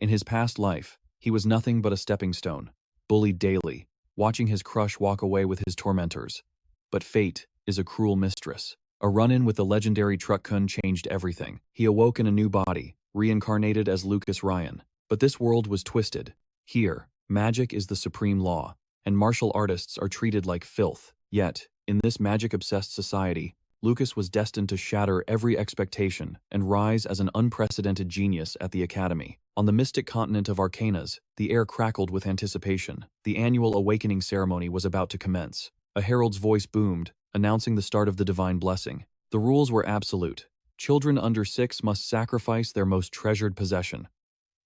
In his past life, he was nothing but a stepping stone, bullied daily, watching his crush walk away with his tormentors. But fate is a cruel mistress. A run-in with the legendary Truck-kun changed everything. He awoke in a new body, reincarnated as Lucas Ryan. But this world was twisted. Here, magic is the supreme law, and martial artists are treated like filth. Yet, in this magic-obsessed society, Lucas was destined to shatter every expectation and rise as an unprecedented genius at the Academy. On the mystic continent of Arcanas, the air crackled with anticipation. The annual awakening ceremony was about to commence. A herald's voice boomed, announcing the start of the divine blessing. The rules were absolute. Children under 6 must sacrifice their most treasured possession.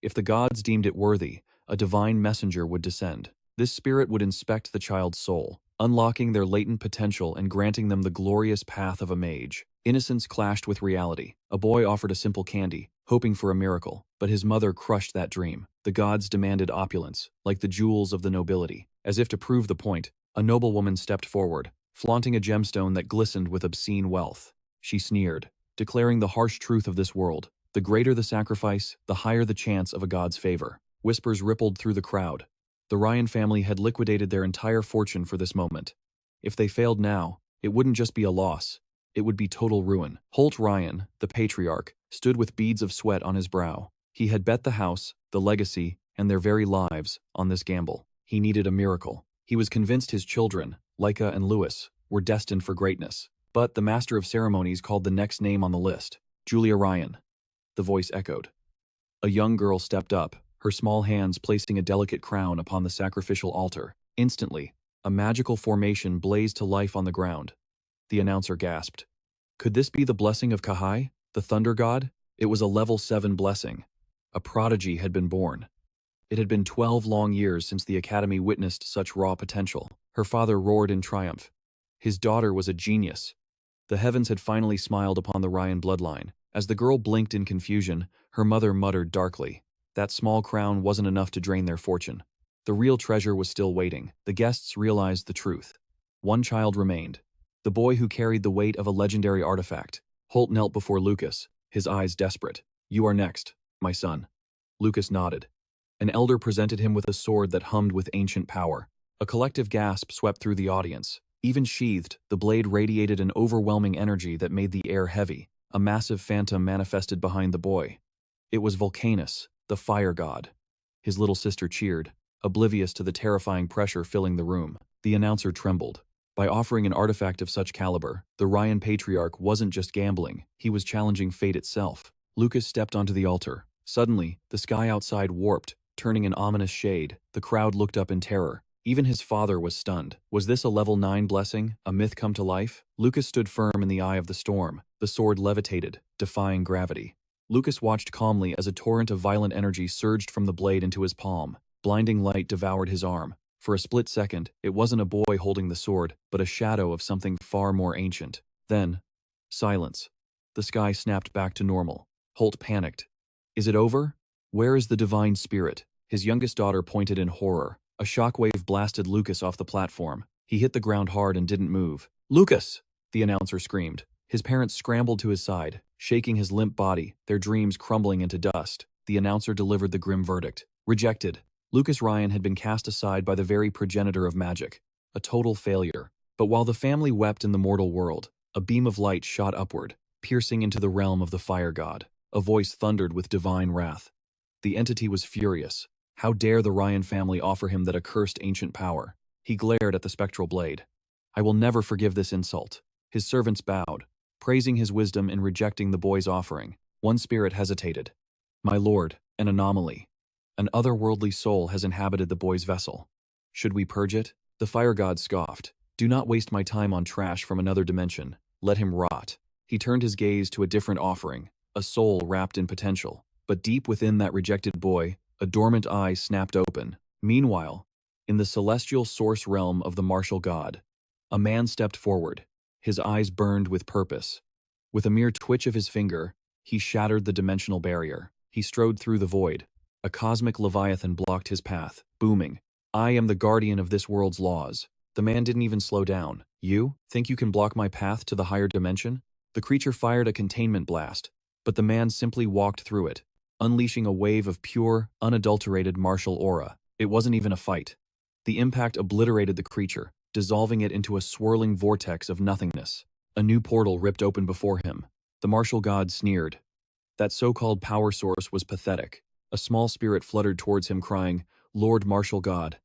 If the gods deemed it worthy, a divine messenger would descend. This spirit would inspect the child's soul, unlocking their latent potential and granting them the glorious path of a mage. Innocence clashed with reality. A boy offered a simple candy, hoping for a miracle, but his mother crushed that dream. The gods demanded opulence, like the jewels of the nobility. As if to prove the point, a noblewoman stepped forward, flaunting a gemstone that glistened with obscene wealth. She sneered, declaring the harsh truth of this world. The greater the sacrifice, the higher the chance of a god's favor. Whispers rippled through the crowd. The Ryan family had liquidated their entire fortune for this moment. If they failed now, it wouldn't just be a loss. It would be total ruin. Holt Ryan, the patriarch, stood with beads of sweat on his brow. He had bet the house, the legacy, and their very lives on this gamble. He needed a miracle. He was convinced his children, Leica and Louis, were destined for greatness. But the master of ceremonies called the next name on the list, Julia Ryan. The voice echoed. A young girl stepped up, her small hands placing a delicate crown upon the sacrificial altar. Instantly, a magical formation blazed to life on the ground. The announcer gasped. Could this be the blessing of Kahai, the thunder god? It was a level 7 blessing. A prodigy had been born. It had been 12 long years since the Academy witnessed such raw potential. Her father roared in triumph. His daughter was a genius. The heavens had finally smiled upon the Ryan bloodline. As the girl blinked in confusion, her mother muttered darkly. That small crown wasn't enough to drain their fortune. The real treasure was still waiting. The guests realized the truth. One child remained. The boy who carried the weight of a legendary artifact. Holt knelt before Lucas, his eyes desperate. You are next, my son. Lucas nodded. An elder presented him with a sword that hummed with ancient power. A collective gasp swept through the audience. Even sheathed, the blade radiated an overwhelming energy that made the air heavy. A massive phantom manifested behind the boy. It was Vulcanus, the Fire God. His little sister cheered, oblivious to the terrifying pressure filling the room. The announcer trembled. By offering an artifact of such caliber, the Ryan patriarch wasn't just gambling, he was challenging fate itself. Lucas stepped onto the altar. Suddenly, the sky outside warped, turning an ominous shade. The crowd looked up in terror. Even his father was stunned. Was this a level 9 blessing, a myth come to life? Lucas stood firm in the eye of the storm. The sword levitated, defying gravity. Lucas watched calmly as a torrent of violent energy surged from the blade into his palm. Blinding light devoured his arm. For a split second, it wasn't a boy holding the sword, but a shadow of something far more ancient. Then, silence. The sky snapped back to normal. Holt panicked. Is it over? Where is the divine spirit? His youngest daughter pointed in horror. A shockwave blasted Lucas off the platform. He hit the ground hard and didn't move. Lucas! The announcer screamed. His parents scrambled to his side, shaking his limp body, their dreams crumbling into dust. The announcer delivered the grim verdict. Rejected. Lucas Ryan had been cast aside by the very progenitor of magic. A total failure. But while the family wept in the mortal world, a beam of light shot upward, piercing into the realm of the Fire God. A voice thundered with divine wrath. The entity was furious. How dare the Ryan family offer him that accursed ancient power? He glared at the spectral blade. I will never forgive this insult. His servants bowed, praising his wisdom in rejecting the boy's offering. One spirit hesitated. My lord, an anomaly. An otherworldly soul has inhabited the boy's vessel. Should we purge it? The Fire God scoffed. Do not waste my time on trash from another dimension. Let him rot. He turned his gaze to a different offering, a soul wrapped in potential. But deep within that rejected boy, a dormant eye snapped open. Meanwhile, in the celestial source realm of the martial god, a man stepped forward. His eyes burned with purpose. With a mere twitch of his finger, he shattered the dimensional barrier. He strode through the void. A cosmic leviathan blocked his path, booming. I am the guardian of this world's laws. The man didn't even slow down. You think you can block my path to the higher dimension? The creature fired a containment blast, but the man simply walked through it, unleashing a wave of pure, unadulterated martial aura. It wasn't even a fight. The impact obliterated the creature, dissolving it into a swirling vortex of nothingness. A new portal ripped open before him. The martial god sneered. That so-called power source was pathetic. A small spirit fluttered towards him crying, "Lord Martial God."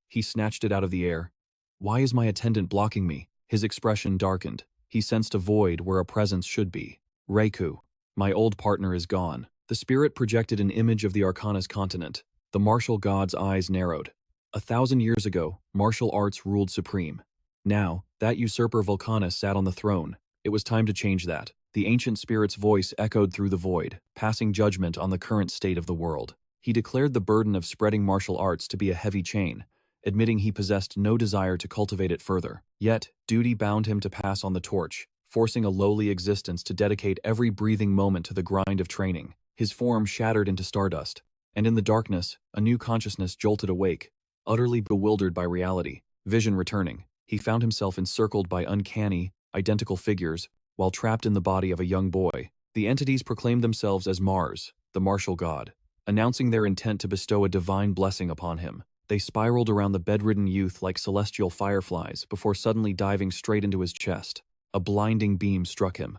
He snatched it out of the air. "Why is my attendant blocking me?" His expression darkened. He sensed a void where a presence should be. "Reiku, my old partner is gone." The spirit projected an image of the Arcanus continent. The martial god's eyes narrowed. 1,000 years ago, martial arts ruled supreme. Now, that usurper Vulcanus sat on the throne. It was time to change that. The ancient spirit's voice echoed through the void, passing judgment on the current state of the world. He declared the burden of spreading martial arts to be a heavy chain, admitting he possessed no desire to cultivate it further. Yet, duty bound him to pass on the torch, forcing a lowly existence to dedicate every breathing moment to the grind of training. His form shattered into stardust, and in the darkness, a new consciousness jolted awake, utterly bewildered by reality. Vision returning, he found himself encircled by uncanny, identical figures, while trapped in the body of a young boy. The entities proclaimed themselves as Mars, the martial god, announcing their intent to bestow a divine blessing upon him. They spiraled around the bedridden youth like celestial fireflies before suddenly diving straight into his chest. A blinding beam struck him.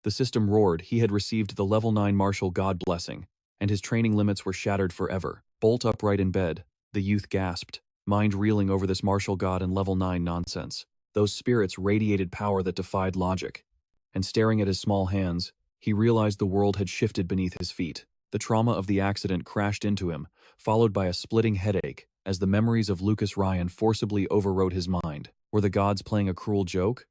The system roared. He had received the level 9 martial god blessing, and his training limits were shattered forever. Bolt upright in bed, the youth gasped, mind reeling over this martial god and level 9 nonsense. Those spirits radiated power that defied logic. And staring at his small hands, he realized the world had shifted beneath his feet. The trauma of the accident crashed into him, followed by a splitting headache, as the memories of Lucas Ryan forcibly overrode his mind. Were the gods playing a cruel joke?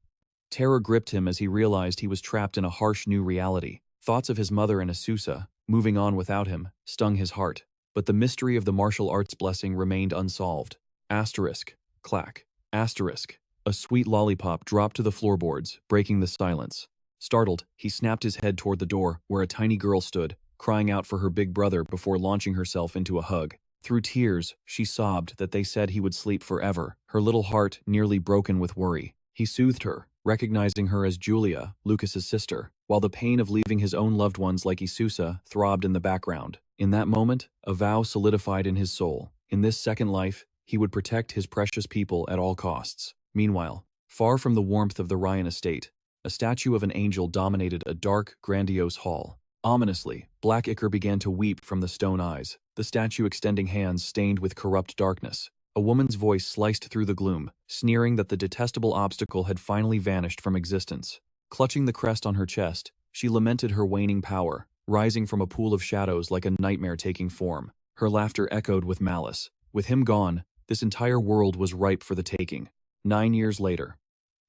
Terror gripped him as he realized he was trapped in a harsh new reality. Thoughts of his mother and Asusa, moving on without him, stung his heart. But the mystery of the martial arts blessing remained unsolved. Asterisk. Clack. Asterisk. A sweet lollipop dropped to the floorboards, breaking the silence. Startled, he snapped his head toward the door, where a tiny girl stood, crying out for her big brother before launching herself into a hug. Through tears, she sobbed that they said he would sleep forever, her little heart nearly broken with worry. He soothed her, recognizing her as Julia, Lucas's sister, while the pain of leaving his own loved ones like Isusa throbbed in the background. In that moment, a vow solidified in his soul. In this second life, he would protect his precious people at all costs. Meanwhile, far from the warmth of the Ryan estate, a statue of an angel dominated a dark, grandiose hall. Ominously, Black Ichor began to weep from the stone eyes, the statue extending hands stained with corrupt darkness. A woman's voice sliced through the gloom, sneering that the detestable obstacle had finally vanished from existence. Clutching the crest on her chest, she lamented her waning power, rising from a pool of shadows like a nightmare taking form. Her laughter echoed with malice. With him gone, this entire world was ripe for the taking. 9 years later,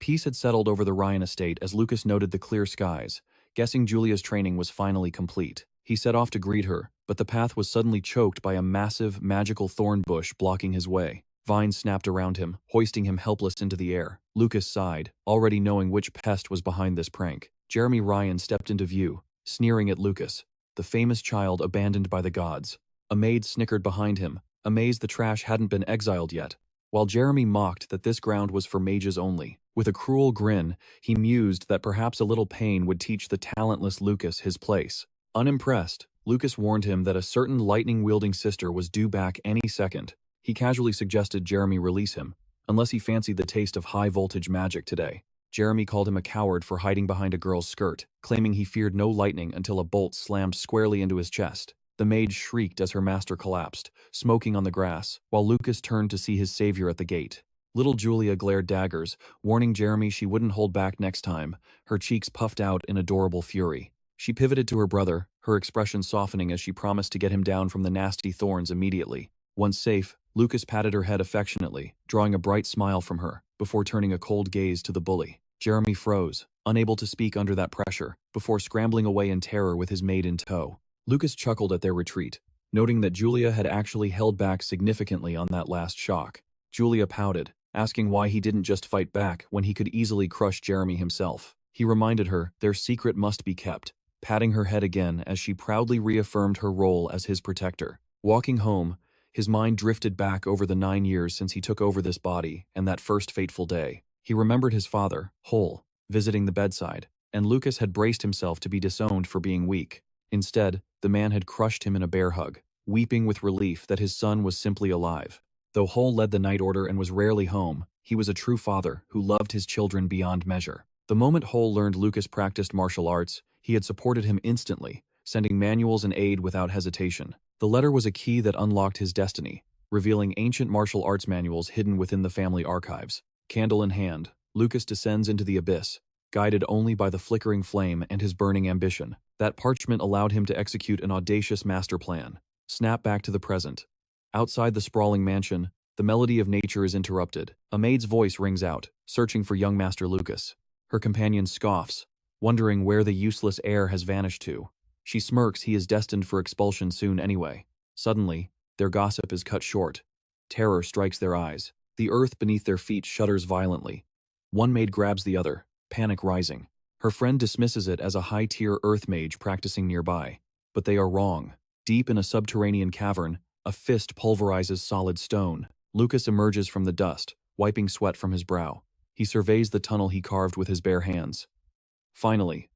peace had settled over the Ryan estate as Lucas noted the clear skies, guessing Julia's training was finally complete. He set off to greet her, but the path was suddenly choked by a massive, magical thorn bush blocking his way. Vines snapped around him, hoisting him helpless into the air. Lucas sighed, already knowing which pest was behind this prank. Jeremy Ryan stepped into view, sneering at Lucas, the famous child abandoned by the gods. A maid snickered behind him, amazed the trash hadn't been exiled yet, while Jeremy mocked that this ground was for mages only. With a cruel grin, he mused that perhaps a little pain would teach the talentless Lucas his place. Unimpressed, Lucas warned him that a certain lightning-wielding sister was due back any second. He casually suggested Jeremy release him, unless he fancied the taste of high-voltage magic today. Jeremy called him a coward for hiding behind a girl's skirt, claiming he feared no lightning until a bolt slammed squarely into his chest. The maid shrieked as her master collapsed, smoking on the grass, while Lucas turned to see his savior at the gate. Little Julia glared daggers, warning Jeremy she wouldn't hold back next time, her cheeks puffed out in adorable fury. She pivoted to her brother, her expression softening as she promised to get him down from the nasty thorns immediately. Once safe, Lucas patted her head affectionately, drawing a bright smile from her, before turning a cold gaze to the bully. Jeremy froze, unable to speak under that pressure, before scrambling away in terror with his maid in tow. Lucas chuckled at their retreat, noting that Julia had actually held back significantly on that last shock. Julia pouted, asking why he didn't just fight back when he could easily crush Jeremy himself. He reminded her their secret must be kept, patting her head again as she proudly reaffirmed her role as his protector. Walking home, his mind drifted back over the 9 years since he took over this body and that first fateful day. He remembered his father, whole, visiting the bedside, and Lucas had braced himself to be disowned for being weak. Instead, the man had crushed him in a bear hug, weeping with relief that his son was simply alive. Though Hull led the night order and was rarely home, he was a true father who loved his children beyond measure. The moment Hull learned Lucas practiced martial arts, he had supported him instantly, sending manuals and aid without hesitation. The letter was a key that unlocked his destiny, revealing ancient martial arts manuals hidden within the family archives. Candle in hand, Lucas descends into the abyss, guided only by the flickering flame and his burning ambition. That parchment allowed him to execute an audacious master plan. Snap back to the present. Outside the sprawling mansion, the melody of nature is interrupted. A maid's voice rings out, searching for young Master Lucas. Her companion scoffs, wondering where the useless heir has vanished to. She smirks he is destined for expulsion soon anyway. Suddenly, their gossip is cut short. Terror strikes their eyes. The earth beneath their feet shudders violently. One maid grabs the other, panic rising. Her friend dismisses it as a high-tier earth mage practicing nearby. But they are wrong. Deep in a subterranean cavern, a fist pulverizes solid stone. Lucas emerges from the dust, wiping sweat from his brow. He surveys the tunnel he carved with his bare hands. Finally,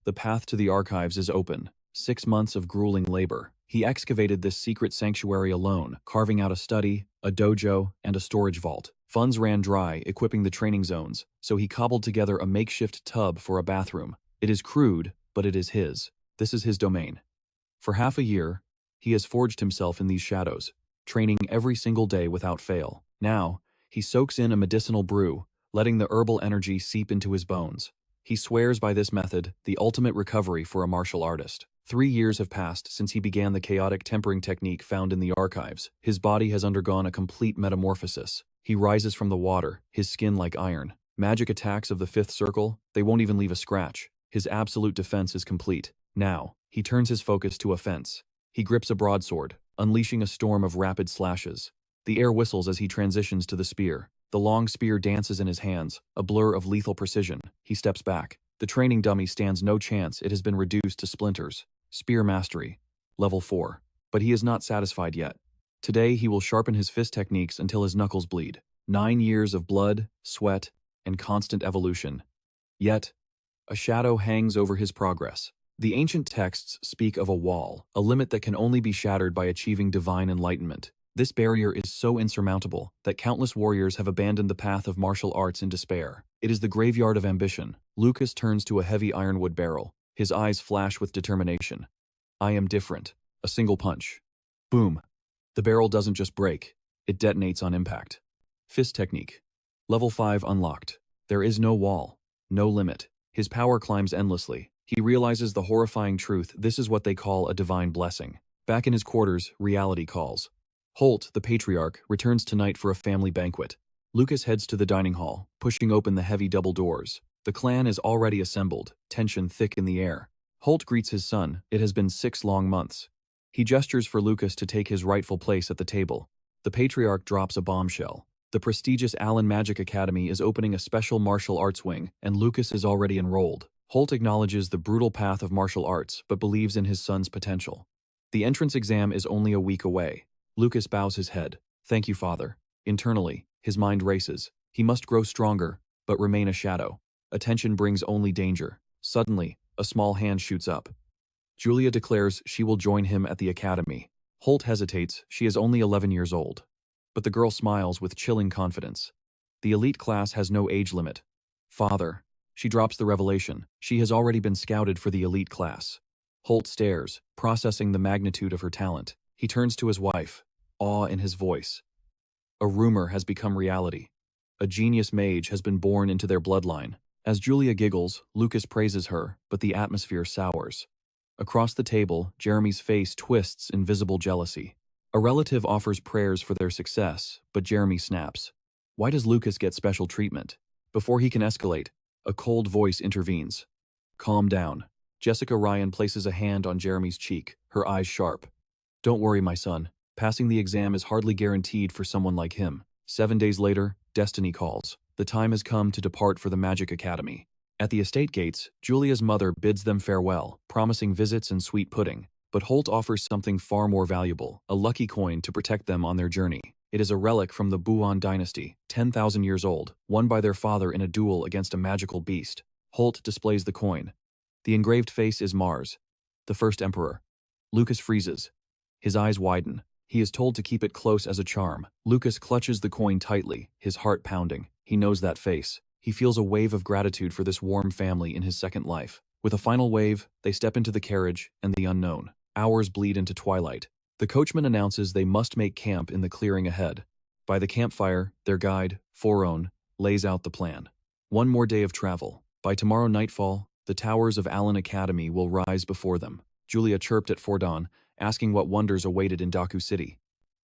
the path to the archives is open. 6 months of grueling labor. He excavated this secret sanctuary alone, carving out a study, a dojo, and a storage vault. Funds ran dry, equipping the training zones, so he cobbled together a makeshift tub for a bathroom. It is crude, but it is his. This is his domain. For half a year, he has forged himself in these shadows, training every single day without fail. Now, he soaks in a medicinal brew, letting the herbal energy seep into his bones. He swears by this method, the ultimate recovery for a martial artist. 3 years have passed since he began the chaotic tempering technique found in the archives. His body has undergone a complete metamorphosis. He rises from the water, his skin like iron. Magic attacks of the fifth circle, they won't even leave a scratch. His absolute defense is complete. Now, he turns his focus to offense. He grips a broadsword, unleashing a storm of rapid slashes. The air whistles as he transitions to the spear. The long spear dances in his hands, a blur of lethal precision. He steps back. The training dummy stands no chance. It has been reduced to splinters. Spear mastery, level 4. But he is not satisfied yet. Today he will sharpen his fist techniques until his knuckles bleed. 9 years of blood, sweat, and constant evolution. Yet, a shadow hangs over his progress. The ancient texts speak of a wall, a limit that can only be shattered by achieving divine enlightenment. This barrier is so insurmountable that countless warriors have abandoned the path of martial arts in despair. It is the graveyard of ambition. Lucas turns to a heavy ironwood barrel. His eyes flash with determination. I am different. A single punch. Boom. The barrel doesn't just break, it detonates on impact. Fist technique. Level 5 unlocked. There is no wall, no limit. His power climbs endlessly. He realizes the horrifying truth. This is what they call a divine blessing. Back in his quarters, reality calls. Holt, the patriarch, returns tonight for a family banquet. Lucas heads to the dining hall, pushing open the heavy double doors. The clan is already assembled, tension thick in the air. Holt greets his son. It has been 6 long months. He gestures for Lucas to take his rightful place at the table. The patriarch drops a bombshell. The prestigious Allen Magic Academy is opening a special martial arts wing, and Lucas is already enrolled. Holt acknowledges the brutal path of martial arts, but believes in his son's potential. The entrance exam is only a week away. Lucas bows his head. Thank you, father. Internally, his mind races. He must grow stronger, but remain a shadow. Attention brings only danger. Suddenly, a small hand shoots up. Julia declares she will join him at the academy. Holt hesitates. She is only 11 years old. But the girl smiles with chilling confidence. The elite class has no age limit. Father. She drops the revelation. She has already been scouted for the elite class. Holt stares, processing the magnitude of her talent. He turns to his wife, awe in his voice. A rumor has become reality. A genius mage has been born into their bloodline. As Julia giggles, Lucas praises her, but the atmosphere sours. Across the table, Jeremy's face twists in visible jealousy. A relative offers prayers for their success, but Jeremy snaps. Why does Lucas get special treatment? Before he can escalate, a cold voice intervenes. Calm down. Jessica Ryan places a hand on Jeremy's cheek, her eyes sharp. Don't worry, my son. Passing the exam is hardly guaranteed for someone like him. 7 days later, destiny calls. The time has come to depart for the Magic Academy. At the estate gates, Julia's mother bids them farewell, promising visits and sweet pudding. But Holt offers something far more valuable, a lucky coin to protect them on their journey. It is a relic from the Buon dynasty, 10,000 years old, won by their father in a duel against a magical beast. Holt displays the coin. The engraved face is Mars, The first emperor. Lucas freezes. His eyes widen. He is told to keep it close as a charm. Lucas clutches the coin tightly, his heart pounding. He knows that face. He feels a wave of gratitude for this warm family in his second life. With a final wave, they step into the carriage and the unknown. Hours bleed into twilight. The coachman announces they must make camp in the clearing ahead. By the campfire, their guide, Foron, lays out the plan. One more day of travel. By tomorrow nightfall, the towers of Allen Academy will rise before them. Julia chirped at Fordon, asking what wonders awaited in Daku City.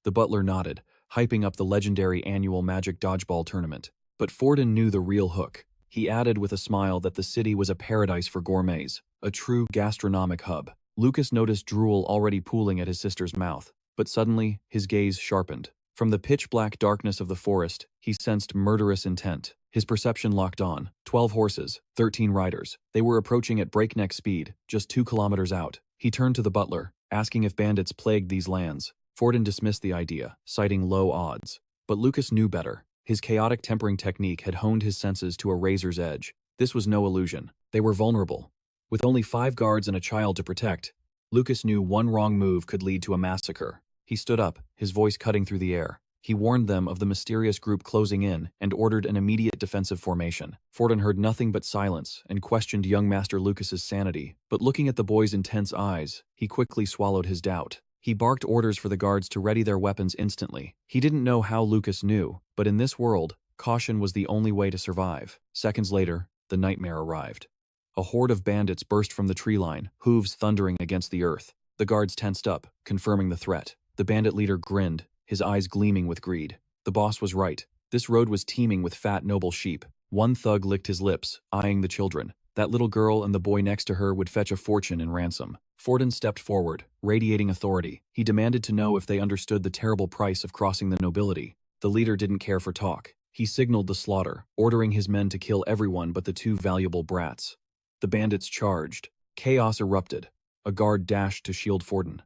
The butler nodded, hyping up the legendary annual Magic Dodgeball tournament. But Fordon knew the real hook. He added with a smile that the city was a paradise for gourmets, a true gastronomic hub. Lucas noticed drool already pooling at his sister's mouth, but suddenly his gaze sharpened. From the pitch-black darkness of the forest, he sensed murderous intent. His perception locked on. 12 horses, 13 riders. They were approaching at breakneck speed, just 2 kilometers out. He turned to the butler, asking if bandits plagued these lands. Fordon dismissed the idea, citing low odds. But Lucas knew better. His chaotic tempering technique had honed his senses to a razor's edge. This was no illusion. They were vulnerable. With only 5 guards and a child to protect, Lucas knew one wrong move could lead to a massacre. He stood up, his voice cutting through the air. He warned them of the mysterious group closing in and ordered an immediate defensive formation. Fordon heard nothing but silence and questioned young Master Lucas's sanity, but looking at the boy's intense eyes, he quickly swallowed his doubt. He barked orders for the guards to ready their weapons instantly. He didn't know how Lucas knew, but in this world, caution was the only way to survive. Seconds later, the nightmare arrived. A horde of bandits burst from the tree line, hooves thundering against the earth. The guards tensed up, confirming the threat. The bandit leader grinned, his eyes gleaming with greed. The boss was right. This road was teeming with fat, noble sheep. One thug licked his lips, eyeing the children. That little girl and the boy next to her would fetch a fortune in ransom. Fordon stepped forward, radiating authority. He demanded to know if they understood the terrible price of crossing the nobility. The leader didn't care for talk. He signaled the slaughter, ordering his men to kill everyone but the 2 valuable brats. The bandits charged. Chaos erupted. A guard dashed to shield Fordon.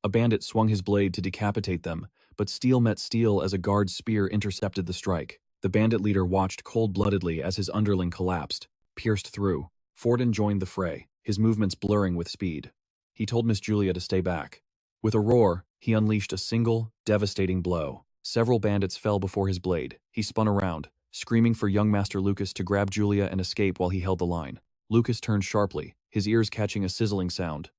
A bandit swung his blade to decapitate them, but steel met steel as a guard's spear intercepted the strike. The bandit leader watched cold-bloodedly as his underling collapsed, pierced through. Fordon joined the fray, his movements blurring with speed. He told Miss Julia to stay back. With a roar, he unleashed a single, devastating blow. Several bandits fell before his blade. He spun around, screaming for young Master Lucas to grab Julia and escape while he held the line. Lucas turned sharply, his ears catching a sizzling sound.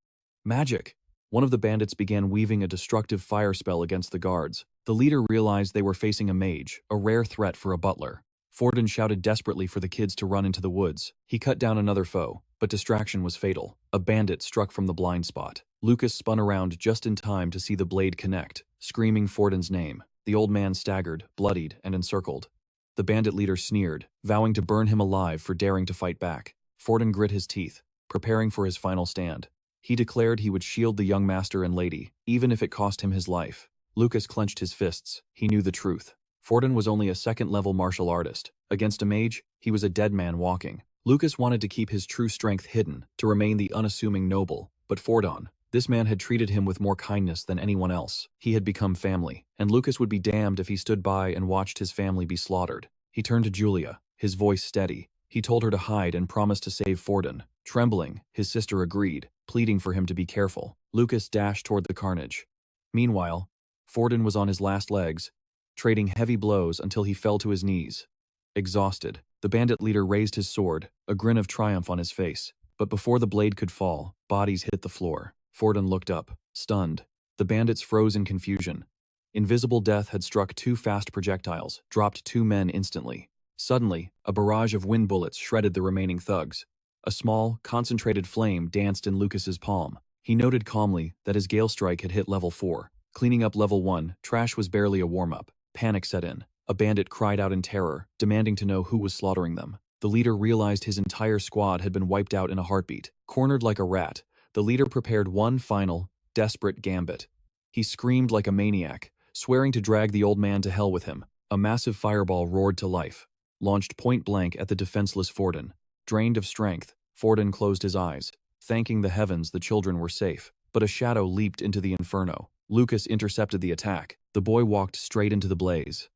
Magic! One of the bandits began weaving a destructive fire spell against the guards. The leader realized they were facing a mage, a rare threat for a butler. Fordon shouted desperately for the kids to run into the woods. He cut down another foe, but distraction was fatal. A bandit struck from the blind spot. Lucas spun around just in time to see the blade connect, screaming Fordon's name. The old man staggered, bloodied, and encircled. The bandit leader sneered, vowing to burn him alive for daring to fight back. Fordon grit his teeth, preparing for his final stand. He declared he would shield the young master and lady, even if it cost him his life. Lucas clenched his fists. He knew the truth. Fordon was only a second-level martial artist. Against a mage, he was a dead man walking. Lucas wanted to keep his true strength hidden, to remain the unassuming noble. But Fordon, this man had treated him with more kindness than anyone else. He had become family, and Lucas would be damned if he stood by and watched his family be slaughtered. He turned to Julia, his voice steady. He told her to hide and promised to save Fordon. Trembling, his sister agreed, pleading for him to be careful. Lucas dashed toward the carnage. Meanwhile, Fordon was on his last legs, trading heavy blows until he fell to his knees. Exhausted, the bandit leader raised his sword, a grin of triumph on his face. But before the blade could fall, bodies hit the floor. Fordon looked up, stunned. The bandits froze in confusion. Invisible death had struck 2 fast projectiles, dropped 2 men instantly. Suddenly, a barrage of wind bullets shredded the remaining thugs. A small, concentrated flame danced in Lucas's palm. He noted calmly that his Gale Strike had hit level 4. Cleaning up level 1, trash was barely a warm-up. Panic set in. A bandit cried out in terror, demanding to know who was slaughtering them. The leader realized his entire squad had been wiped out in a heartbeat. Cornered like a rat, the leader prepared one final, desperate gambit. He screamed like a maniac, swearing to drag the old man to hell with him. A massive fireball roared to life, launched point-blank at the defenseless Fordon. Drained of strength, Fordon closed his eyes, thanking the heavens the children were safe. But a shadow leaped into the inferno. Lucas intercepted the attack. The boy walked straight into the blaze.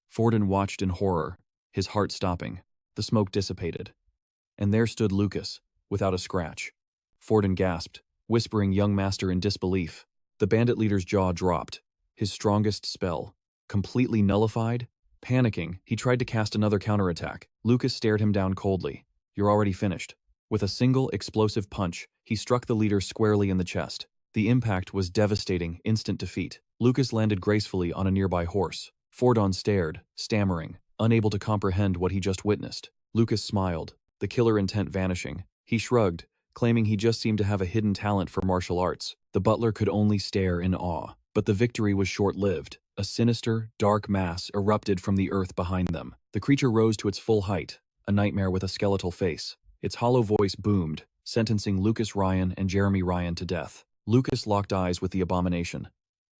Fordon watched in horror, his heart stopping. The smoke dissipated. And there stood Lucas, without a scratch. Fordon gasped. whispering young master in disbelief. The bandit leader's jaw dropped. His strongest spell. Completely nullified? Panicking, he tried to cast another counterattack. Lucas stared him down coldly. You're already finished. With a single explosive punch, he struck the leader squarely in the chest. The impact was devastating, instant defeat. Lucas landed gracefully on a nearby horse. Fordon stared, stammering, unable to comprehend what he just witnessed. Lucas smiled, the killer intent vanishing. He shrugged, claiming he just seemed to have a hidden talent for martial arts. The butler could only stare in awe. But the victory was short-lived. A sinister, dark mass erupted from the earth behind them. The creature rose to its full height, a nightmare with a skeletal face. Its hollow voice boomed, sentencing Lucas Ryan and Jeremy Ryan to death. Lucas locked eyes with the abomination.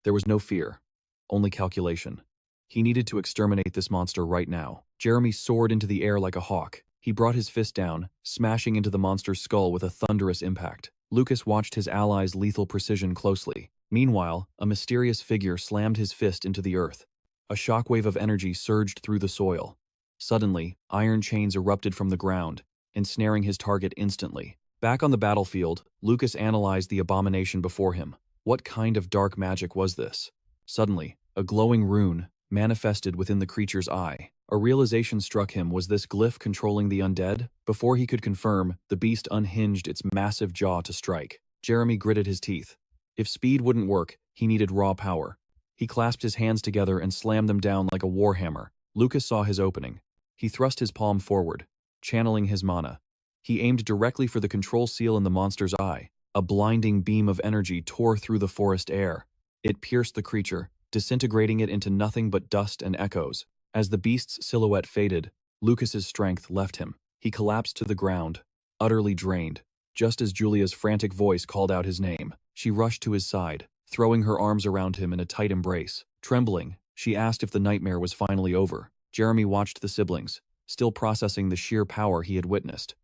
There was no fear, only calculation. He needed to exterminate this monster right now. Jeremy soared into the air like a hawk. He brought his fist down, smashing into the monster's skull with a thunderous impact. Lucas watched his ally's lethal precision closely. Meanwhile, a mysterious figure slammed his fist into the earth. A shockwave of energy surged through the soil. Suddenly, iron chains erupted from the ground, ensnaring his target instantly. Back on the battlefield, Lucas analyzed the abomination before him. What kind of dark magic was this? Suddenly, a glowing rune manifested within the creature's eye. A realization struck him. Was this glyph controlling the undead? Before he could confirm, the beast unhinged its massive jaw to strike. Jeremy gritted his teeth. If speed wouldn't work, he needed raw power. He clasped his hands together and slammed them down like a warhammer. Lucas saw his opening. He thrust his palm forward, channeling his mana. He aimed directly for the control seal in the monster's eye. A blinding beam of energy tore through the forest air. It pierced the creature, disintegrating it into nothing but dust and echoes. As the beast's silhouette faded, Lucas's strength left him. He collapsed to the ground, utterly drained. Just as Julia's frantic voice called out his name, she rushed to his side, throwing her arms around him in a tight embrace. Trembling, she asked if the nightmare was finally over. Jeremy watched the siblings, still processing the sheer power he had witnessed.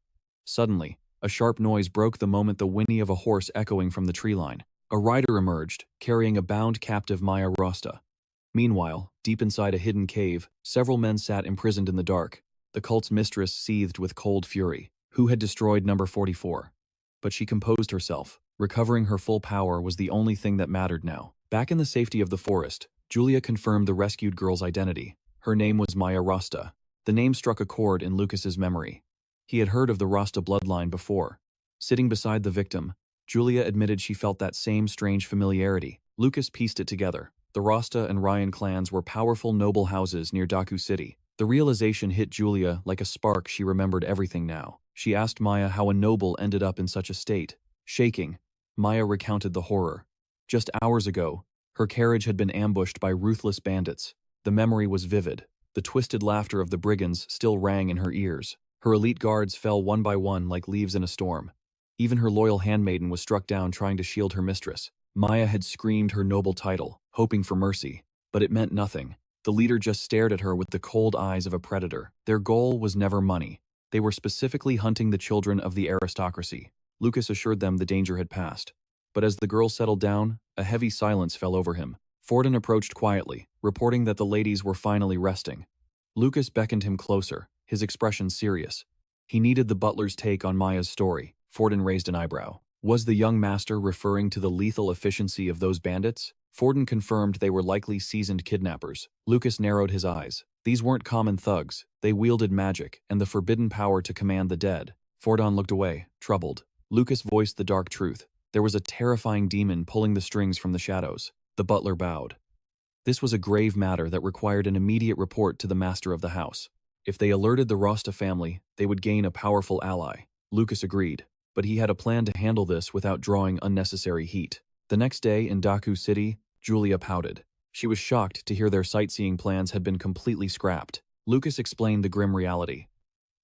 Suddenly, a sharp noise broke the moment, the whinny of a horse echoing from the tree line. A rider emerged, carrying a bound captive Maya Rasta. Meanwhile, deep inside a hidden cave, several men sat imprisoned in the dark. The cult's mistress seethed with cold fury. Who had destroyed number 44? But she composed herself. Recovering her full power was the only thing that mattered now. Back in the safety of the forest, Julia confirmed the rescued girl's identity. Her name was Maya Rasta. The name struck a chord in Lucas's memory. He had heard of the Rasta bloodline before. Sitting beside the victim, Julia admitted she felt that same strange familiarity. Lucas pieced it together. The Rasta and Ryan clans were powerful noble houses near Daku City. The realization hit Julia like a spark. She remembered everything now. She asked Maya how a noble ended up in such a state. Shaking, Maya recounted the horror. Just hours ago, her carriage had been ambushed by ruthless bandits. The memory was vivid. The twisted laughter of the brigands still rang in her ears. Her elite guards fell one by one like leaves in a storm. Even her loyal handmaiden was struck down trying to shield her mistress. Maya had screamed her noble title, hoping for mercy. But it meant nothing. The leader just stared at her with the cold eyes of a predator. Their goal was never money. They were specifically hunting the children of the aristocracy. Lucas assured them the danger had passed. But as the girl settled down, a heavy silence fell over him. Fordon approached quietly, reporting that the ladies were finally resting. Lucas beckoned him closer, his expression serious. He needed the butler's take on Maya's story. Fordon raised an eyebrow. Was the young master referring to the lethal efficiency of those bandits? Fordon confirmed they were likely seasoned kidnappers. Lucas narrowed his eyes. These weren't common thugs. They wielded magic and the forbidden power to command the dead. Fordon looked away, troubled. Lucas voiced the dark truth. There was a terrifying demon pulling the strings from the shadows. The butler bowed. This was a grave matter that required an immediate report to the master of the house. If they alerted the Rasta family, they would gain a powerful ally. Lucas agreed, but he had a plan to handle this without drawing unnecessary heat. The next day in Daku City, Julia pouted. She was shocked to hear their sightseeing plans had been completely scrapped. Lucas explained the grim reality.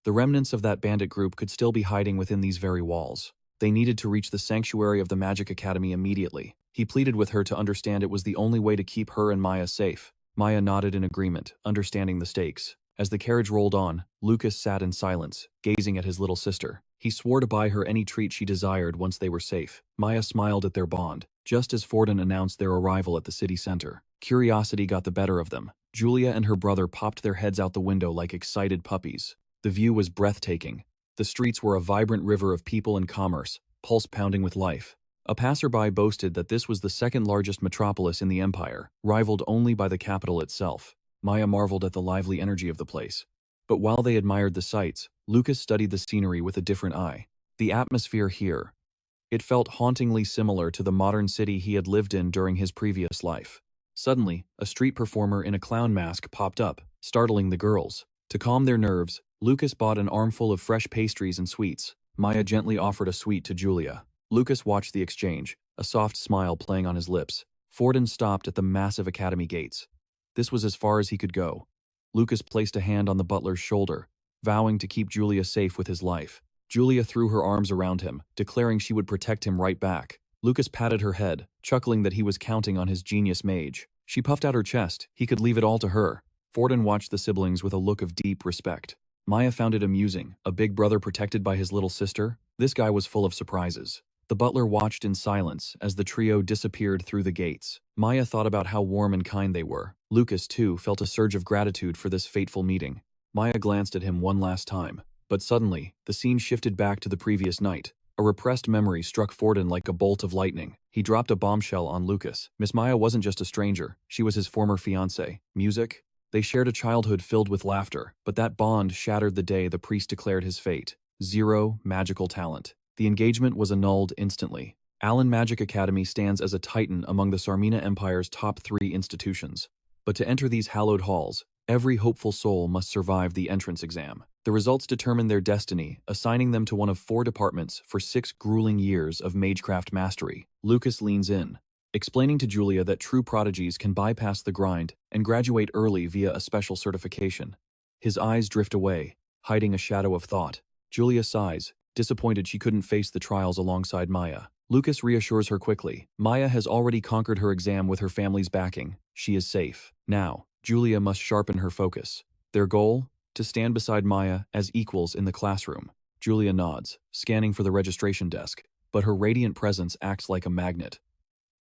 The remnants of that bandit group could still be hiding within these very walls. They needed to reach the sanctuary of the Magic Academy immediately. He pleaded with her to understand it was the only way to keep her and Maya safe. Maya nodded in agreement, understanding the stakes. As the carriage rolled on, Lucas sat in silence, gazing at his little sister. He swore to buy her any treat she desired once they were safe. Maya smiled at their bond, just as Fordon announced their arrival at the city center. Curiosity got the better of them. Julia and her brother popped their heads out the window like excited puppies. The view was breathtaking. The streets were a vibrant river of people and commerce, pulse pounding with life. A passerby boasted that this was the second largest metropolis in the empire, rivaled only by the capital itself. Maya marveled at the lively energy of the place. But while they admired the sights, Lucas studied the scenery with a different eye. The atmosphere here. It felt hauntingly similar to the modern city he had lived in during his previous life. Suddenly, a street performer in a clown mask popped up, startling the girls. To calm their nerves, Lucas bought an armful of fresh pastries and sweets. Maya gently offered a sweet to Julia. Lucas watched the exchange, a soft smile playing on his lips. Forden stopped at the massive academy gates. This was as far as he could go. Lucas placed a hand on the butler's shoulder, vowing to keep Julia safe with his life. Julia threw her arms around him, declaring she would protect him right back. Lucas patted her head, chuckling that he was counting on his genius mage. She puffed out her chest. He could leave it all to her. Forden watched the siblings with a look of deep respect. Maya found it amusing, a big brother protected by his little sister. This guy was full of surprises. The butler watched in silence as the trio disappeared through the gates. Maya thought about how warm and kind they were. Lucas, too, felt a surge of gratitude for this fateful meeting. Maya glanced at him one last time. But suddenly, the scene shifted back to the previous night. A repressed memory struck Forden like a bolt of lightning. He dropped a bombshell on Lucas. Miss Maya wasn't just a stranger. She was his former fiancée. Music? They shared a childhood filled with laughter, but that bond shattered the day the priest declared his fate. 0 magical talent. The engagement was annulled instantly. Allen Magic Academy stands as a titan among the Sarmina Empire's top 3 institutions. But to enter these hallowed halls, every hopeful soul must survive the entrance exam. The results determine their destiny, assigning them to one of 4 departments for 6 grueling years of magecraft mastery. Lucas leans in, explaining to Julia that true prodigies can bypass the grind and graduate early via a special certification. His eyes drift away, hiding a shadow of thought. Julia sighs, disappointed she couldn't face the trials alongside Maya. Lucas reassures her quickly. Maya has already conquered her exam with her family's backing. She is safe. Now, Julia must sharpen her focus. Their goal? To stand beside Maya as equals in the classroom. Julia nods, scanning for the registration desk, but her radiant presence acts like a magnet.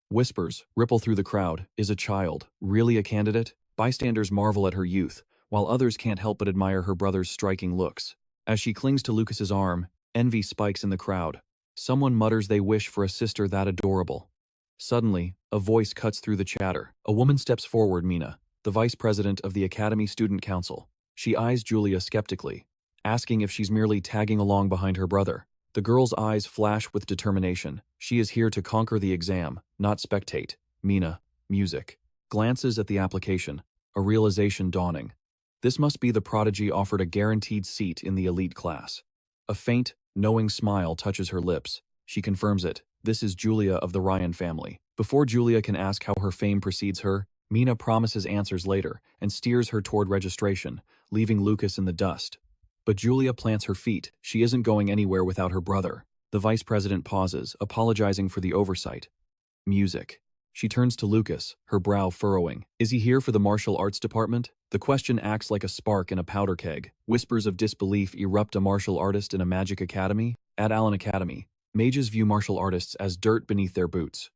Whispers ripple through the crowd. Is a child really a candidate? Bystanders marvel at her youth, while others can't help but admire her brother's striking looks. As she clings to Lucas's arm, envy spikes in the crowd. Someone mutters they wish for a sister that adorable. Suddenly, a voice cuts through the chatter. A woman steps forward, Mina, the vice president of the Academy Student Council. She eyes Julia skeptically, asking if she's merely tagging along behind her brother. The girl's eyes flash with determination. She is here to conquer the exam, not spectate. Mina, music. Glances at the application, a realization dawning. This must be the prodigy offered a guaranteed seat in the elite class. A faint, knowing smile touches her lips. She confirms it. This is Julia of the Ryan family. Before Julia can ask how her fame precedes her, Mina promises answers later and steers her toward registration, leaving Lucas in the dust. But Julia plants her feet. She isn't going anywhere without her brother. The vice president pauses, apologizing for the oversight. Music. She turns to Lucas, her brow furrowing. Is he here for the martial arts department? The question acts like a spark in a powder keg. Whispers of disbelief erupt. A martial artist in a magic academy? At Allen Academy, mages view martial artists as dirt beneath their boots.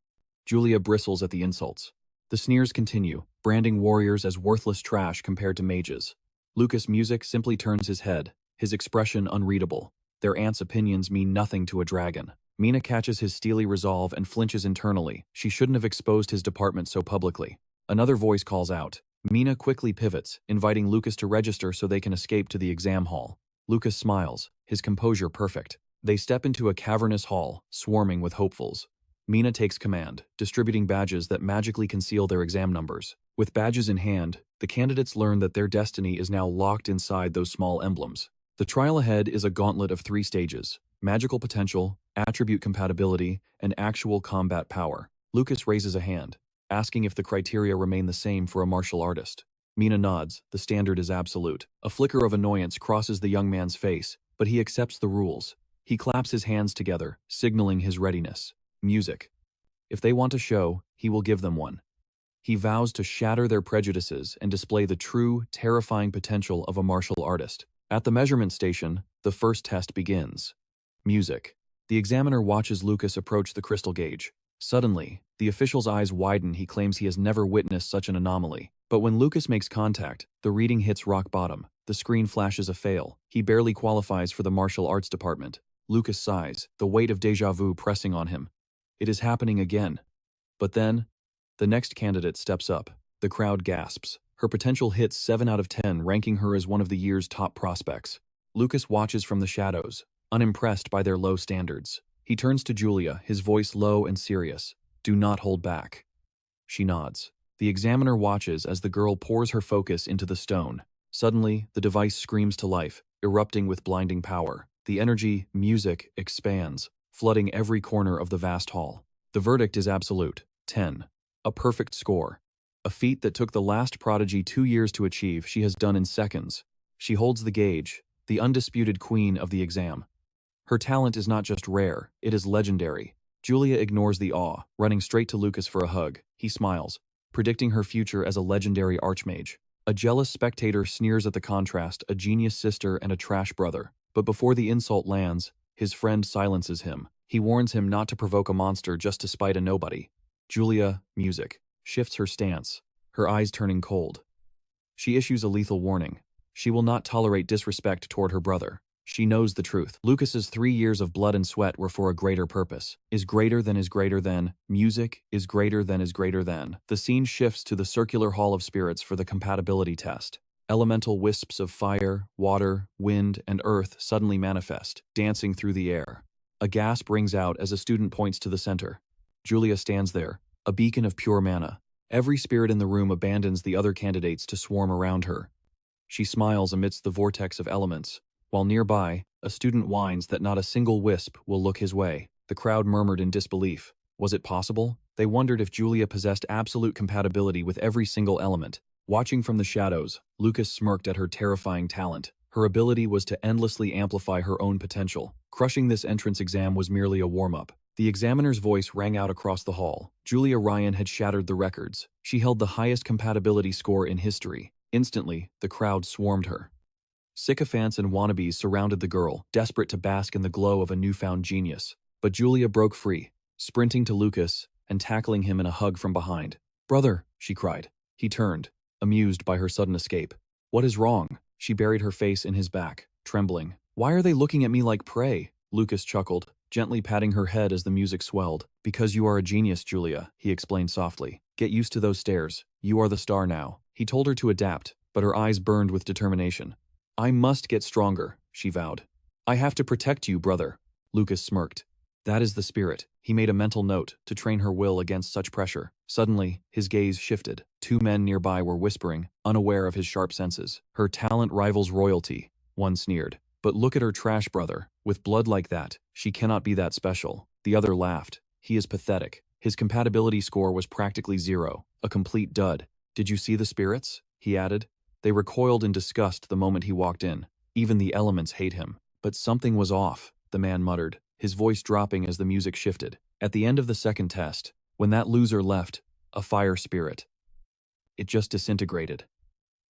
Julia bristles at the insults. The sneers continue, branding warriors as worthless trash compared to mages. Lucas Music simply turns his head, his expression unreadable. Their aunt's opinions mean nothing to a dragon. Mina catches his steely resolve and flinches internally. She shouldn't have exposed his department so publicly. Another voice calls out. Mina quickly pivots, inviting Lucas to register so they can escape to the exam hall. Lucas smiles, his composure perfect. They step into a cavernous hall, swarming with hopefuls. Mina takes command, distributing badges that magically conceal their exam numbers. With badges in hand, the candidates learn that their destiny is now locked inside those small emblems. The trial ahead is a gauntlet of 3 stages: magical potential, attribute compatibility, and actual combat power. Lucas raises a hand, asking if the criteria remain the same for a martial artist. Mina nods. The standard is absolute. A flicker of annoyance crosses the young man's face, but he accepts the rules. He claps his hands together, signaling his readiness. Music. If they want a show, he will give them one. He vows to shatter their prejudices and display the true, terrifying potential of a martial artist. At the measurement station, the first test begins. Music. The examiner watches Lucas approach the crystal gauge. Suddenly, the official's eyes widen. He claims he has never witnessed such an anomaly. But when Lucas makes contact, the reading hits rock bottom. The screen flashes a fail. He barely qualifies for the martial arts department. Lucas sighs, the weight of déjà vu pressing on him. It is happening again. But then, the next candidate steps up. The crowd gasps. Her potential hits 7 out of 10, ranking her as one of the year's top prospects. Lucas watches from the shadows, unimpressed by their low standards. He turns to Julia, his voice low and serious. Do not hold back. She nods. The examiner watches as the girl pours her focus into the stone. Suddenly, the device screams to life, erupting with blinding power. The energy, music, expands, flooding every corner of the vast hall. The verdict is absolute. 10. A perfect score. A feat that took the last prodigy 2 years to achieve, she has done in seconds. She holds the gauge, the undisputed queen of the exam. Her talent is not just rare, it is legendary. Julia ignores the awe, running straight to Lucas for a hug. He smiles, predicting her future as a legendary archmage. A jealous spectator sneers at the contrast, a genius sister and a trash brother. But before the insult lands, his friend silences him. He warns him not to provoke a monster just to spite a nobody. Julia, music, shifts her stance, her eyes turning cold. She issues a lethal warning. She will not tolerate disrespect toward her brother. She knows the truth. Lucas's 3 years of blood and sweat were for a greater purpose. Is greater than, music is greater than. The scene shifts to the circular hall of spirits for the compatibility test. Elemental wisps of fire, water, wind, and earth suddenly manifest, dancing through the air. A gasp rings out as a student points to the center. Julia stands there, a beacon of pure mana. Every spirit in the room abandons the other candidates to swarm around her. She smiles amidst the vortex of elements, while nearby, a student whines that not a single wisp will look his way. The crowd murmured in disbelief. Was it possible? They wondered if Julia possessed absolute compatibility with every single element. Watching from the shadows, Lucas smirked at her terrifying talent. Her ability was to endlessly amplify her own potential. Crushing this entrance exam was merely a warm-up. The examiner's voice rang out across the hall. Julia Ryan had shattered the records. She held the highest compatibility score in history. Instantly, the crowd swarmed her. Sycophants and wannabes surrounded the girl, desperate to bask in the glow of a newfound genius. But Julia broke free, sprinting to Lucas and tackling him in a hug from behind. "Brother," she cried. He turned, amused by her sudden escape. "What is wrong?" She buried her face in his back, trembling. "Why are they looking at me like prey?" Lucas chuckled, gently patting her head as the music swelled. "Because you are a genius, Julia," he explained softly. "Get used to those stares. You are the star now." He told her to adapt, but her eyes burned with determination. "I must get stronger," she vowed. "I have to protect you, brother." Lucas smirked. That is the spirit. He made a mental note to train her will against such pressure. Suddenly, his gaze shifted. 2 men nearby were whispering, unaware of his sharp senses. "Her talent rivals royalty," one sneered. "But look at her trash brother. With blood like that, she cannot be that special." The other laughed. "He is pathetic. His compatibility score was practically 0, a complete dud." "Did you see the spirits?" he added. They recoiled in disgust the moment he walked in. "Even the elements hate him." "But something was off," the man muttered, his voice dropping as the music shifted. At the end of the second test, when that loser left, a fire spirit, it just disintegrated.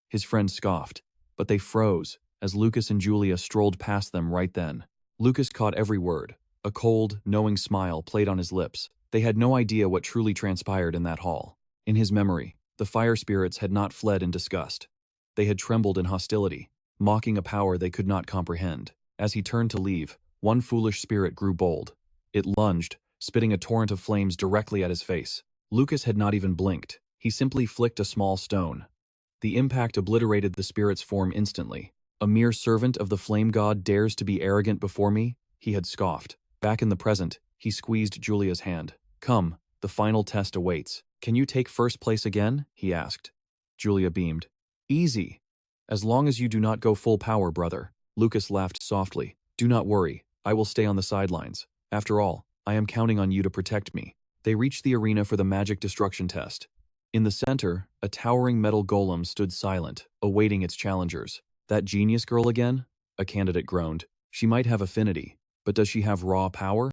His friends scoffed, but they froze as Lucas and Julia strolled past them right then. Lucas caught every word. A cold, knowing smile played on his lips. They had no idea what truly transpired in that hall. In his memory, the fire spirits had not fled in disgust. They had trembled in hostility, mocking a power they could not comprehend. As he turned to leave, one foolish spirit grew bold. It lunged, spitting a torrent of flames directly at his face. Lucas had not even blinked. He simply flicked a small stone. The impact obliterated the spirit's form instantly. "A mere servant of the flame god dares to be arrogant before me?" he had scoffed. Back in the present, he squeezed Julia's hand. "Come, the final test awaits." "Can you take first place again?" he asked. Julia beamed. "Easy. As long as you do not go full power, brother." Lucas laughed softly. "Do not worry, I will stay on the sidelines. After all, I am counting on you to protect me." They reached the arena for the magic destruction test. In the center, a towering metal golem stood silent, awaiting its challengers. "That genius girl again?" a candidate groaned. "She might have affinity, but does she have raw power?"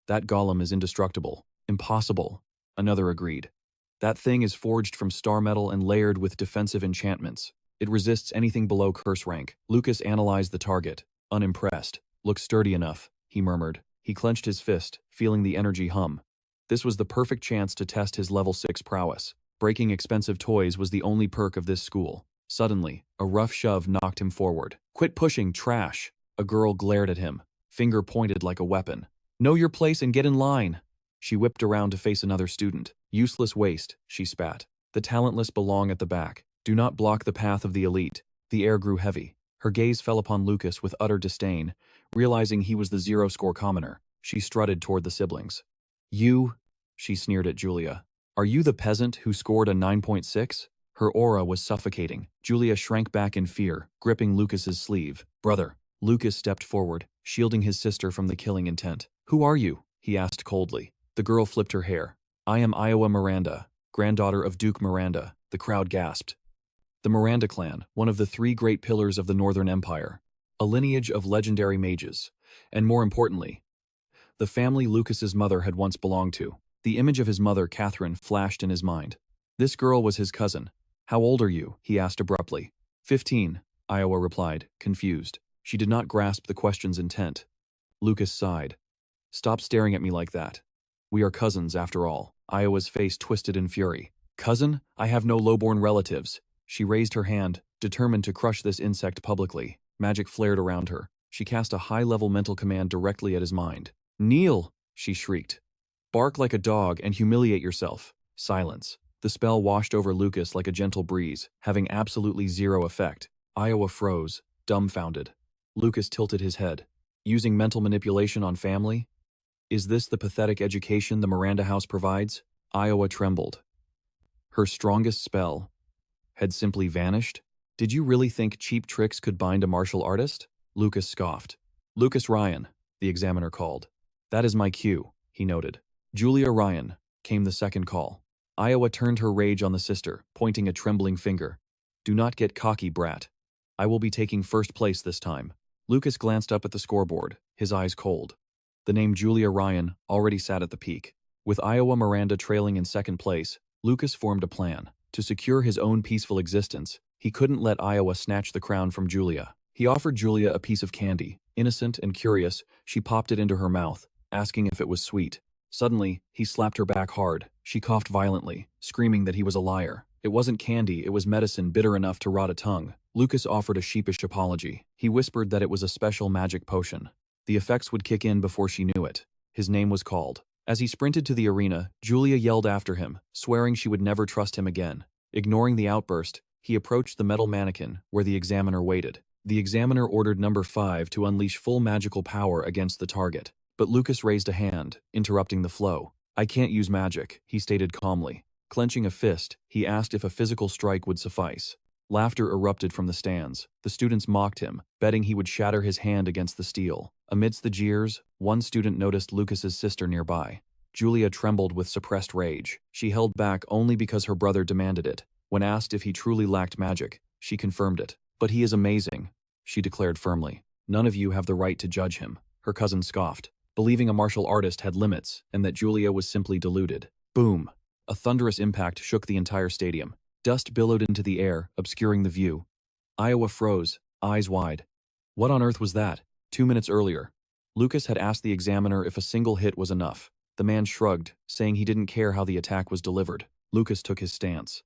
"That golem is indestructible." "Impossible," another agreed. "That thing is forged from star metal and layered with defensive enchantments. It resists anything below curse rank." Lucas analyzed the target, unimpressed. "Looks sturdy enough," he murmured. He clenched his fist, feeling the energy hum. This was the perfect chance to test his level 6 prowess. Breaking expensive toys was the only perk of this school. Suddenly, a rough shove knocked him forward. "Quit pushing, trash!" A girl glared at him, finger pointed like a weapon. "Know your place and get in line!" She whipped around to face another student. Useless waste, she spat. The talentless belong at the back. Do not block the path of the elite. The air grew heavy. Her gaze fell upon Lucas with utter disdain. Realizing he was the zero-score commoner, she strutted toward the siblings. You, she sneered at Julia. Are you the peasant who scored a 9.6? Her aura was suffocating. Julia shrank back in fear, gripping Lucas's sleeve. Brother. Lucas stepped forward, shielding his sister from the killing intent. Who are you? He asked coldly. The girl flipped her hair. I am Iowa Miranda, granddaughter of Duke Miranda. The crowd gasped. The Miranda clan, one of the 3 great pillars of the Northern Empire. A lineage of legendary mages. And more importantly, the family Lucas's mother had once belonged to. The image of his mother, Catherine, flashed in his mind. This girl was his cousin. How old are you? He asked abruptly. 15, Iowa replied, confused. She did not grasp the question's intent. Lucas sighed. Stop staring at me like that. We are cousins, after all. Iowa's face twisted in fury. Cousin? I have no lowborn relatives. She raised her hand, determined to crush this insect publicly. Magic flared around her. She cast a high-level mental command directly at his mind. Kneel! She shrieked. Bark like a dog and humiliate yourself. Silence. The spell washed over Lucas like a gentle breeze, having absolutely zero effect. Iowa froze, dumbfounded. Lucas tilted his head. Using mental manipulation on family? Is this the pathetic education the Miranda house provides? Iowa trembled. Her strongest spell had simply vanished? Did you really think cheap tricks could bind a martial artist? Lucas scoffed. Lucas Ryan, the examiner called. That is my cue, he noted. Julia Ryan, came the second call. Iowa turned her rage on the sister, pointing a trembling finger. Do not get cocky, brat. I will be taking first place this time. Lucas glanced up at the scoreboard, his eyes cold. The name Julia Ryan already sat at the peak. With Iowa Miranda trailing in second place, Lucas formed a plan. To secure his own peaceful existence, he couldn't let Iowa snatch the crown from Julia. He offered Julia a piece of candy. Innocent and curious, she popped it into her mouth, asking if it was sweet. Suddenly, he slapped her back hard. She coughed violently, screaming that he was a liar. It wasn't candy, it was medicine bitter enough to rot a tongue. Lucas offered a sheepish apology. He whispered that it was a special magic potion. The effects would kick in before she knew it. His name was called. As he sprinted to the arena, Julia yelled after him, swearing she would never trust him again. Ignoring the outburst, he approached the metal mannequin where the examiner waited. The examiner ordered number 5 to unleash full magical power against the target. But Lucas raised a hand, interrupting the flow. I can't use magic, he stated calmly. Clenching a fist, he asked if a physical strike would suffice. Laughter erupted from the stands. The students mocked him, betting he would shatter his hand against the steel. Amidst the jeers, one student noticed Lucas's sister nearby. Julia trembled with suppressed rage. She held back only because her brother demanded it. When asked if he truly lacked magic, she confirmed it. But he is amazing, she declared firmly. None of you have the right to judge him. Her cousin scoffed, believing a martial artist had limits and that Julia was simply deluded. Boom! A thunderous impact shook the entire stadium. Dust billowed into the air, obscuring the view. Iowa froze, eyes wide. What on earth was that? 2 minutes earlier, Lucas had asked the examiner if a single hit was enough. The man shrugged, saying he didn't care how the attack was delivered. Lucas took his stance.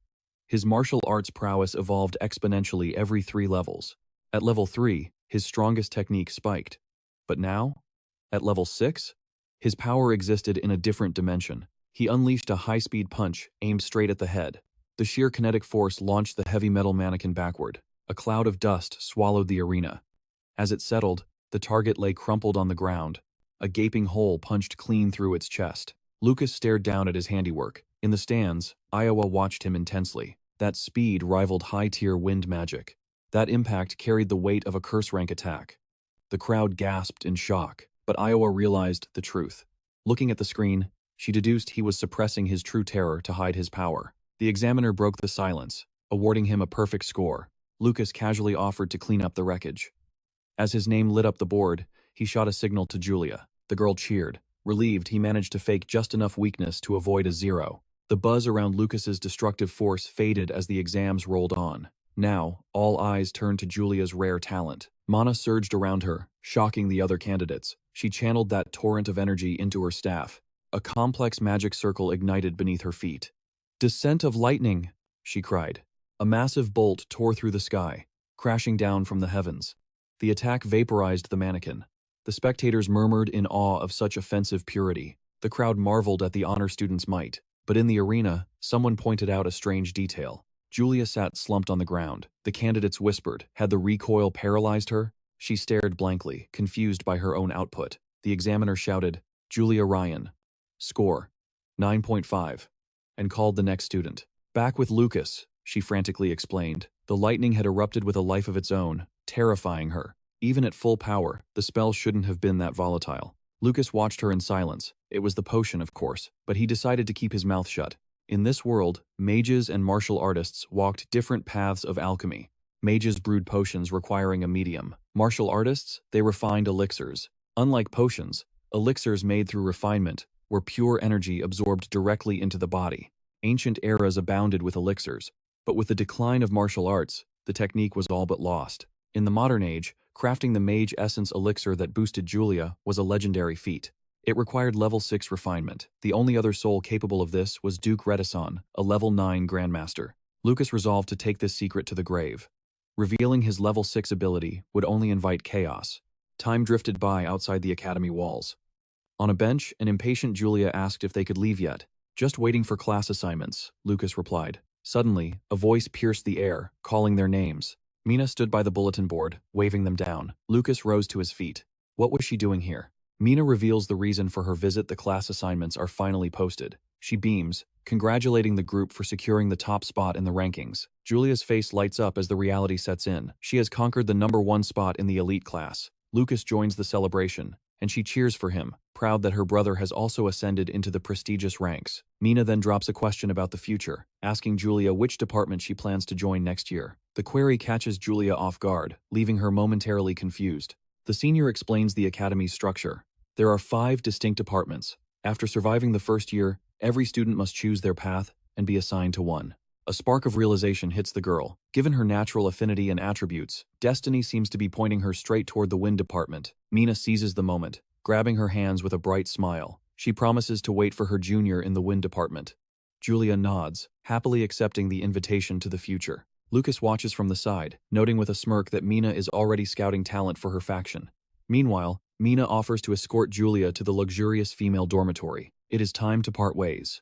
His martial arts prowess evolved exponentially every 3 levels. At level 3, his strongest technique spiked. But now? At level 6? His power existed in a different dimension. He unleashed a high-speed punch, aimed straight at the head. The sheer kinetic force launched the heavy metal mannequin backward. A cloud of dust swallowed the arena. As it settled, the target lay crumpled on the ground. A gaping hole punched clean through its chest. Lucas stared down at his handiwork. In the stands, Iowa watched him intensely. That speed rivaled high-tier wind magic. That impact carried the weight of a curse-rank attack. The crowd gasped in shock, but Iowa realized the truth. Looking at the screen, she deduced he was suppressing his true terror to hide his power. The examiner broke the silence, awarding him a perfect score. Lucas casually offered to clean up the wreckage. As his name lit up the board, he shot a signal to Julia. The girl cheered. Relieved, he managed to fake just enough weakness to avoid a 0. The buzz around Lucas's destructive force faded as the exams rolled on. Now, all eyes turned to Julia's rare talent. Mana surged around her, shocking the other candidates. She channeled that torrent of energy into her staff. A complex magic circle ignited beneath her feet. Descent of lightning, she cried. A massive bolt tore through the sky, crashing down from the heavens. The attack vaporized the mannequin. The spectators murmured in awe of such offensive purity. The crowd marveled at the honor student's might, but in the arena, someone pointed out a strange detail. Julia sat slumped on the ground. The candidates whispered. Had the recoil paralyzed her? She stared blankly, confused by her own output. The examiner shouted, "Julia Ryan. Score 9.5, and called the next student. Back with Lucas, she frantically explained. The lightning had erupted with a life of its own, terrifying her. Even at full power, the spell shouldn't have been that volatile. Lucas watched her in silence. It was the potion, of course, but he decided to keep his mouth shut. In this world, mages and martial artists walked different paths of alchemy. Mages brewed potions requiring a medium. Martial artists, they refined elixirs. Unlike potions, elixirs made through refinement were pure energy absorbed directly into the body. Ancient eras abounded with elixirs, but with the decline of martial arts, the technique was all but lost. In the modern age, crafting the mage essence elixir that boosted Julia was a legendary feat. It required level 6 refinement. The only other soul capable of this was Duke Redison, a level 9 grandmaster. Lucas resolved to take this secret to the grave. Revealing his level 6 ability would only invite chaos. Time drifted by outside the academy walls. On a bench, an impatient Julia asked if they could leave yet. "Just waiting for class assignments," Lucas replied. Suddenly, a voice pierced the air, calling their names. Mina stood by the bulletin board, waving them down. Lucas rose to his feet. What was she doing here? Mina reveals the reason for her visit. The class assignments are finally posted. She beams, congratulating the group for securing the top spot in the rankings. Julia's face lights up as the reality sets in. She has conquered the #1 spot in the elite class. Lucas joins the celebration, and she cheers for him, proud that her brother has also ascended into the prestigious ranks. Mina then drops a question about the future, asking Julia which department she plans to join next year. The query catches Julia off guard, leaving her momentarily confused. The senior explains the academy's structure. There are 5 distinct departments. After surviving the first year, every student must choose their path and be assigned to one. A spark of realization hits the girl. Given her natural affinity and attributes, destiny seems to be pointing her straight toward the wind department. Mina seizes the moment, grabbing her hands with a bright smile. She promises to wait for her junior in the wind department. Julia nods, happily accepting the invitation to the future. Lucas watches from the side, noting with a smirk that Mina is already scouting talent for her faction. Meanwhile, Mina offers to escort Julia to the luxurious female dormitory. It is time to part ways.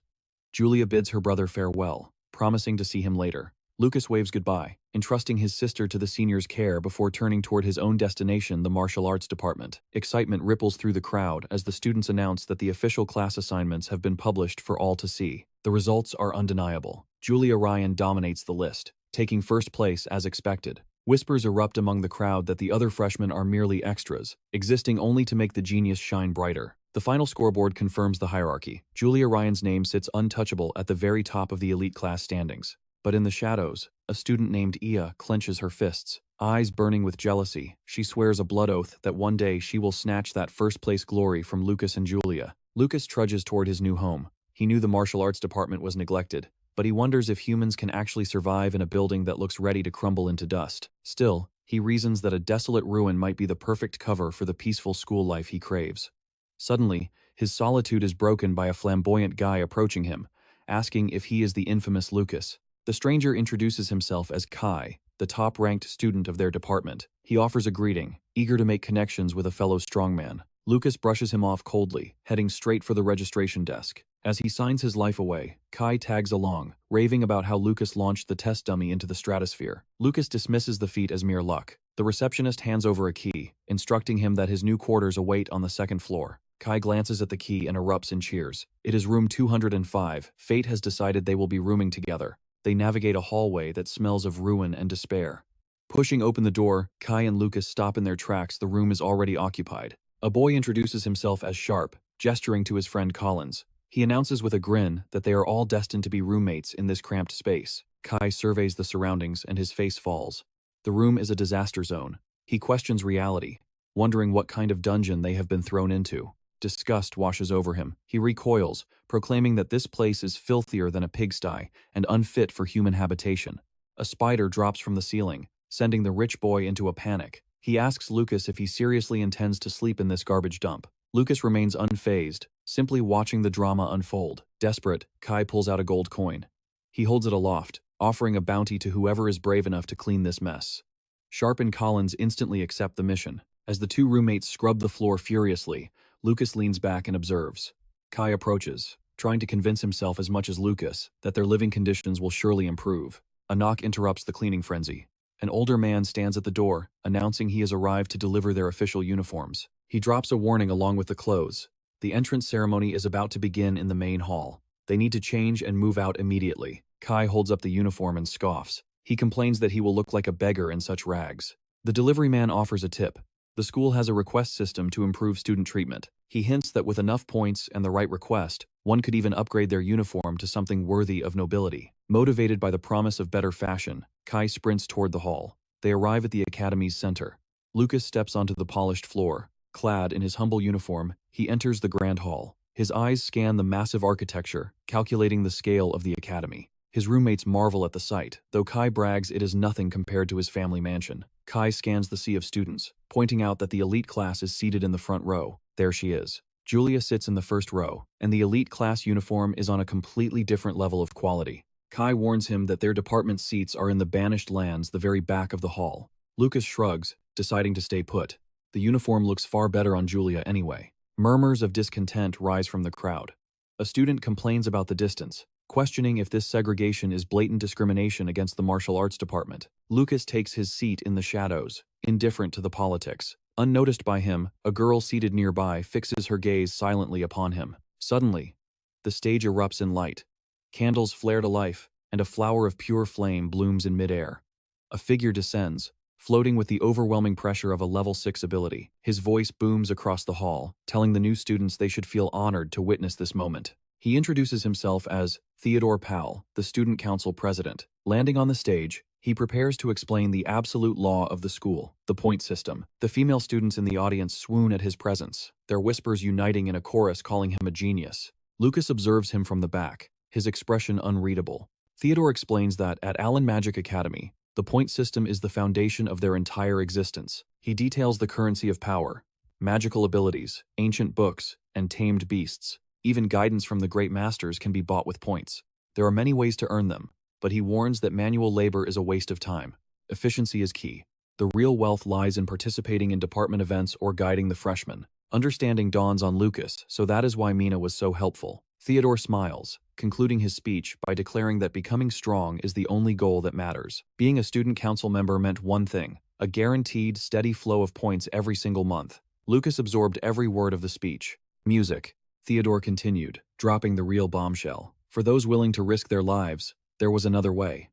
Julia bids her brother farewell, promising to see him later. Lucas waves goodbye, entrusting his sister to the senior's care before turning toward his own destination, the martial arts department. Excitement ripples through the crowd as the students announce that the official class assignments have been published for all to see. The results are undeniable. Julia Ryan dominates the list, taking first place as expected. Whispers erupt among the crowd that the other freshmen are merely extras, existing only to make the genius shine brighter. The final scoreboard confirms the hierarchy. Julia Ryan's name sits untouchable at the very top of the elite class standings. But in the shadows, a student named Ia clenches her fists. Eyes burning with jealousy, she swears a blood oath that one day she will snatch that first-place glory from Lucas and Julia. Lucas trudges toward his new home. He knew the martial arts department was neglected, but he wonders if humans can actually survive in a building that looks ready to crumble into dust. Still, he reasons that a desolate ruin might be the perfect cover for the peaceful school life he craves. Suddenly, his solitude is broken by a flamboyant guy approaching him, asking if he is the infamous Lucas. The stranger introduces himself as Kai, the top-ranked student of their department. He offers a greeting, eager to make connections with a fellow strongman. Lucas brushes him off coldly, heading straight for the registration desk. As he signs his life away, Kai tags along, raving about how Lucas launched the test dummy into the stratosphere. Lucas dismisses the feat as mere luck. The receptionist hands over a key, instructing him that his new quarters await on the 2nd floor. Kai glances at the key and erupts in cheers. It is room 205. Fate has decided they will be rooming together. They navigate a hallway that smells of ruin and despair. Pushing open the door, Kai and Lucas stop in their tracks. The room is already occupied. A boy introduces himself as Sharp, gesturing to his friend Collins. He announces with a grin that they are all destined to be roommates in this cramped space. Kai surveys the surroundings and his face falls. The room is a disaster zone. He questions reality, wondering what kind of dungeon they have been thrown into. Disgust washes over him. He recoils, proclaiming that this place is filthier than a pigsty and unfit for human habitation. A spider drops from the ceiling, sending the rich boy into a panic. He asks Lucas if he seriously intends to sleep in this garbage dump. Lucas remains unfazed, simply watching the drama unfold. Desperate, Kai pulls out a gold coin. He holds it aloft, offering a bounty to whoever is brave enough to clean this mess. Sharp and Collins instantly accept the mission. As the two roommates scrub the floor furiously, Lucas leans back and observes. Kai approaches, trying to convince himself as much as Lucas that their living conditions will surely improve. A knock interrupts the cleaning frenzy. An older man stands at the door, announcing he has arrived to deliver their official uniforms. He drops a warning along with the clothes. The entrance ceremony is about to begin in the main hall. They need to change and move out immediately. Kai holds up the uniform and scoffs. He complains that he will look like a beggar in such rags. The delivery man offers a tip. The school has a request system to improve student treatment. He hints that with enough points and the right request, one could even upgrade their uniform to something worthy of nobility. Motivated by the promise of better fashion, Kai sprints toward the hall. They arrive at the academy's center. Lucas steps onto the polished floor. Clad in his humble uniform, he enters the grand hall. His eyes scan the massive architecture, calculating the scale of the academy. His roommates marvel at the sight, though Kai brags it is nothing compared to his family mansion. Kai scans the sea of students, pointing out that the elite class is seated in the front row. There she is. Julia sits in the first row, and the elite class uniform is on a completely different level of quality. Kai warns him that their department seats are in the banished lands, the very back of the hall. Lucas shrugs, deciding to stay put. The uniform looks far better on Julia anyway. Murmurs of discontent rise from the crowd. A student complains about the distance, questioning if this segregation is blatant discrimination against the martial arts department. Lucas takes his seat in the shadows, indifferent to the politics. Unnoticed by him, a girl seated nearby fixes her gaze silently upon him. Suddenly, the stage erupts in light. Candles flare to life, and a flower of pure flame blooms in midair. A figure descends, floating with the overwhelming pressure of a level 6 ability. His voice booms across the hall, telling the new students they should feel honored to witness this moment. He introduces himself as Theodore Powell, the student council president. Landing on the stage, he prepares to explain the absolute law of the school, the point system. The female students in the audience swoon at his presence, their whispers uniting in a chorus calling him a genius. Lucas observes him from the back, his expression unreadable. Theodore explains that at Allen Magic Academy, the point system is the foundation of their entire existence. He details the currency of power, magical abilities, ancient books, and tamed beasts. Even guidance from the great masters can be bought with points. There are many ways to earn them, but he warns that manual labor is a waste of time. Efficiency is key. The real wealth lies in participating in department events or guiding the freshmen. Understanding dawns on Lucas, so that is why Mina was so helpful. Theodore smiles, concluding his speech by declaring that becoming strong is the only goal that matters. Being a student council member meant one thing: a guaranteed, steady flow of points every single month. Lucas absorbed every word of the speech. Music. Theodore continued, dropping the real bombshell. For those willing to risk their lives, there was another way.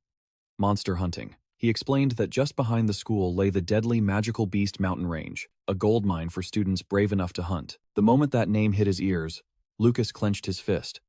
Monster hunting. He explained that just behind the school lay the deadly magical beast mountain range, a gold mine for students brave enough to hunt. The moment that name hit his ears, Lucas clenched his fist.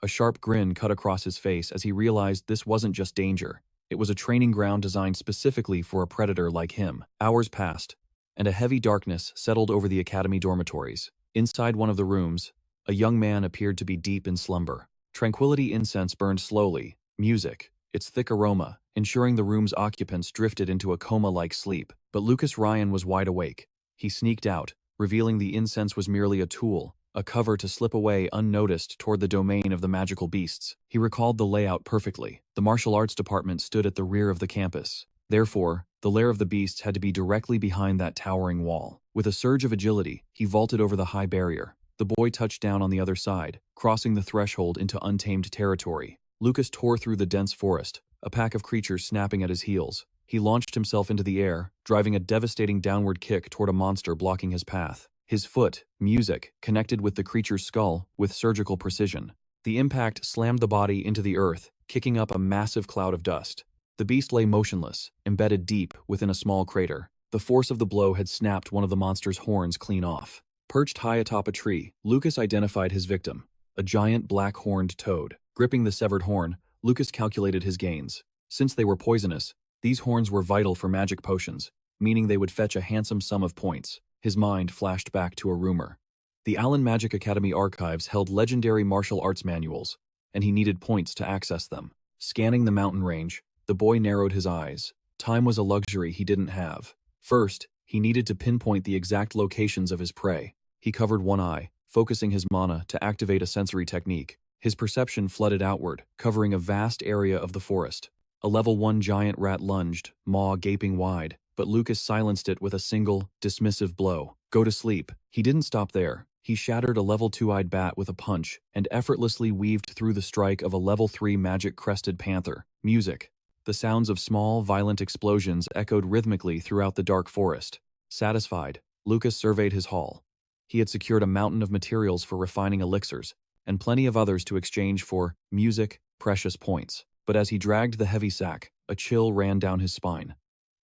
A sharp grin cut across his face as he realized this wasn't just danger. It was a training ground designed specifically for a predator like him. Hours passed, and a heavy darkness settled over the academy dormitories. Inside one of the rooms, a young man appeared to be deep in slumber. Tranquility incense burned slowly, music, its thick aroma, ensuring the room's occupants drifted into a coma-like sleep. But Lucas Ryan was wide awake. He sneaked out, revealing the incense was merely a tool, a cover to slip away unnoticed toward the domain of the magical beasts. He recalled the layout perfectly. The martial arts department stood at the rear of the campus. Therefore, the lair of the beasts had to be directly behind that towering wall. With a surge of agility, he vaulted over the high barrier. The boy touched down on the other side, crossing the threshold into untamed territory. Lucas tore through the dense forest, a pack of creatures snapping at his heels. He launched himself into the air, driving a devastating downward kick toward a monster blocking his path. His foot, music, connected with the creature's skull with surgical precision. The impact slammed the body into the earth, kicking up a massive cloud of dust. The beast lay motionless, embedded deep within a small crater. The force of the blow had snapped one of the monster's horns clean off. Perched high atop a tree, Lucas identified his victim, a giant black-horned toad. Gripping the severed horn, Lucas calculated his gains. Since they were poisonous, these horns were vital for magic potions, meaning they would fetch a handsome sum of points. His mind flashed back to a rumor. The Allen Magic Academy archives held legendary martial arts manuals, and he needed points to access them. Scanning the mountain range, the boy narrowed his eyes. Time was a luxury he didn't have. First, he needed to pinpoint the exact locations of his prey. He covered one eye, focusing his mana to activate a sensory technique. His perception flooded outward, covering a vast area of the forest. A level 1 giant rat lunged, maw gaping wide, but Lucas silenced it with a single, dismissive blow. Go to sleep. He didn't stop there. He shattered a level 2-eyed bat with a punch and effortlessly weaved through the strike of a level 3 magic-crested panther. Music. The sounds of small, violent explosions echoed rhythmically throughout the dark forest. Satisfied, Lucas surveyed his haul. He had secured a mountain of materials for refining elixirs, and plenty of others to exchange for music, precious points. But as he dragged the heavy sack, a chill ran down his spine.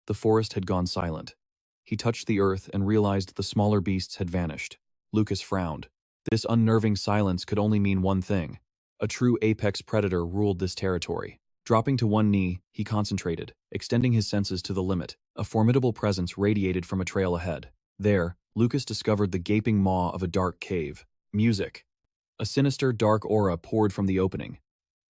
The forest had gone silent. He touched the earth and realized the smaller beasts had vanished. Lucas frowned. This unnerving silence could only mean one thing. A true apex predator ruled this territory. Dropping to one knee, he concentrated, extending his senses to the limit. A formidable presence radiated from a trail ahead. There, Lucas discovered the gaping maw of a dark cave. Music. A sinister, dark aura poured from the opening.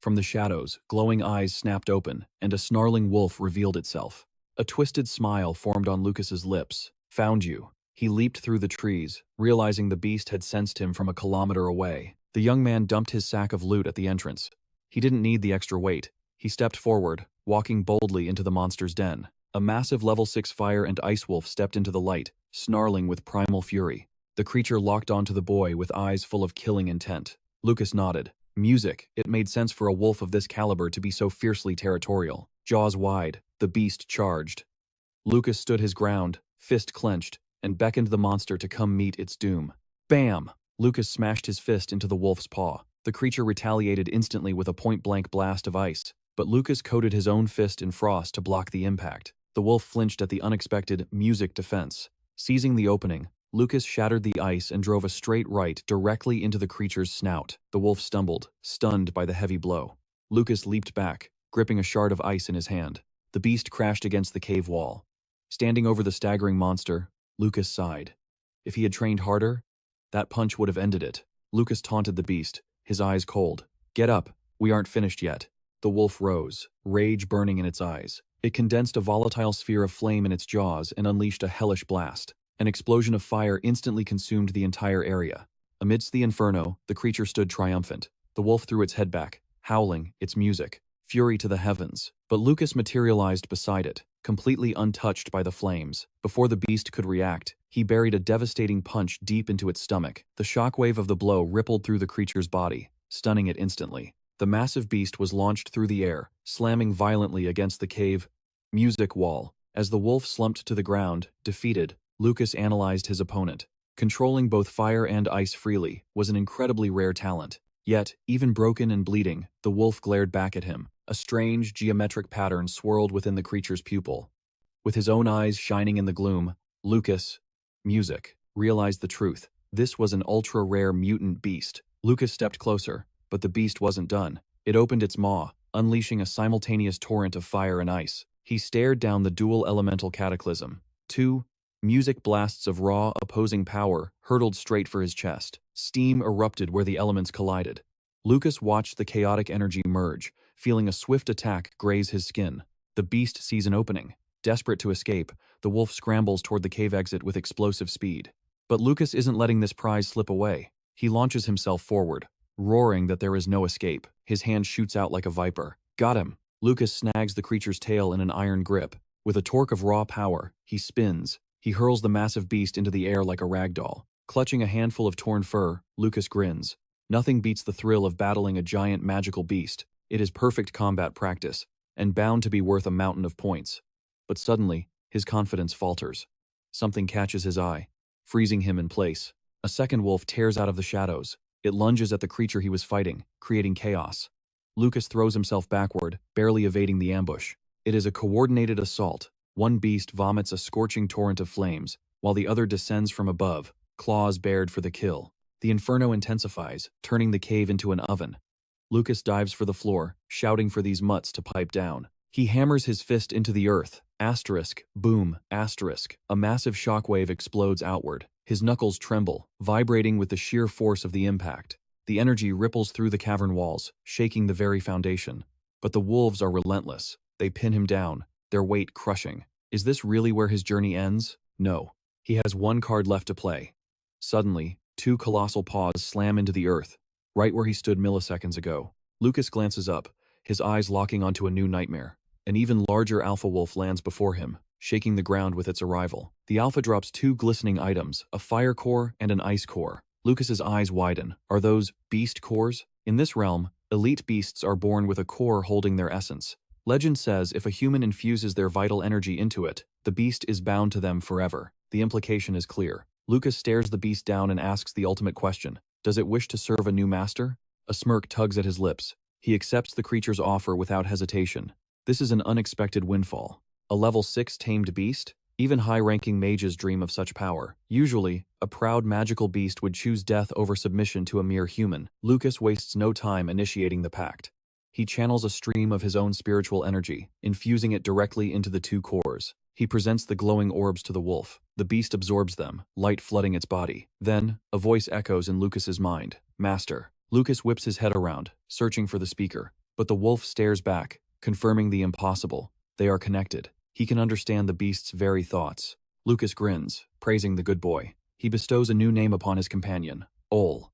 From the shadows, glowing eyes snapped open, and a snarling wolf revealed itself. A twisted smile formed on Lucas's lips. Found you. He leaped through the trees, realizing the beast had sensed him from a kilometer away. The young man dumped his sack of loot at the entrance. He didn't need the extra weight. He stepped forward, walking boldly into the monster's den. A massive level 6 fire and ice wolf stepped into the light, snarling with primal fury. The creature locked onto the boy with eyes full of killing intent. Lucas nodded. Music. It made sense for a wolf of this caliber to be so fiercely territorial. Jaws wide, the beast charged. Lucas stood his ground, fist clenched, and beckoned the monster to come meet its doom. Bam! Lucas smashed his fist into the wolf's paw. The creature retaliated instantly with a point-blank blast of ice, but Lucas coated his own fist in frost to block the impact. The wolf flinched at the unexpected music defense. Seizing the opening, Lucas shattered the ice and drove a straight right directly into the creature's snout. The wolf stumbled, stunned by the heavy blow. Lucas leaped back, gripping a shard of ice in his hand. The beast crashed against the cave wall. Standing over the staggering monster, Lucas sighed. If he had trained harder, that punch would have ended it. Lucas taunted the beast, his eyes cold. Get up, we aren't finished yet. The wolf rose, rage burning in its eyes. It condensed a volatile sphere of flame in its jaws and unleashed a hellish blast. An explosion of fire instantly consumed the entire area. Amidst the inferno, the creature stood triumphant. The wolf threw its head back, howling, its music, fury to the heavens. But Lucas materialized beside it, completely untouched by the flames. Before the beast could react, he buried a devastating punch deep into its stomach. The shockwave of the blow rippled through the creature's body, stunning it instantly. The massive beast was launched through the air, slamming violently against the cave music wall. As the wolf slumped to the ground, defeated, Lucas analyzed his opponent. Controlling both fire and ice freely was an incredibly rare talent. Yet, even broken and bleeding, the wolf glared back at him. A strange, geometric pattern swirled within the creature's pupil. With his own eyes shining in the gloom, Lucas, realized the truth. This was an ultra-rare mutant beast. Lucas stepped closer, but the beast wasn't done. It opened its maw, unleashing a simultaneous torrent of fire and ice. He stared down the dual elemental cataclysm. Two music blasts of raw, opposing power hurtled straight for his chest. Steam erupted where the elements collided. Lucas watched the chaotic energy merge, feeling a swift attack graze his skin. The beast sees an opening. Desperate to escape, the wolf scrambles toward the cave exit with explosive speed. But Lucas isn't letting this prize slip away. He launches himself forward, roaring that there is no escape. His hand shoots out like a viper. Got him! Lucas snags the creature's tail in an iron grip. With a torque of raw power, he spins. He hurls the massive beast into the air like a ragdoll. Clutching a handful of torn fur, Lucas grins. Nothing beats the thrill of battling a giant magical beast. It is perfect combat practice, and bound to be worth a mountain of points. But suddenly, his confidence falters. Something catches his eye, freezing him in place. A second wolf tears out of the shadows. It lunges at the creature he was fighting, creating chaos. Lucas throws himself backward, barely evading the ambush. It is a coordinated assault. One beast vomits a scorching torrent of flames, while the other descends from above, claws bared for the kill. The inferno intensifies, turning the cave into an oven. Lucas dives for the floor, shouting for these mutts to pipe down. He hammers his fist into the earth. Asterisk, boom, asterisk. A massive shockwave explodes outward. His knuckles tremble, vibrating with the sheer force of the impact. The energy ripples through the cavern walls, shaking the very foundation. But the wolves are relentless. They pin him down, their weight crushing. Is this really where his journey ends? No. He has one card left to play. Suddenly, two colossal paws slam into the earth, right where he stood milliseconds ago. Lucas glances up, his eyes locking onto a new nightmare. An even larger alpha wolf lands before him, shaking the ground with its arrival. The alpha drops two glistening items, a fire core and an ice core. Lucas's eyes widen. Are those beast cores? In this realm, elite beasts are born with a core holding their essence. Legend says if a human infuses their vital energy into it, the beast is bound to them forever. The implication is clear. Lucas stares the beast down and asks the ultimate question. Does it wish to serve a new master? A smirk tugs at his lips. He accepts the creature's offer without hesitation. This is an unexpected windfall. A level 6 tamed beast? Even high-ranking mages dream of such power. Usually, a proud magical beast would choose death over submission to a mere human. Lucas wastes no time initiating the pact. He channels a stream of his own spiritual energy, infusing it directly into the two cores. He presents the glowing orbs to the wolf. The beast absorbs them, light flooding its body. Then, a voice echoes in Lucas's mind. Master. Lucas whips his head around, searching for the speaker. But the wolf stares back, confirming the impossible. They are connected. He can understand the beast's very thoughts. Lucas grins, praising the good boy. He bestows a new name upon his companion, Ol.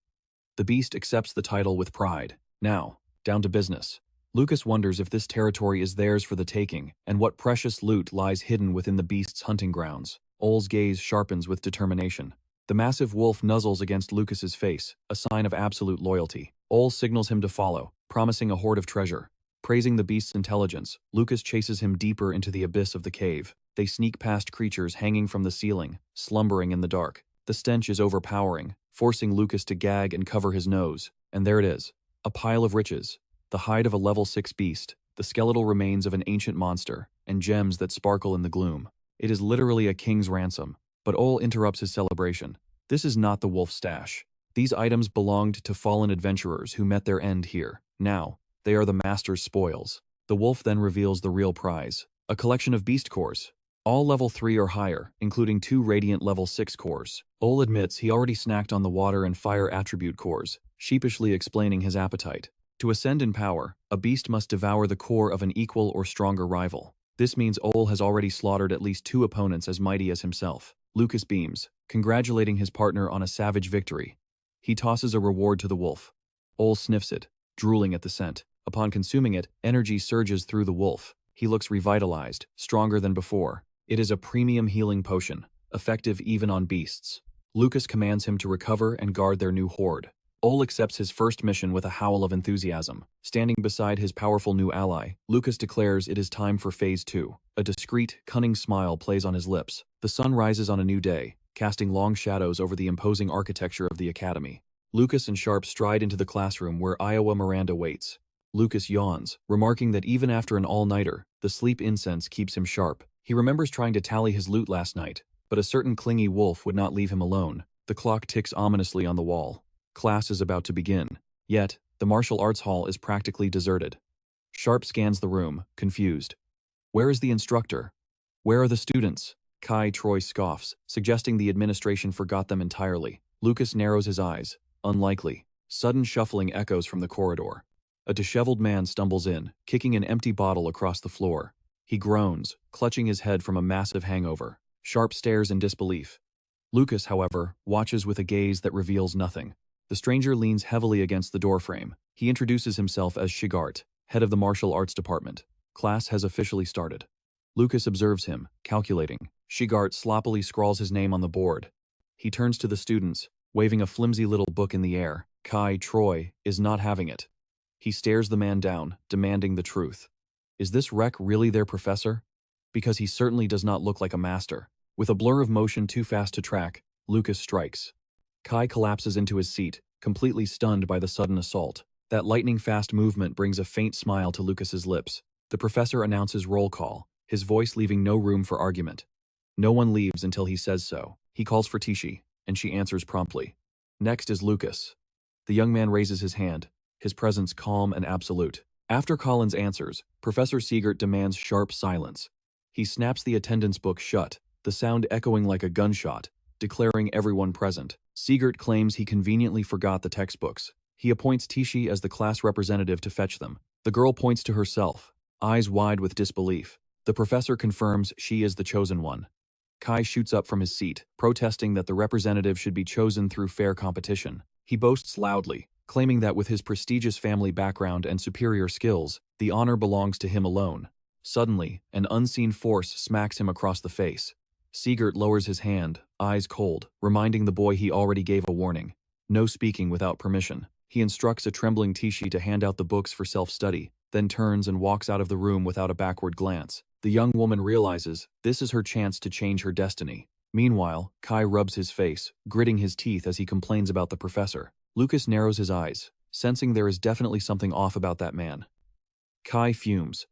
The beast accepts the title with pride. Now, down to business. Lucas wonders if this territory is theirs for the taking, and what precious loot lies hidden within the beast's hunting grounds. Ol's gaze sharpens with determination. The massive wolf nuzzles against Lucas's face, a sign of absolute loyalty. Ol signals him to follow, promising a hoard of treasure. Praising the beast's intelligence, Lucas chases him deeper into the abyss of the cave. They sneak past creatures hanging from the ceiling, slumbering in the dark. The stench is overpowering, forcing Lucas to gag and cover his nose. And there it is, a pile of riches. The hide of a level 6 beast, the skeletal remains of an ancient monster, and gems that sparkle in the gloom. It is literally a king's ransom. But Ol interrupts his celebration. This is not the wolf's stash. These items belonged to fallen adventurers who met their end here. Now, they are the master's spoils. The wolf then reveals the real prize. A collection of beast cores. All level 3 or higher, including 2 radiant level 6 cores. Ol admits he already snacked on the water and fire attribute cores, sheepishly explaining his appetite. To ascend in power, a beast must devour the core of an equal or stronger rival. This means Ol has already slaughtered at least 2 opponents as mighty as himself. Lucas beams, congratulating his partner on a savage victory. He tosses a reward to the wolf. Ol sniffs it, drooling at the scent. Upon consuming it, energy surges through the wolf. He looks revitalized, stronger than before. It is a premium healing potion, effective even on beasts. Lucas commands him to recover and guard their new hoard. Ol accepts his first mission with a howl of enthusiasm. Standing beside his powerful new ally, Lucas declares it is time for Phase 2. A discreet, cunning smile plays on his lips. The sun rises on a new day, casting long shadows over the imposing architecture of the academy. Lucas and Sharp stride into the classroom where Iowa Miranda waits. Lucas yawns, remarking that even after an all-nighter, the sleep incense keeps him sharp. He remembers trying to tally his loot last night, but a certain clingy wolf would not leave him alone. The clock ticks ominously on the wall. Class is about to begin. Yet, the martial arts hall is practically deserted. Sharp scans the room, confused. Where is the instructor? Where are the students? Kai Troy scoffs, suggesting the administration forgot them entirely. Lucas narrows his eyes. Unlikely. Sudden shuffling echoes from the corridor. A disheveled man stumbles in, kicking an empty bottle across the floor. He groans, clutching his head from a massive hangover. Sharp stares in disbelief. Lucas, however, watches with a gaze that reveals nothing. The stranger leans heavily against the doorframe. He introduces himself as Shigart, head of the martial arts department. Class has officially started. Lucas observes him, calculating. Shigart sloppily scrawls his name on the board. He turns to the students, waving a flimsy little book in the air. Kai Troy is not having it. He stares the man down, demanding the truth. Is this wreck really their professor? Because he certainly does not look like a master. With a blur of motion too fast to track, Lucas strikes. Kai collapses into his seat, completely stunned by the sudden assault. That lightning-fast movement brings a faint smile to Lucas's lips. The professor announces roll call, his voice leaving no room for argument. No one leaves until he says so. He calls for Tishi, and she answers promptly. Next is Lucas. The young man raises his hand, his presence calm and absolute. After Collins answers, Professor Siegert demands sharp silence. He snaps the attendance book shut, the sound echoing like a gunshot, declaring everyone present. Siegert claims he conveniently forgot the textbooks. He appoints Tishi as the class representative to fetch them. The girl points to herself, eyes wide with disbelief. The professor confirms she is the chosen one. Kai shoots up from his seat, protesting that the representative should be chosen through fair competition. He boasts loudly, claiming that with his prestigious family background and superior skills, the honor belongs to him alone. Suddenly, an unseen force smacks him across the face. Siegert lowers his hand, eyes cold, reminding the boy he already gave a warning. no speaking without permission. He instructs a trembling Tishi to hand out the books for self-study, then turns and walks out of the room without a backward glance. The young woman realizes this is her chance to change her destiny. Meanwhile, Kai rubs his face, gritting his teeth as he complains about the professor. Lucas narrows his eyes, sensing there is definitely something off about that man. Kai fumes,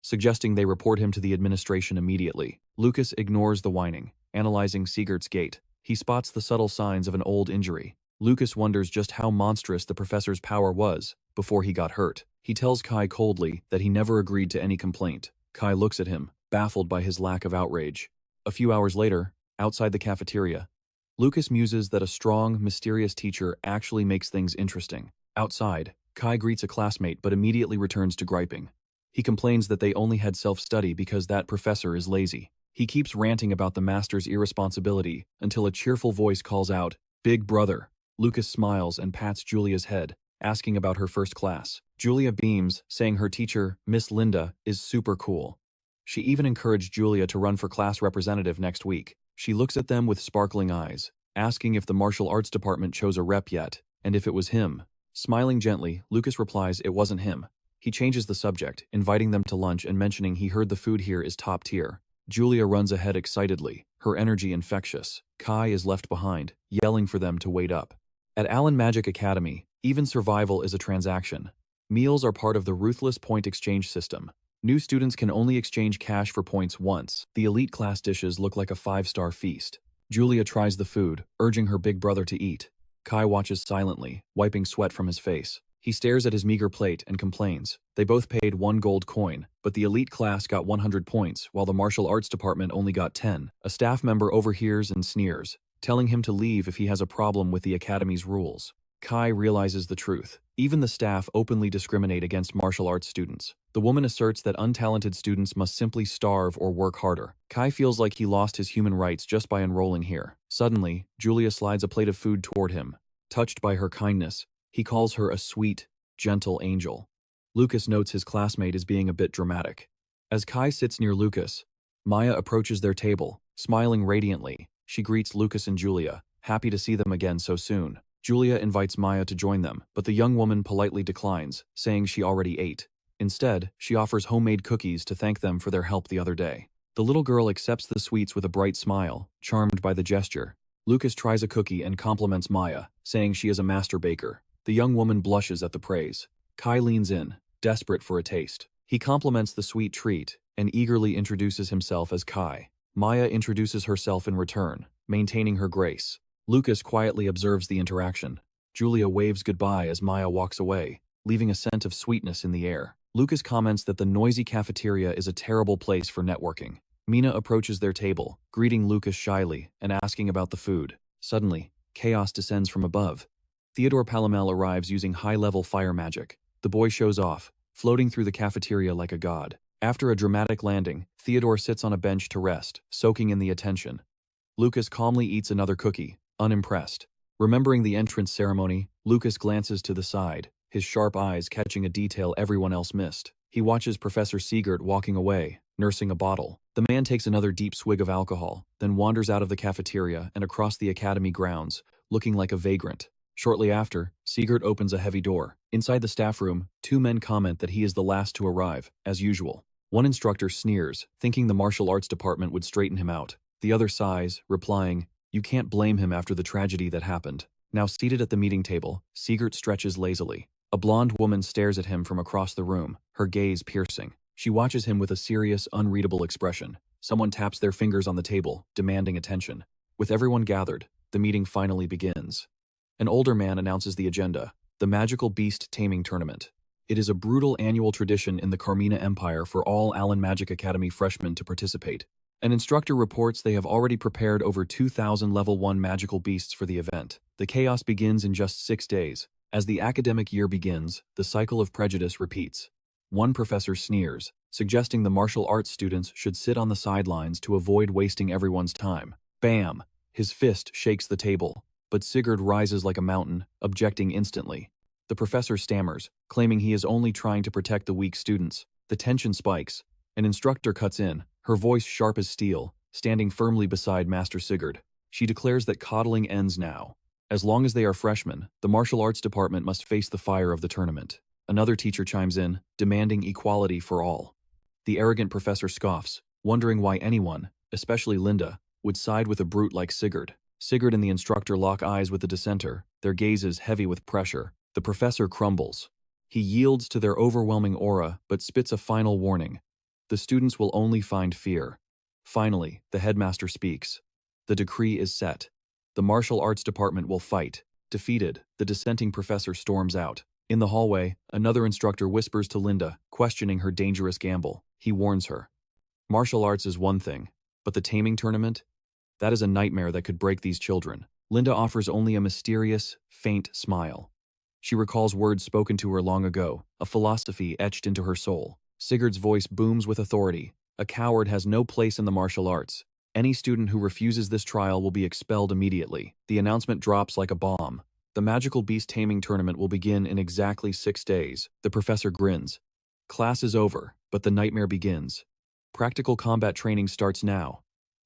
suggesting they report him to the administration immediately. Lucas ignores the whining, analyzing Sigurd's gait. He spots the subtle signs of an old injury. Lucas wonders just how monstrous the professor's power was before he got hurt. He tells Kai coldly that he never agreed to any complaint. Kai looks at him, baffled by his lack of outrage. A few hours later, outside the cafeteria, Lucas muses that a strong, mysterious teacher actually makes things interesting. Outside, Kai greets a classmate but immediately returns to griping. He complains that they only had self-study because that professor is lazy. He keeps ranting about the master's irresponsibility until a cheerful voice calls out, "Big brother." Lucas smiles and pats Julia's head, asking about her first class. Julia beams, saying her teacher, Miss Linda, is super cool. She even encouraged Julia to run for class representative next week. She looks at them with sparkling eyes, asking if the martial arts department chose a rep yet, and if it was him. Smiling gently, Lucas replies it wasn't him. He changes the subject, inviting them to lunch and mentioning he heard the food here is top tier. Julia runs ahead excitedly, her energy infectious. Kai is left behind, yelling for them to wait up. At Allen Magic Academy, even survival is a transaction. Meals are part of the ruthless point exchange system. New students can only exchange cash for points once. The elite class dishes look like a 5-star feast. Julia tries the food, urging her big brother to eat. Kai watches silently, wiping sweat from his face. He stares at his meager plate and complains. They both paid 1 gold coin, but the elite class got 100 points, while the martial arts department only got 10. A staff member overhears and sneers, telling him to leave if he has a problem with the academy's rules. Kai realizes the truth. Even the staff openly discriminate against martial arts students. The woman asserts that untalented students must simply starve or work harder. Kai feels like he lost his human rights just by enrolling here. Suddenly, Julia slides a plate of food toward him. Touched by her kindness, he calls her a sweet, gentle angel. Lucas notes his classmate is being a bit dramatic. As Kai sits near Lucas, Maya approaches their table, smiling radiantly. She greets Lucas and Julia, happy to see them again so soon. Julia invites Maya to join them, but the young woman politely declines, saying she already ate. Instead, she offers homemade cookies to thank them for their help the other day. The little girl accepts the sweets with a bright smile, charmed by the gesture. Lucas tries a cookie and compliments Maya, saying she is a master baker. The young woman blushes at the praise. Kai leans in, desperate for a taste. He compliments the sweet treat and eagerly introduces himself as Kai. Maya introduces herself in return, maintaining her grace. Lucas quietly observes the interaction. Julia waves goodbye as Maya walks away, leaving a scent of sweetness in the air. Lucas comments that the noisy cafeteria is a terrible place for networking. Mina approaches their table, greeting Lucas shyly and asking about the food. Suddenly, chaos descends from above. Theodore Palomel arrives using high-level fire magic. The boy shows off, floating through the cafeteria like a god. After a dramatic landing, Theodore sits on a bench to rest, soaking in the attention. Lucas calmly eats another cookie, unimpressed. Remembering the entrance ceremony, Lucas glances to the side, his sharp eyes catching a detail everyone else missed. He watches Professor Sigurd walking away, nursing a bottle. The man takes another deep swig of alcohol, then wanders out of the cafeteria and across the academy grounds, looking like a vagrant. Shortly after, Sigurd opens a heavy door. Inside the staff room, 2 men comment that he is the last to arrive, as usual. One instructor sneers, thinking the martial arts department would straighten him out. The other sighs, replying, "You can't blame him after the tragedy that happened." Now seated at the meeting table, Sigurd stretches lazily. A blonde woman stares at him from across the room, her gaze piercing. She watches him with a serious, unreadable expression. Someone taps their fingers on the table, demanding attention. With everyone gathered, the meeting finally begins. An older man announces the agenda, the Magical Beast Taming Tournament. It is a brutal annual tradition in the Carmina Empire for all Allen Magic Academy freshmen to participate. An instructor reports they have already prepared over 2,000 level 1 magical beasts for the event. The chaos begins in just 6 days. As the academic year begins, the cycle of prejudice repeats. One professor sneers, suggesting the martial arts students should sit on the sidelines to avoid wasting everyone's time. Bam! His fist shakes the table, but Sigurd rises like a mountain, objecting instantly. The professor stammers, claiming he is only trying to protect the weak students. The tension spikes. An instructor cuts in, her voice sharp as steel, standing firmly beside Master Sigurd. She declares that coddling ends now. As long as they are freshmen, the martial arts department must face the fire of the tournament. Another teacher chimes in, demanding equality for all. The arrogant professor scoffs, wondering why anyone, especially Linda, would side with a brute like Sigurd. Sigurd and the instructor lock eyes with the dissenter, their gazes heavy with pressure. The professor crumbles. He yields to their overwhelming aura but spits a final warning. The students will only find fear. Finally, the headmaster speaks. The decree is set. The martial arts department will fight. Defeated, the dissenting professor storms out. In the hallway, another instructor whispers to Linda, questioning her dangerous gamble. He warns her. Martial arts is one thing, but the taming tournament? That is a nightmare that could break these children. Linda offers only a mysterious, faint smile. She recalls words spoken to her long ago, a philosophy etched into her soul. Sigurd's voice booms with authority. A coward has no place in the martial arts. Any student who refuses this trial will be expelled immediately. The announcement drops like a bomb. The magical beast taming tournament will begin in exactly 6 days. The professor grins. Class is over, but the nightmare begins. Practical combat training starts now.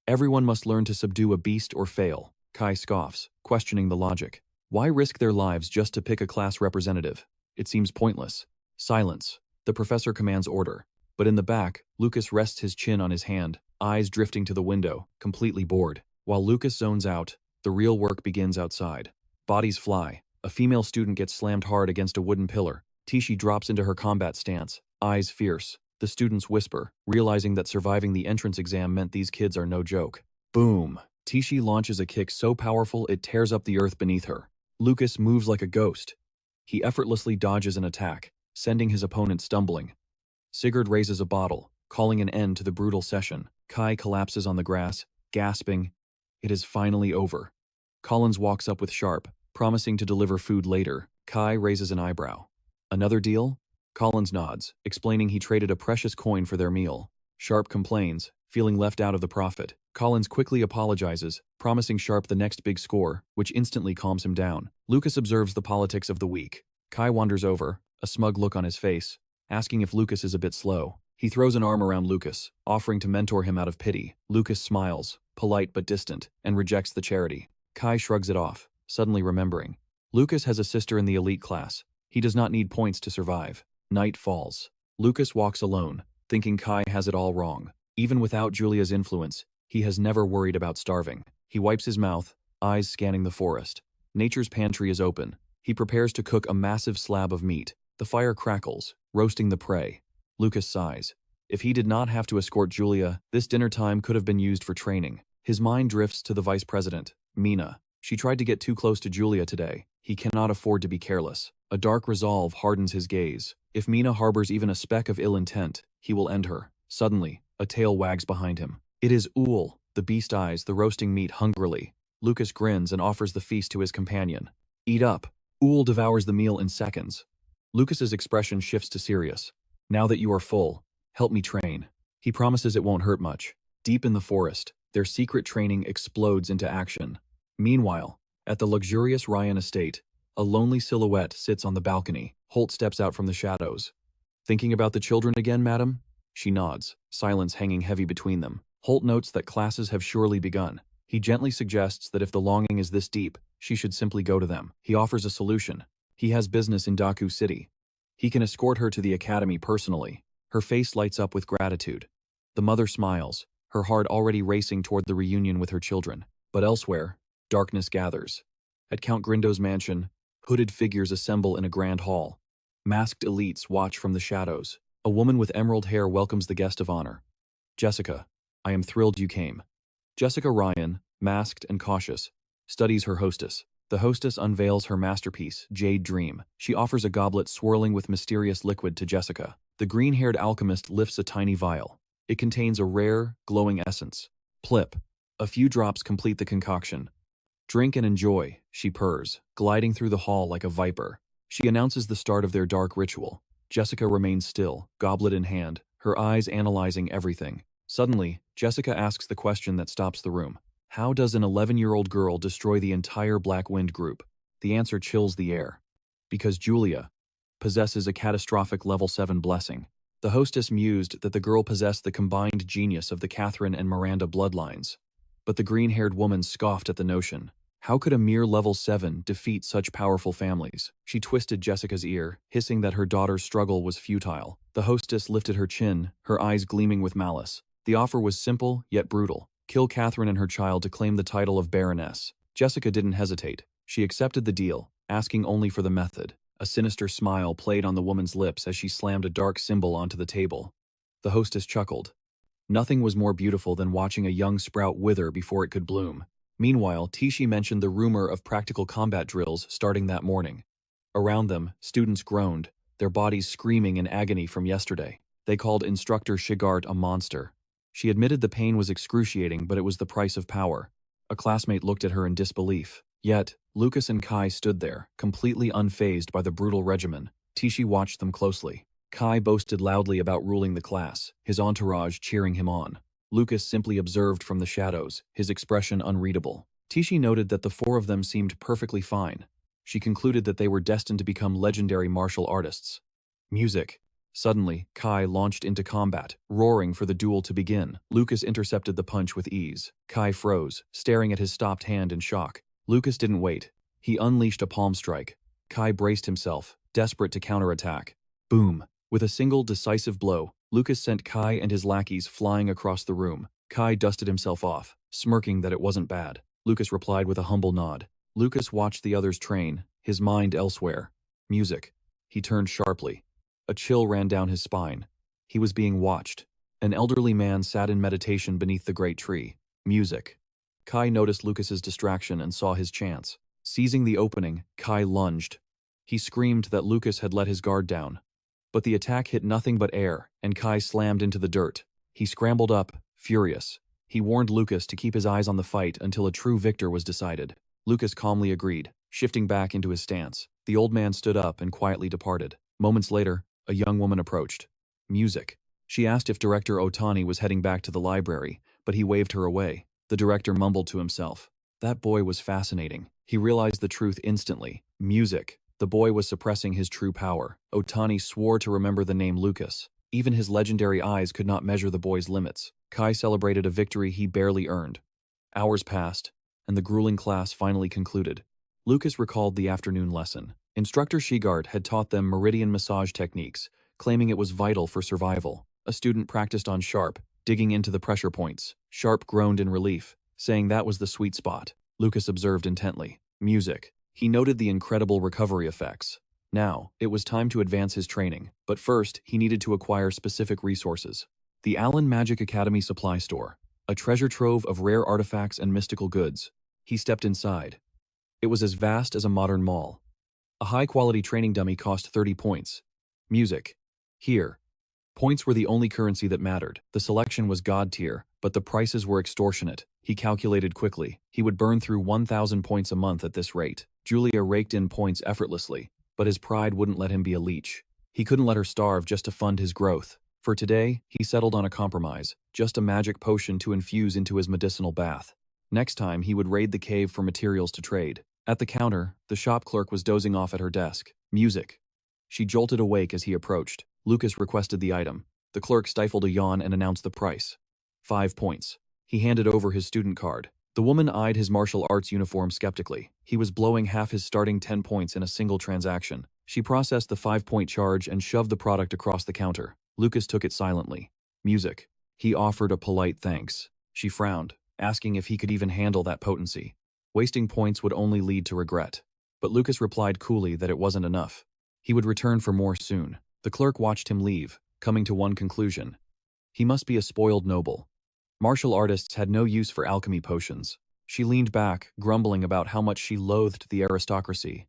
Everyone must learn to subdue a beast or fail. Kai scoffs, questioning the logic. Why risk their lives just to pick a class representative? It seems pointless. Silence. The professor commands order. But in the back, Lucas rests his chin on his hand, eyes drifting to the window, completely bored. While Lucas zones out, the real work begins outside. Bodies fly. A female student gets slammed hard against a wooden pillar. Tishi drops into her combat stance, eyes fierce. The students whisper, realizing that surviving the entrance exam meant these kids are no joke. Boom! Tishi launches a kick so powerful it tears up the earth beneath her. Lucas moves like a ghost. He effortlessly dodges an attack, sending his opponent stumbling. Sigurd raises a bottle, calling an end to the brutal session. Kai collapses on the grass, gasping. It is finally over. Collins walks up with Sharp, promising to deliver food later. Kai raises an eyebrow. Another deal? Collins nods, explaining he traded a precious coin for their meal. Sharp complains, feeling left out of the profit. Collins quickly apologizes, promising Sharp the next big score, which instantly calms him down. Lucas observes the politics of the week. Kai wanders over, a smug look on his face, asking if Lucas is a bit slow. He throws an arm around Lucas, offering to mentor him out of pity. Lucas smiles, polite but distant, and rejects the charity. Kai shrugs it off, suddenly remembering. Lucas has a sister in the elite class. He does not need points to survive. Night falls. Lucas walks alone, thinking Kai has it all wrong. Even without Julia's influence, he has never worried about starving. He wipes his mouth, eyes scanning the forest. Nature's pantry is open. He prepares to cook a massive slab of meat. The fire crackles, roasting the prey. Lucas sighs. If he did not have to escort Julia, this dinner time could have been used for training. His mind drifts to the vice president, Mina. She tried to get too close to Julia today. He cannot afford to be careless. A dark resolve hardens his gaze. If Mina harbors even a speck of ill intent, he will end her. Suddenly, a tail wags behind him. It is Uhl. The beast eyes the roasting meat hungrily. Lucas grins and offers the feast to his companion. Eat up. Uhl devours the meal in seconds. Lucas's expression shifts to serious. Now that you are full, help me train. He promises it won't hurt much. Deep in the forest, their secret training explodes into action. Meanwhile, at the luxurious Ryan estate, a lonely silhouette sits on the balcony. Holt steps out from the shadows. Thinking about the children again, madam? She nods, silence hanging heavy between them. Holt notes that classes have surely begun. He gently suggests that if the longing is this deep, she should simply go to them. He offers a solution. He has business in Daku City. He can escort her to the academy personally. Her face lights up with gratitude. The mother smiles, her heart already racing toward the reunion with her children. But elsewhere, darkness gathers. At Count Grindo's mansion, hooded figures assemble in a grand hall. Masked elites watch from the shadows. A woman with emerald hair welcomes the guest of honor. Jessica, I am thrilled you came. Jessica Ryan, masked and cautious, studies her hostess. The hostess unveils her masterpiece, Jade Dream. She offers a goblet swirling with mysterious liquid to Jessica. The green-haired alchemist lifts a tiny vial. It contains a rare, glowing essence. Plip. A few drops complete the concoction. Drink and enjoy, she purrs, gliding through the hall like a viper. She announces the start of their dark ritual. Jessica remains still, goblet in hand, her eyes analyzing everything. Suddenly, Jessica asks the question that stops the room. How does an 11-year-old girl destroy the entire Black Wind group? The answer chills the air. Because Julia possesses a catastrophic level 7 blessing. The hostess mused that the girl possessed the combined genius of the Catherine and Miranda bloodlines. But the green-haired woman scoffed at the notion. How could a mere level 7 defeat such powerful families? She twisted Jessica's ear, hissing that her daughter's struggle was futile. The hostess lifted her chin, her eyes gleaming with malice. The offer was simple, yet brutal. Kill Catherine and her child to claim the title of Baroness. Jessica didn't hesitate. She accepted the deal, asking only for the method. A sinister smile played on the woman's lips as she slammed a dark symbol onto the table. The hostess chuckled. Nothing was more beautiful than watching a young sprout wither before it could bloom. Meanwhile, Tishi mentioned the rumor of practical combat drills starting that morning. Around them, students groaned, their bodies screaming in agony from yesterday. They called instructor Shigart a monster. She admitted the pain was excruciating, but it was the price of power. A classmate looked at her in disbelief. Yet, Lucas and Kai stood there, completely unfazed by the brutal regimen. Tishi watched them closely. Kai boasted loudly about ruling the class, his entourage cheering him on. Lucas simply observed from the shadows, his expression unreadable. Tishi noted that the four of them seemed perfectly fine. She concluded that they were destined to become legendary martial artists. Music. Suddenly, Kai launched into combat, roaring for the duel to begin. Lucas intercepted the punch with ease. Kai froze, staring at his stopped hand in shock. Lucas didn't wait. He unleashed a palm strike. Kai braced himself, desperate to counterattack. Boom! With a single decisive blow, Lucas sent Kai and his lackeys flying across the room. Kai dusted himself off, smirking that it wasn't bad. Lucas replied with a humble nod. Lucas watched the others train, his mind elsewhere. Music. He turned sharply. A chill ran down his spine. He was being watched. An elderly man sat in meditation beneath the great tree. Music. Kai noticed Lucas's distraction and saw his chance. Seizing the opening, Kai lunged. He screamed that Lucas had let his guard down. But the attack hit nothing but air, and Kai slammed into the dirt. He scrambled up, furious. He warned Lucas to keep his eyes on the fight until a true victor was decided. Lucas calmly agreed, shifting back into his stance. The old man stood up and quietly departed. Moments later, a young woman approached. Music. She asked if Director Otani was heading back to the library, but he waved her away. The director mumbled to himself. That boy was fascinating. He realized the truth instantly. Music. The boy was suppressing his true power. Otani swore to remember the name Lucas. Even his legendary eyes could not measure the boy's limits. Kai celebrated a victory he barely earned. Hours passed, and the grueling class finally concluded. Lucas recalled the afternoon lesson. Instructor Shigart had taught them meridian massage techniques, claiming it was vital for survival. A student practiced on Sharp, digging into the pressure points. Sharp groaned in relief, saying that was the sweet spot. Lucas observed intently. Music. He noted the incredible recovery effects. Now, it was time to advance his training, but first, he needed to acquire specific resources. The Allen Magic Academy supply store, a treasure trove of rare artifacts and mystical goods. He stepped inside. It was as vast as a modern mall. A high-quality training dummy cost 30 points. Music. Here. Points were the only currency that mattered. The selection was god tier, but the prices were extortionate. He calculated quickly. He would burn through 1,000 points a month at this rate. Julia raked in points effortlessly, but his pride wouldn't let him be a leech. He couldn't let her starve just to fund his growth. For today, he settled on a compromise, just a magic potion to infuse into his medicinal bath. Next time, he would raid the cave for materials to trade. At the counter, the shop clerk was dozing off at her desk. Music. She jolted awake as he approached. Lucas requested the item. The clerk stifled a yawn and announced the price. 5 points. He handed over his student card. The woman eyed his martial arts uniform skeptically. He was blowing half his starting 10 points in a single transaction. She processed the 5-point charge and shoved the product across the counter. Lucas took it silently. Music. He offered a polite thanks. She frowned, asking if he could even handle that potency. Wasting points would only lead to regret. But Lucas replied coolly that it wasn't enough. He would return for more soon. The clerk watched him leave, coming to one conclusion. He must be a spoiled noble. Martial artists had no use for alchemy potions. She leaned back, grumbling about how much she loathed the aristocracy.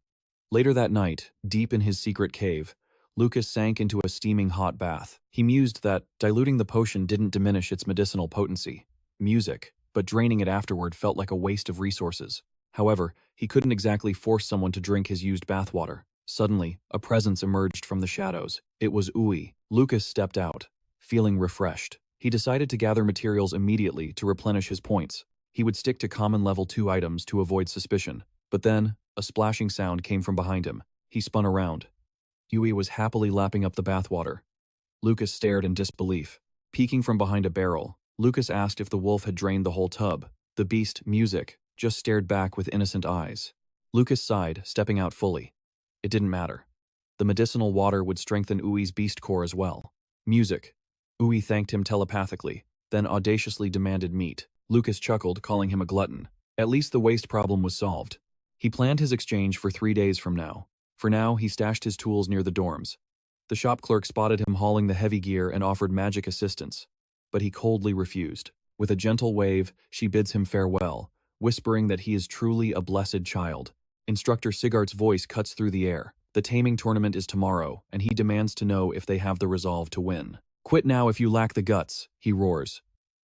Later that night, deep in his secret cave, Lucas sank into a steaming hot bath. He mused that diluting the potion didn't diminish its medicinal potency. Music, but draining it afterward felt like a waste of resources. However, he couldn't exactly force someone to drink his used bathwater. Suddenly, a presence emerged from the shadows. It was Uwe. Lucas stepped out, feeling refreshed. He decided to gather materials immediately to replenish his points. He would stick to common level 2 items to avoid suspicion. But then, a splashing sound came from behind him. He spun around. Uwe was happily lapping up the bathwater. Lucas stared in disbelief. Peeking from behind a barrel, Lucas asked if the wolf had drained the whole tub. The beast, Music, just stared back with innocent eyes. Lucas sighed, stepping out fully. It didn't matter. The medicinal water would strengthen Ui's beast core as well. Music. Ui thanked him telepathically, then audaciously demanded meat. Lucas chuckled, calling him a glutton. At least the waste problem was solved. He planned his exchange for 3 days from now. For now, he stashed his tools near the dorms. The shop clerk spotted him hauling the heavy gear and offered magic assistance, but he coldly refused. With a gentle wave, she bids him farewell, whispering that he is truly a blessed child. Instructor Sigart's voice cuts through the air. The taming tournament is tomorrow, and he demands to know if they have the resolve to win. Quit now if you lack the guts, he roars.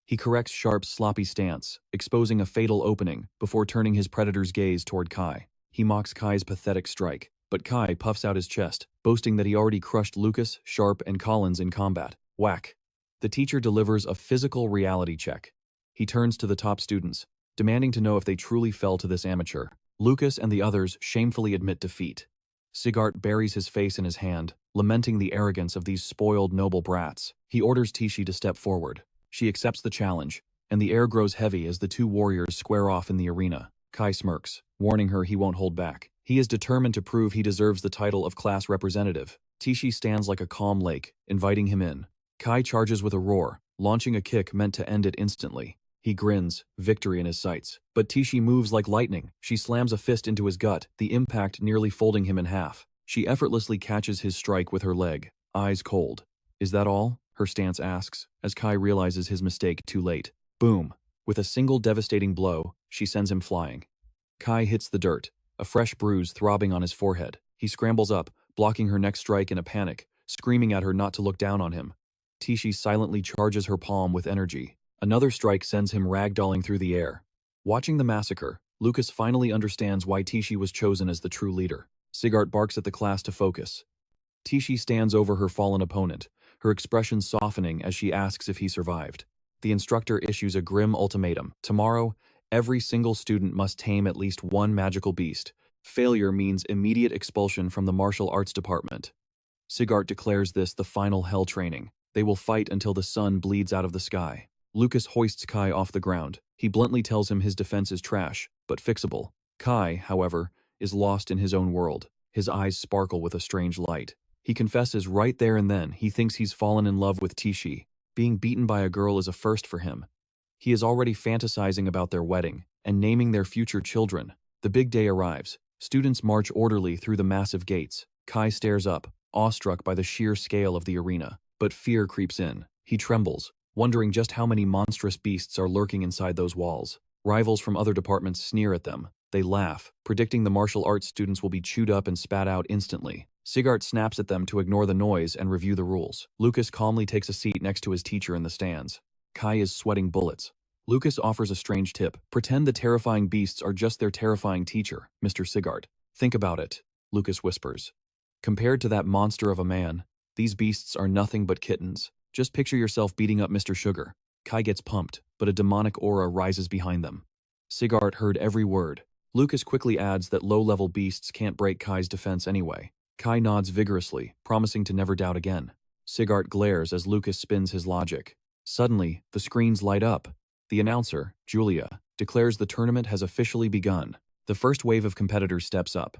He corrects Sharp's sloppy stance, exposing a fatal opening before turning his predator's gaze toward Kai. He mocks Kai's pathetic strike, but Kai puffs out his chest, boasting that he already crushed Lucas, Sharp, and Collins in combat. Whack. The teacher delivers a physical reality check. He turns to the top students, demanding to know if they truly fell to this amateur. Lucas and the others shamefully admit defeat. Sigart buries his face in his hand, lamenting the arrogance of these spoiled noble brats. He orders Tishi to step forward. She accepts the challenge, and the air grows heavy as the two warriors square off in the arena. Kai smirks, warning her he won't hold back. He is determined to prove he deserves the title of class representative. Tishi stands like a calm lake, inviting him in. Kai charges with a roar, launching a kick meant to end it instantly. He grins, victory in his sights. But Tishi moves like lightning. She slams a fist into his gut, the impact nearly folding him in half. She effortlessly catches his strike with her leg, eyes cold. Is that all? Her stance asks, as Kai realizes his mistake too late. Boom. With a single devastating blow, she sends him flying. Kai hits the dirt, a fresh bruise throbbing on his forehead. He scrambles up, blocking her next strike in a panic, screaming at her not to look down on him. Tishi silently charges her palm with energy. Another strike sends him ragdolling through the air. Watching the massacre, Lucas finally understands why Tishi was chosen as the true leader. Sigart barks at the class to focus. Tishi stands over her fallen opponent, her expression softening as she asks if he survived. The instructor issues a grim ultimatum. Tomorrow, every single student must tame at least one magical beast. Failure means immediate expulsion from the martial arts department. Sigart declares this the final hell training. They will fight until the sun bleeds out of the sky. Lucas hoists Kai off the ground. He bluntly tells him his defense is trash, but fixable. Kai, however, is lost in his own world. His eyes sparkle with a strange light. He confesses right there and then he thinks he's fallen in love with Tishi. Being beaten by a girl is a first for him. He is already fantasizing about their wedding and naming their future children. The big day arrives. Students march orderly through the massive gates. Kai stares up, awestruck by the sheer scale of the arena. But fear creeps in. He trembles, wondering just how many monstrous beasts are lurking inside those walls. Rivals from other departments sneer at them. They laugh, predicting the martial arts students will be chewed up and spat out instantly. Sigart snaps at them to ignore the noise and review the rules. Lucas calmly takes a seat next to his teacher in the stands. Kai is sweating bullets. Lucas offers a strange tip. Pretend the terrifying beasts are just their terrifying teacher, Mr. Sigart. Think about it, Lucas whispers. Compared to that monster of a man, these beasts are nothing but kittens. Just picture yourself beating up Mr. Sugar. Kai gets pumped, but a demonic aura rises behind them. Sigart heard every word. Lucas quickly adds that low-level beasts can't break Kai's defense anyway. Kai nods vigorously, promising to never doubt again. Sigart glares as Lucas spins his logic. Suddenly, the screens light up. The announcer, Julia, declares the tournament has officially begun. The first wave of competitors steps up.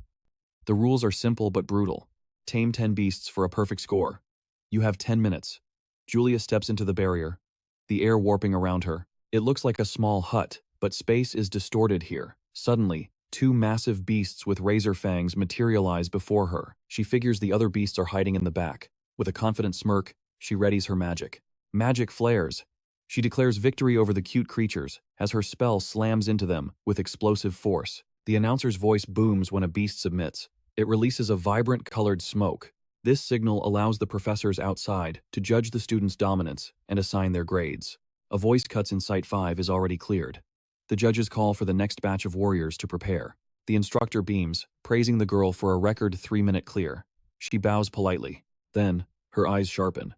The rules are simple but brutal. Tame 10 beasts for a perfect score. You have 10 minutes. Julia steps into the barrier, the air warping around her. It looks like a small hut, but space is distorted here. Suddenly, 2 massive beasts with razor fangs materialize before her. She figures the other beasts are hiding in the back. With a confident smirk, she readies her magic. Magic flares. She declares victory over the cute creatures as her spell slams into them with explosive force. The announcer's voice booms when a beast submits. It releases a vibrant colored smoke. This signal allows the professors outside to judge the students' dominance and assign their grades. A voice cuts in Site 5 is already cleared. The judges call for the next batch of warriors to prepare. The instructor beams, praising the girl for a record 3-minute clear. She bows politely. Then, her eyes sharpen.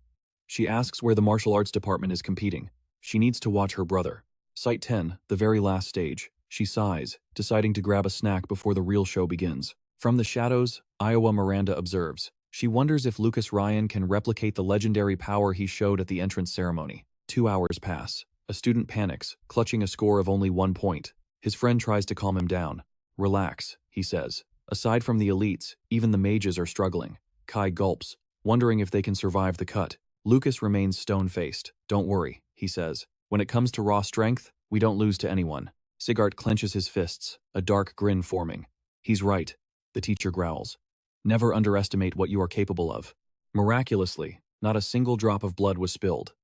She asks where the martial arts department is competing. She needs to watch her brother. Site 10, the very last stage. She sighs, deciding to grab a snack before the real show begins. From the shadows, Iowa Miranda observes. She wonders if Lucas Ryan can replicate the legendary power he showed at the entrance ceremony. 2 hours pass. A student panics, clutching a score of only 1 point. His friend tries to calm him down. Relax, he says. Aside from the elites, even the mages are struggling. Kai gulps, wondering if they can survive the cut. Lucas remains stone-faced. Don't worry, he says. When it comes to raw strength, we don't lose to anyone. Sigart clenches his fists, a dark grin forming. He's right, the teacher growls. Never underestimate what you are capable of. Miraculously, not a single drop of blood was spilled.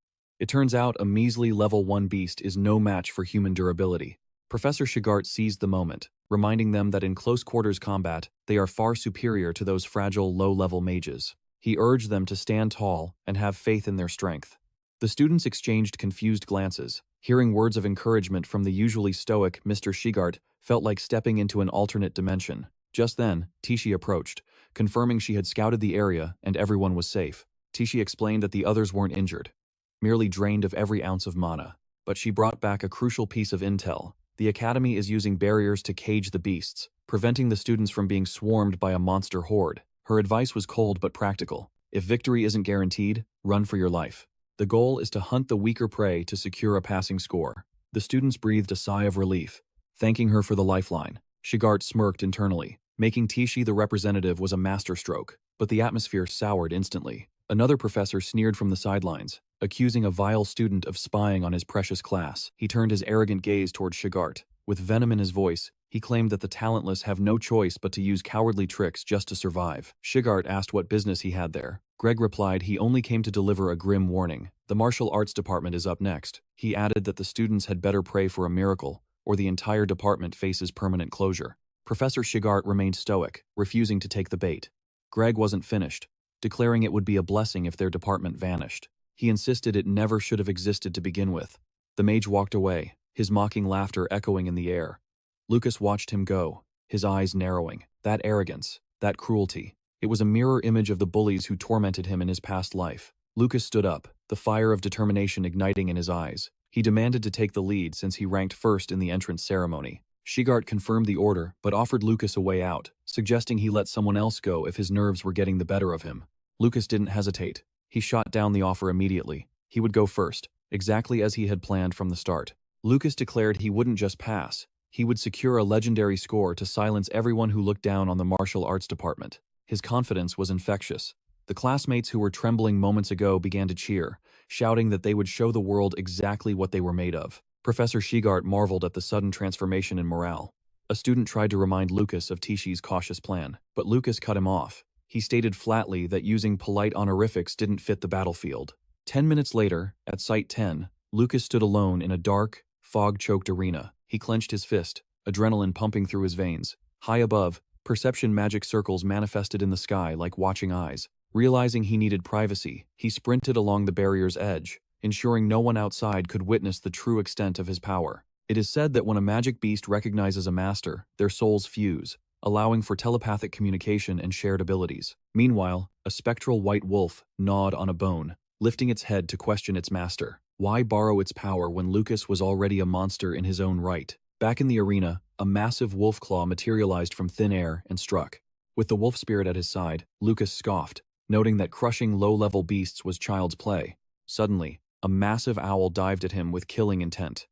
It turns out a measly level 1 beast is no match for human durability. Professor Shigart seized the moment, reminding them that in close-quarters combat, they are far superior to those fragile, low-level mages. He urged them to stand tall and have faith in their strength. The students exchanged confused glances. Hearing words of encouragement from the usually stoic Mr. Shigart felt like stepping into an alternate dimension. Just then, Tishi approached, confirming she had scouted the area and everyone was safe. Tishi explained that the others weren't injured, merely drained of every ounce of mana. But she brought back a crucial piece of intel. The academy is using barriers to cage the beasts, preventing the students from being swarmed by a monster horde. Her advice was cold but practical. If victory isn't guaranteed, run for your life. The goal is to hunt the weaker prey to secure a passing score. The students breathed a sigh of relief, thanking her for the lifeline. Shigart smirked internally. Making Tishi the representative was a masterstroke, but the atmosphere soured instantly. Another professor sneered from the sidelines, accusing a vile student of spying on his precious class. He turned his arrogant gaze toward Shigart. With venom in his voice, he claimed that the talentless have no choice but to use cowardly tricks just to survive. Shigart asked what business he had there. Greg replied he only came to deliver a grim warning. The martial arts department is up next. He added that the students had better pray for a miracle, or the entire department faces permanent closure. Professor Shigart remained stoic, refusing to take the bait. Greg wasn't finished, declaring it would be a blessing if their department vanished. He insisted it never should have existed to begin with. The mage walked away, his mocking laughter echoing in the air. Lucas watched him go, his eyes narrowing. That arrogance, that cruelty. It was a mirror image of the bullies who tormented him in his past life. Lucas stood up, the fire of determination igniting in his eyes. He demanded to take the lead since he ranked first in the entrance ceremony. Shigart confirmed the order, but offered Lucas a way out, suggesting he let someone else go if his nerves were getting the better of him. Lucas didn't hesitate. He shot down the offer immediately. He would go first, exactly as he had planned from the start. Lucas declared he wouldn't just pass. He would secure a legendary score to silence everyone who looked down on the martial arts department. His confidence was infectious. The classmates who were trembling moments ago began to cheer, shouting that they would show the world exactly what they were made of. Professor Shigart marveled at the sudden transformation in morale. A student tried to remind Lucas of Tishi's cautious plan, but Lucas cut him off. He stated flatly that using polite honorifics didn't fit the battlefield. 10 minutes later, at Site 10, Lucas stood alone in a dark, fog-choked arena. He clenched his fist, adrenaline pumping through his veins. High above, perception magic circles manifested in the sky like watching eyes. Realizing he needed privacy, he sprinted along the barrier's edge, ensuring no one outside could witness the true extent of his power. It is said that when a magic beast recognizes a master, their souls fuse, allowing for telepathic communication and shared abilities. Meanwhile, a spectral white wolf gnawed on a bone, lifting its head to question its master. Why borrow its power when Lucas was already a monster in his own right? Back in the arena, a massive wolf claw materialized from thin air and struck. With the wolf spirit at his side, Lucas scoffed, noting that crushing low-level beasts was child's play. Suddenly, a massive owl dived at him with killing intent.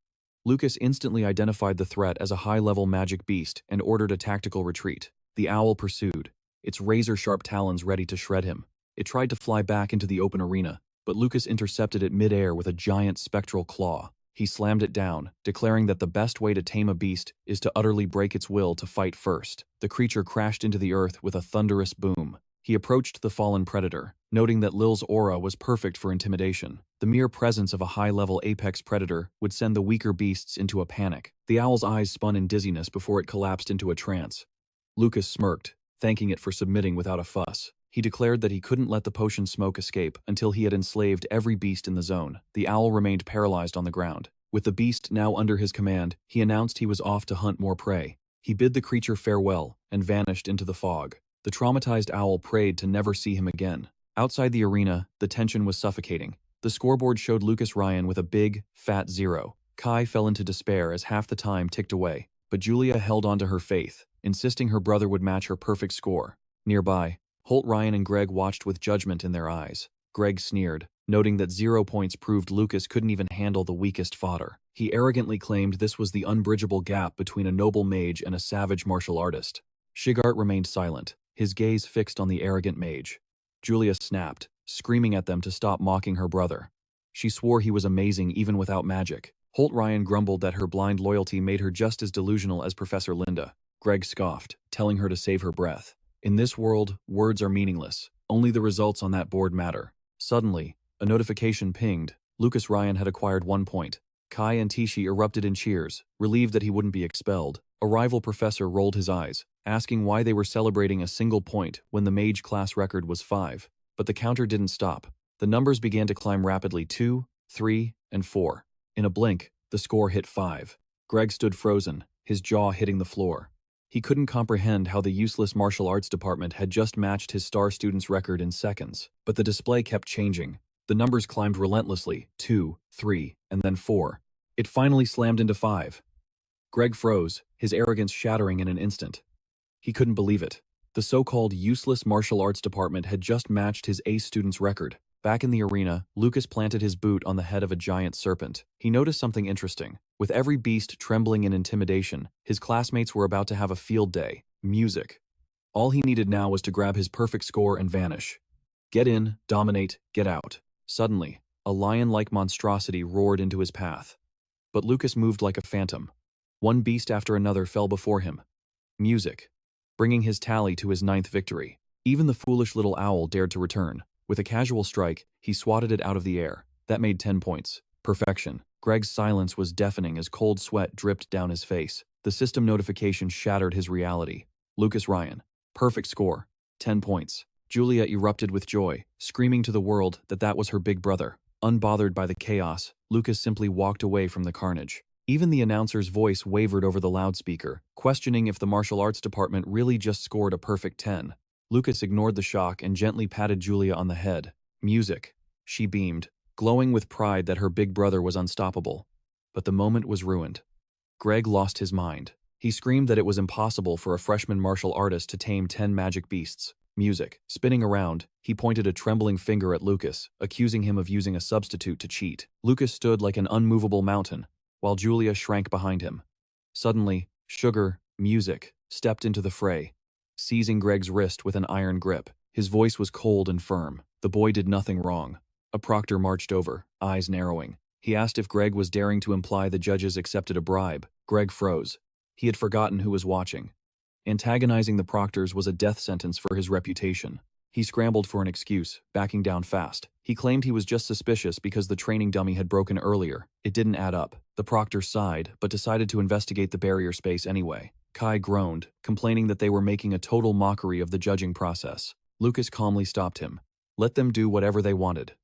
Lucas instantly identified the threat as a high-level magic beast and ordered a tactical retreat. The owl pursued, its razor-sharp talons ready to shred him. It tried to fly back into the open arena, but Lucas intercepted it mid-air with a giant spectral claw. He slammed it down, declaring that the best way to tame a beast is to utterly break its will to fight first. The creature crashed into the earth with a thunderous boom. He approached the fallen predator, noting that Lil's aura was perfect for intimidation. The mere presence of a high-level apex predator would send the weaker beasts into a panic. The owl's eyes spun in dizziness before it collapsed into a trance. Lucas smirked, thanking it for submitting without a fuss. He declared that he couldn't let the potion smoke escape until he had enslaved every beast in the zone. The owl remained paralyzed on the ground. With the beast now under his command, he announced he was off to hunt more prey. He bid the creature farewell and vanished into the fog. The traumatized owl prayed to never see him again. Outside the arena, the tension was suffocating. The scoreboard showed Lucas Ryan with a big, fat 0. Kai fell into despair as half the time ticked away, but Julia held on to her faith, insisting her brother would match her perfect score. Nearby, Holt, Ryan, and Greg watched with judgment in their eyes. Greg sneered, noting that 0 points proved Lucas couldn't even handle the weakest fodder. He arrogantly claimed this was the unbridgeable gap between a noble mage and a savage martial artist. Shigart remained silent, his gaze fixed on the arrogant mage. Julia snapped, screaming at them to stop mocking her brother. She swore he was amazing even without magic. Holt Ryan grumbled that her blind loyalty made her just as delusional as Professor Linda. Greg scoffed, telling her to save her breath. In this world, words are meaningless. Only the results on that board matter. Suddenly, a notification pinged. Lucas Ryan had acquired 1 point. Kai and Tishi erupted in cheers, relieved that he wouldn't be expelled. A rival professor rolled his eyes, asking why they were celebrating a single point when the mage class record was 5. But the counter didn't stop. The numbers began to climb rapidly: 2, 3, and 4. In a blink, the score hit 5. Greg stood frozen, his jaw hitting the floor. He couldn't comprehend how the useless martial arts department had just matched his star student's record in seconds. But the display kept changing. The numbers climbed relentlessly: 2, 3, and then 4. It finally slammed into 5. Greg froze, his arrogance shattering in an instant. He couldn't believe it. The so-called useless martial arts department had just matched his ace student's record. Back in the arena, Lucas planted his boot on the head of a giant serpent. He noticed something interesting. With every beast trembling in intimidation, his classmates were about to have a field day: music. All he needed now was to grab his perfect score and vanish. Get in, dominate, get out. Suddenly, a lion-like monstrosity roared into his path. But Lucas moved like a phantom. One beast after another fell before him. Music, bringing his tally to his 9th victory. Even the foolish little owl dared to return. With a casual strike, he swatted it out of the air. That made 10 points. Perfection. Greg's silence was deafening as cold sweat dripped down his face. The system notification shattered his reality. Lucas Ryan. Perfect score. 10 points. Julia erupted with joy, screaming to the world that that was her big brother. Unbothered by the chaos, Lucas simply walked away from the carnage. Even the announcer's voice wavered over the loudspeaker, questioning if the martial arts department really just scored a perfect 10. Lucas ignored the shock and gently patted Julia on the head. Music. She beamed, glowing with pride that her big brother was unstoppable. But the moment was ruined. Greg lost his mind. He screamed that it was impossible for a freshman martial artist to tame 10 magic beasts. Music. Spinning around, he pointed a trembling finger at Lucas, accusing him of using a substitute to cheat. Lucas stood like an unmovable mountain, while Julia shrank behind him. Suddenly, Sugar, Music, stepped into the fray, seizing Greg's wrist with an iron grip. His voice was cold and firm. The boy did nothing wrong. A proctor marched over, eyes narrowing. He asked if Greg was daring to imply the judges accepted a bribe. Greg froze. He had forgotten who was watching. Antagonizing the proctors was a death sentence for his reputation. He scrambled for an excuse, backing down fast. He claimed he was just suspicious because the training dummy had broken earlier. It didn't add up. The proctor sighed, but decided to investigate the barrier space anyway. Kai groaned, complaining that they were making a total mockery of the judging process. Lucas calmly stopped him. Let them do whatever they wanted.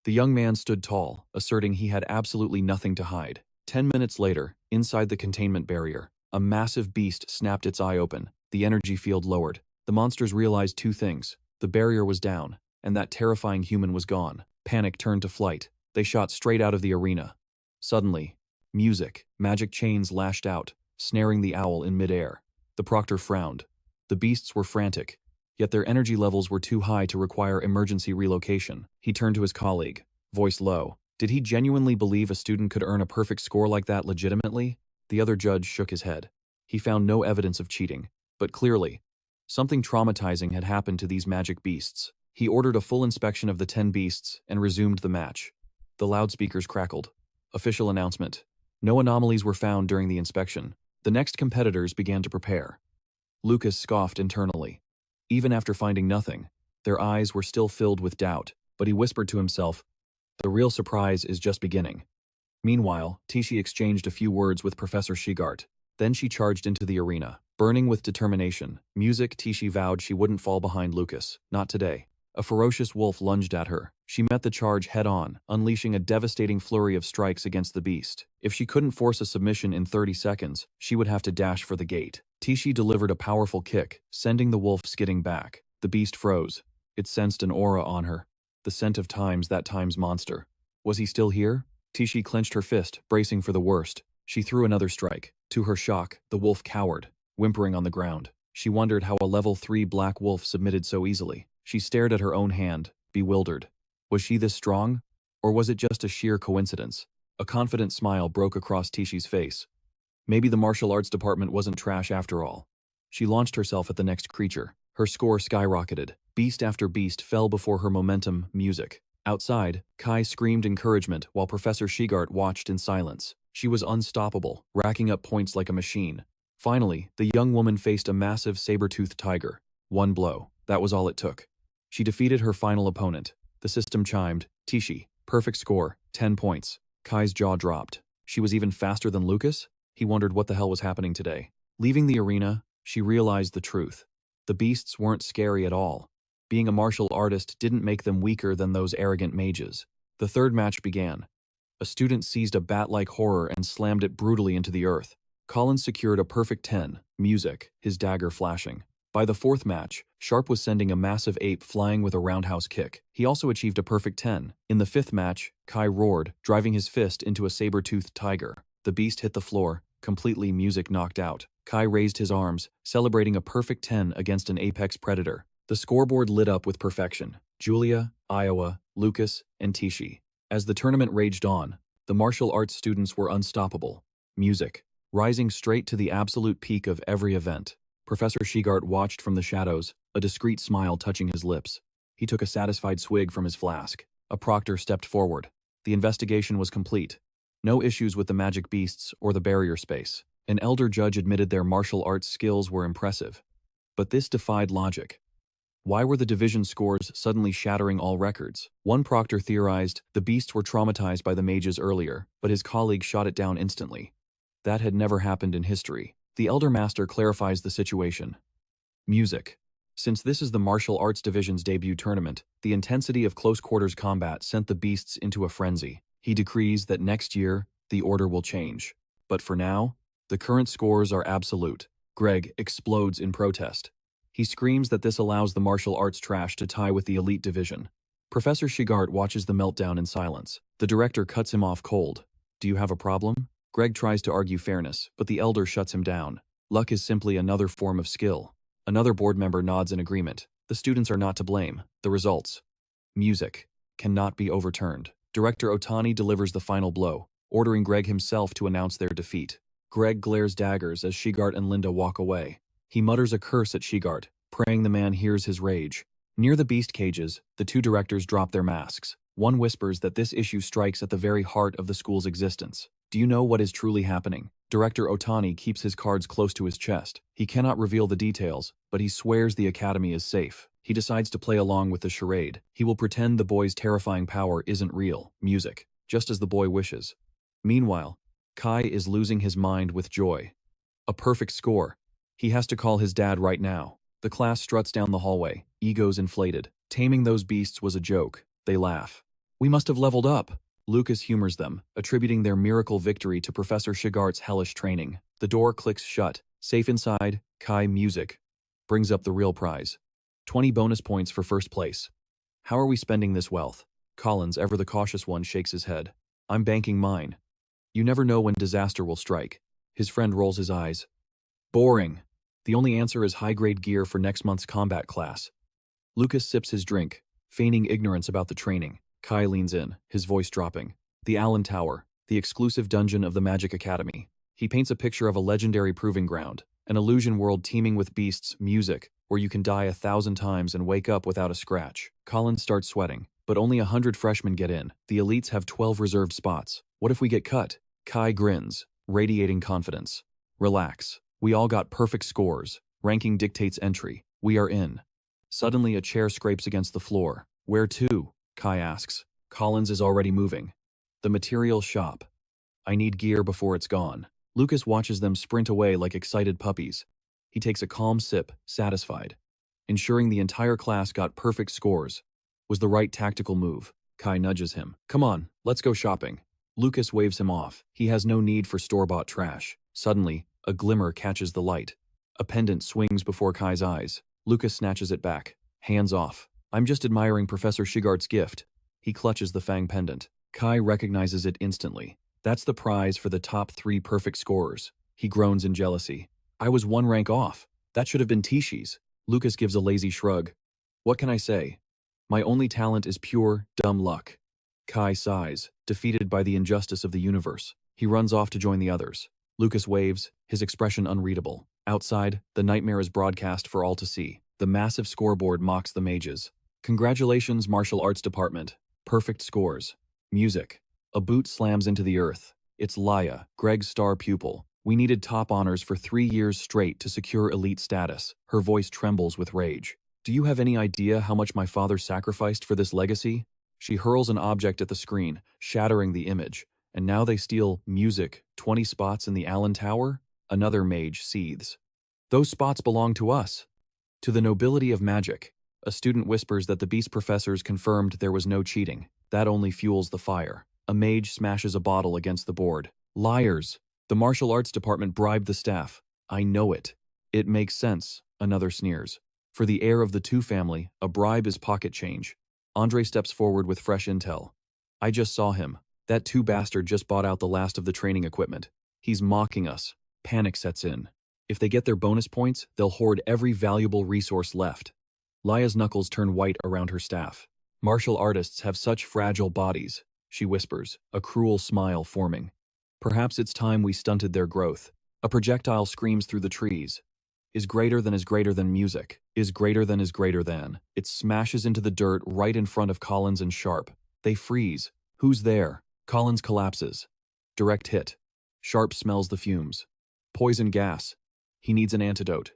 The young man stood tall, asserting he had absolutely nothing to hide. 10 minutes later, inside the containment barrier, a massive beast snapped its eye open. The energy field lowered. The monsters realized 2 things. The barrier was down, and that terrifying human was gone. Panic turned to flight. They shot straight out of the arena. Suddenly, music, magic chains lashed out, snaring the owl in midair. The proctor frowned. The beasts were frantic, yet their energy levels were too high to require emergency relocation. He turned to his colleague, voice low. Did he genuinely believe a student could earn a perfect score like that legitimately? The other judge shook his head. He found no evidence of cheating, but clearly, something traumatizing had happened to these magic beasts. He ordered a full inspection of the 10 beasts and resumed the match. The loudspeakers crackled. Official announcement. No anomalies were found during the inspection. The next competitors began to prepare. Lucas scoffed internally. Even after finding nothing, their eyes were still filled with doubt, but he whispered to himself, "The real surprise is just beginning." Meanwhile, Tishi exchanged a few words with Professor Shigart. Then she charged into the arena. Burning with determination, Tishi vowed she wouldn't fall behind Lucas. Not today. A ferocious wolf lunged at her. She met the charge head-on, unleashing a devastating flurry of strikes against the beast. If she couldn't force a submission in 30 seconds, she would have to dash for the gate. Tishi delivered a powerful kick, sending the wolf skidding back. The beast froze. It sensed an aura on her. The scent of that time's monster. Was he still here? Tishi clenched her fist, bracing for the worst. She threw another strike. To her shock, the wolf cowered, whimpering on the ground. She wondered how a level 3 black wolf submitted so easily. She stared at her own hand, bewildered. Was she this strong? Or was it just a sheer coincidence? A confident smile broke across Tishi's face. Maybe the martial arts department wasn't trash after all. She launched herself at the next creature. Her score skyrocketed. Beast after beast fell before her momentum, music. Outside, Kai screamed encouragement while Professor Shigart watched in silence. She was unstoppable, racking up points like a machine. Finally, the young woman faced a massive saber-toothed tiger. One blow. That was all it took. She defeated her final opponent. The system chimed. Tishi. Perfect score. 10 points. Kai's jaw dropped. She was even faster than Lucas? He wondered what the hell was happening today. Leaving the arena, she realized the truth. The beasts weren't scary at all. Being a martial artist didn't make them weaker than those arrogant mages. The third match began. A student seized a bat-like horror and slammed it brutally into the earth. Collins secured a perfect 10, music, his dagger flashing. By the fourth match, Sharp was sending a massive ape flying with a roundhouse kick. He also achieved a perfect 10. In the fifth match, Kai roared, driving his fist into a saber-toothed tiger. The beast hit the floor, completely music knocked out. Kai raised his arms, celebrating a perfect 10 against an apex predator. The scoreboard lit up with perfection. Julia, Iowa, Lucas, and Tishi. As the tournament raged on, the martial arts students were unstoppable. Music, rising straight to the absolute peak of every event. Professor Shigart watched from the shadows, a discreet smile touching his lips. He took a satisfied swig from his flask. A proctor stepped forward. The investigation was complete. No issues with the magic beasts or the barrier space. An elder judge admitted their martial arts skills were impressive. But this defied logic. Why were the division scores suddenly shattering all records? One proctor theorized the beasts were traumatized by the mages earlier, but his colleague shot it down instantly. That had never happened in history. The elder master clarifies the situation. Music. Since this is the martial arts division's debut tournament, the intensity of close-quarters combat sent the beasts into a frenzy. He decrees that next year, the order will change. But for now, the current scores are absolute. Greg explodes in protest. He screams that this allows the martial arts trash to tie with the elite division. Professor Shigart watches the meltdown in silence. The director cuts him off cold. Do you have a problem? Greg tries to argue fairness, but the elder shuts him down. Luck is simply another form of skill. Another board member nods in agreement. The students are not to blame. The results. Music. Cannot be overturned. Director Otani delivers the final blow, ordering Greg himself to announce their defeat. Greg glares daggers as Shigart and Linda walk away. He mutters a curse at Shigart, praying the man hears his rage. Near the beast cages, the two directors drop their masks. One whispers that this issue strikes at the very heart of the school's existence. Do you know what is truly happening? Director Otani keeps his cards close to his chest. He cannot reveal the details, but he swears the academy is safe. He decides to play along with the charade. He will pretend the boy's terrifying power isn't real. Music. Just as the boy wishes. Meanwhile, Kai is losing his mind with joy. A perfect score. He has to call his dad right now. The class struts down the hallway, egos inflated. Taming those beasts was a joke. They laugh. We must have leveled up. Lucas humors them, attributing their miracle victory to Professor Shigart's hellish training. The door clicks shut. Safe inside, Kai music brings up the real prize. 20 bonus points for first place. How are we spending this wealth? Collins, ever the cautious one, shakes his head. I'm banking mine. You never know when disaster will strike. His friend rolls his eyes. Boring. The only answer is high-grade gear for next month's combat class. Lucas sips his drink, feigning ignorance about the training. Kai leans in, his voice dropping. The Allen Tower, the exclusive dungeon of the Magic Academy. He paints a picture of a legendary proving ground, an illusion world teeming with beasts, music, where you can die 1,000 times and wake up without a scratch. Collins starts sweating, but only 100 freshmen get in. The elites have 12 reserved spots. What if we get cut? Kai grins, radiating confidence. Relax. We all got perfect scores. Ranking dictates entry. We are in. Suddenly a chair scrapes against the floor. Where to? Kai asks. Collins is already moving. The material shop. I need gear before it's gone. Lucas watches them sprint away like excited puppies. He takes a calm sip, satisfied. Ensuring the entire class got perfect scores was the right tactical move. Kai nudges him. Come on, let's go shopping. Lucas waves him off. He has no need for store-bought trash. Suddenly, a glimmer catches the light. A pendant swings before Kai's eyes. Lucas snatches it back. Hands off. I'm just admiring Professor Shigart's gift. He clutches the Fang pendant. Kai recognizes it instantly. That's the prize for the top 3 perfect scorers. He groans in jealousy. I was 1 rank off. That should have been Tishi's. Lucas gives a lazy shrug. What can I say? My only talent is pure, dumb luck. Kai sighs, defeated by the injustice of the universe. He runs off to join the others. Lucas waves, his expression unreadable. Outside, the nightmare is broadcast for all to see. The massive scoreboard mocks the mages. Congratulations, martial arts department. Perfect scores. Music. A boot slams into the earth. It's Laya, Greg's star pupil. We needed top honors for 3 years straight to secure elite status. Her voice trembles with rage. Do you have any idea how much my father sacrificed for this legacy? She hurls an object at the screen, shattering the image. And now they steal music, 20 spots in the Allen Tower? Another mage seethes. Those spots belong to us. To the nobility of magic. A student whispers that the beast professors confirmed there was no cheating. That only fuels the fire. A mage smashes a bottle against the board. Liars! The martial arts department bribed the staff. I know it. It makes sense, another sneers. For the heir of the two family, a bribe is pocket change. Andre steps forward with fresh intel. I just saw him. That two bastard just bought out the last of the training equipment. He's mocking us. Panic sets in. If they get their bonus points, they'll hoard every valuable resource left. Laya's knuckles turn white around her staff. Martial artists have such fragile bodies, she whispers, a cruel smile forming. Perhaps it's time we stunted their growth. A projectile screams through the trees. Is greater than music. Is greater than. It smashes into the dirt right in front of Collins and Sharp. They freeze. Who's there? Collins collapses. Direct hit. Sharp smells the fumes. Poison gas. He needs an antidote.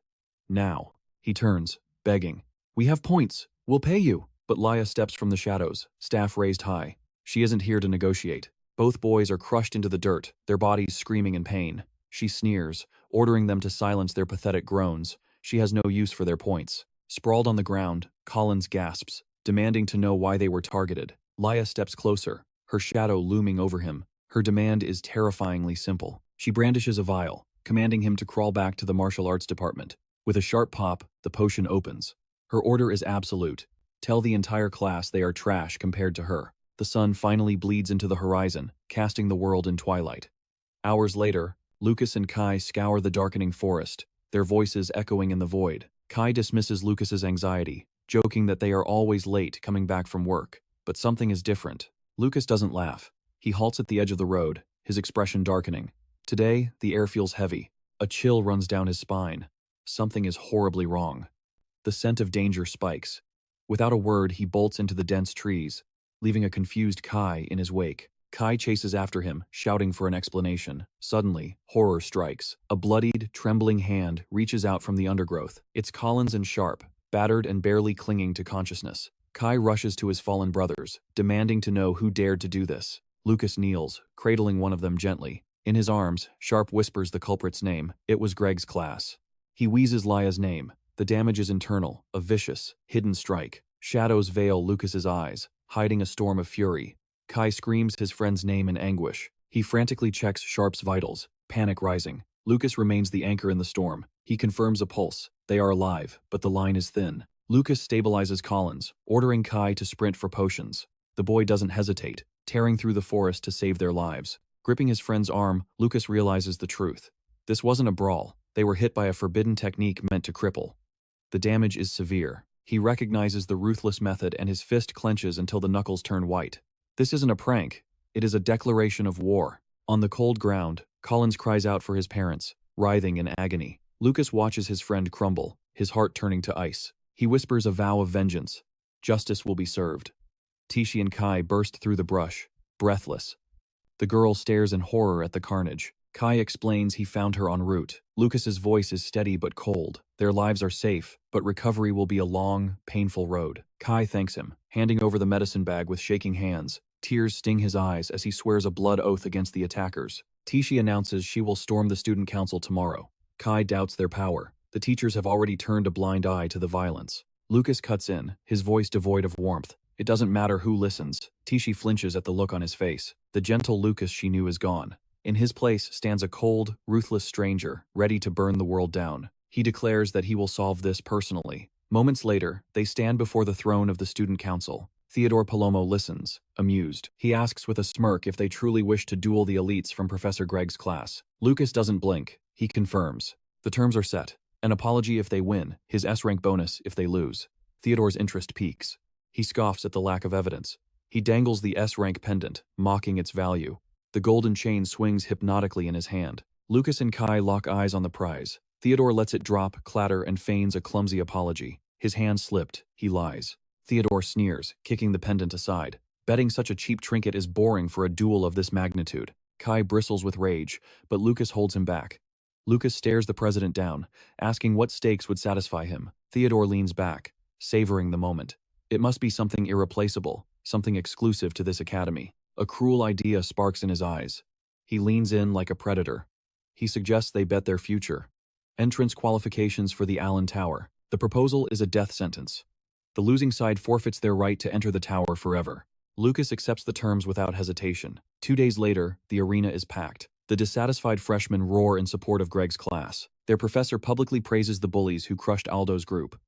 Now. He turns, begging. We have points. We'll pay you. But Laya steps from the shadows, staff raised high. She isn't here to negotiate. Both boys are crushed into the dirt, their bodies screaming in pain. She sneers, ordering them to silence their pathetic groans. She has no use for their points. Sprawled on the ground, Collins gasps, demanding to know why they were targeted. Laya steps closer, her shadow looming over him. Her demand is terrifyingly simple. She brandishes a vial, commanding him to crawl back to the martial arts department. With a sharp pop, the potion opens. Her order is absolute. Tell the entire class they are trash compared to her. The sun finally bleeds into the horizon, casting the world in twilight. Hours later, Lucas and Kai scour the darkening forest, their voices echoing in the void. Kai dismisses Lucas's anxiety, joking that they are always late coming back from work. But something is different. Lucas doesn't laugh. He halts at the edge of the road, his expression darkening. Today, the air feels heavy. A chill runs down his spine. Something is horribly wrong. The scent of danger spikes. Without a word, he bolts into the dense trees, leaving a confused Kai in his wake. Kai chases after him, shouting for an explanation. Suddenly, horror strikes. A bloodied, trembling hand reaches out from the undergrowth. It's Collins and Sharp, battered and barely clinging to consciousness. Kai rushes to his fallen brothers, demanding to know who dared to do this. Lucas kneels, cradling one of them gently. In his arms, Sharp whispers the culprit's name. It was Greg's class. He wheezes Laya's name. The damage is internal, a vicious, hidden strike. Shadows veil Lucas's eyes, hiding a storm of fury. Kai screams his friend's name in anguish. He frantically checks Sharp's vitals, panic rising. Lucas remains the anchor in the storm. He confirms a pulse. They are alive, but the line is thin. Lucas stabilizes Collins, ordering Kai to sprint for potions. The boy doesn't hesitate, tearing through the forest to save their lives. Gripping his friend's arm, Lucas realizes the truth. This wasn't a brawl. They were hit by a forbidden technique meant to cripple. The damage is severe. He recognizes the ruthless method and his fist clenches until the knuckles turn white. This isn't a prank. It is a declaration of war. On the cold ground, Collins cries out for his parents, writhing in agony. Lucas watches his friend crumble, his heart turning to ice. He whispers a vow of vengeance. Justice will be served. Tishi and Kai burst through the brush, breathless. The girl stares in horror at the carnage. Kai explains he found her en route. Lucas's voice is steady but cold. Their lives are safe, but recovery will be a long, painful road. Kai thanks him, handing over the medicine bag with shaking hands. Tears sting his eyes as he swears a blood oath against the attackers. Tishi announces she will storm the student council tomorrow. Kai doubts their power. The teachers have already turned a blind eye to the violence. Lucas cuts in, his voice devoid of warmth. It doesn't matter who listens. Tishi flinches at the look on his face. The gentle Lucas she knew is gone. In his place stands a cold, ruthless stranger, ready to burn the world down. He declares that he will solve this personally. Moments later, they stand before the throne of the student council. Theodore Palomo listens, amused. He asks with a smirk if they truly wish to duel the elites from Professor Greg's class. Lucas doesn't blink. He confirms. The terms are set. An apology if they win, his S-rank bonus if they lose. Theodore's interest peaks. He scoffs at the lack of evidence. He dangles the S-rank pendant, mocking its value. The golden chain swings hypnotically in his hand. Lucas and Kai lock eyes on the prize. Theodore lets it drop, clatter, and feigns a clumsy apology. His hand slipped. He lies. Theodore sneers, kicking the pendant aside. Betting such a cheap trinket is boring for a duel of this magnitude. Kai bristles with rage, but Lucas holds him back. Lucas stares the president down, asking what stakes would satisfy him. Theodore leans back, savoring the moment. It must be something irreplaceable, something exclusive to this academy. A cruel idea sparks in his eyes. He leans in like a predator. He suggests they bet their future. Entrance qualifications for the Allen Tower. The proposal is a death sentence. The losing side forfeits their right to enter the tower forever. Lucas accepts the terms without hesitation. 2 days later, the arena is packed. The dissatisfied freshmen roar in support of Greg's class. Their professor publicly praises the bullies who crushed Aldo's group.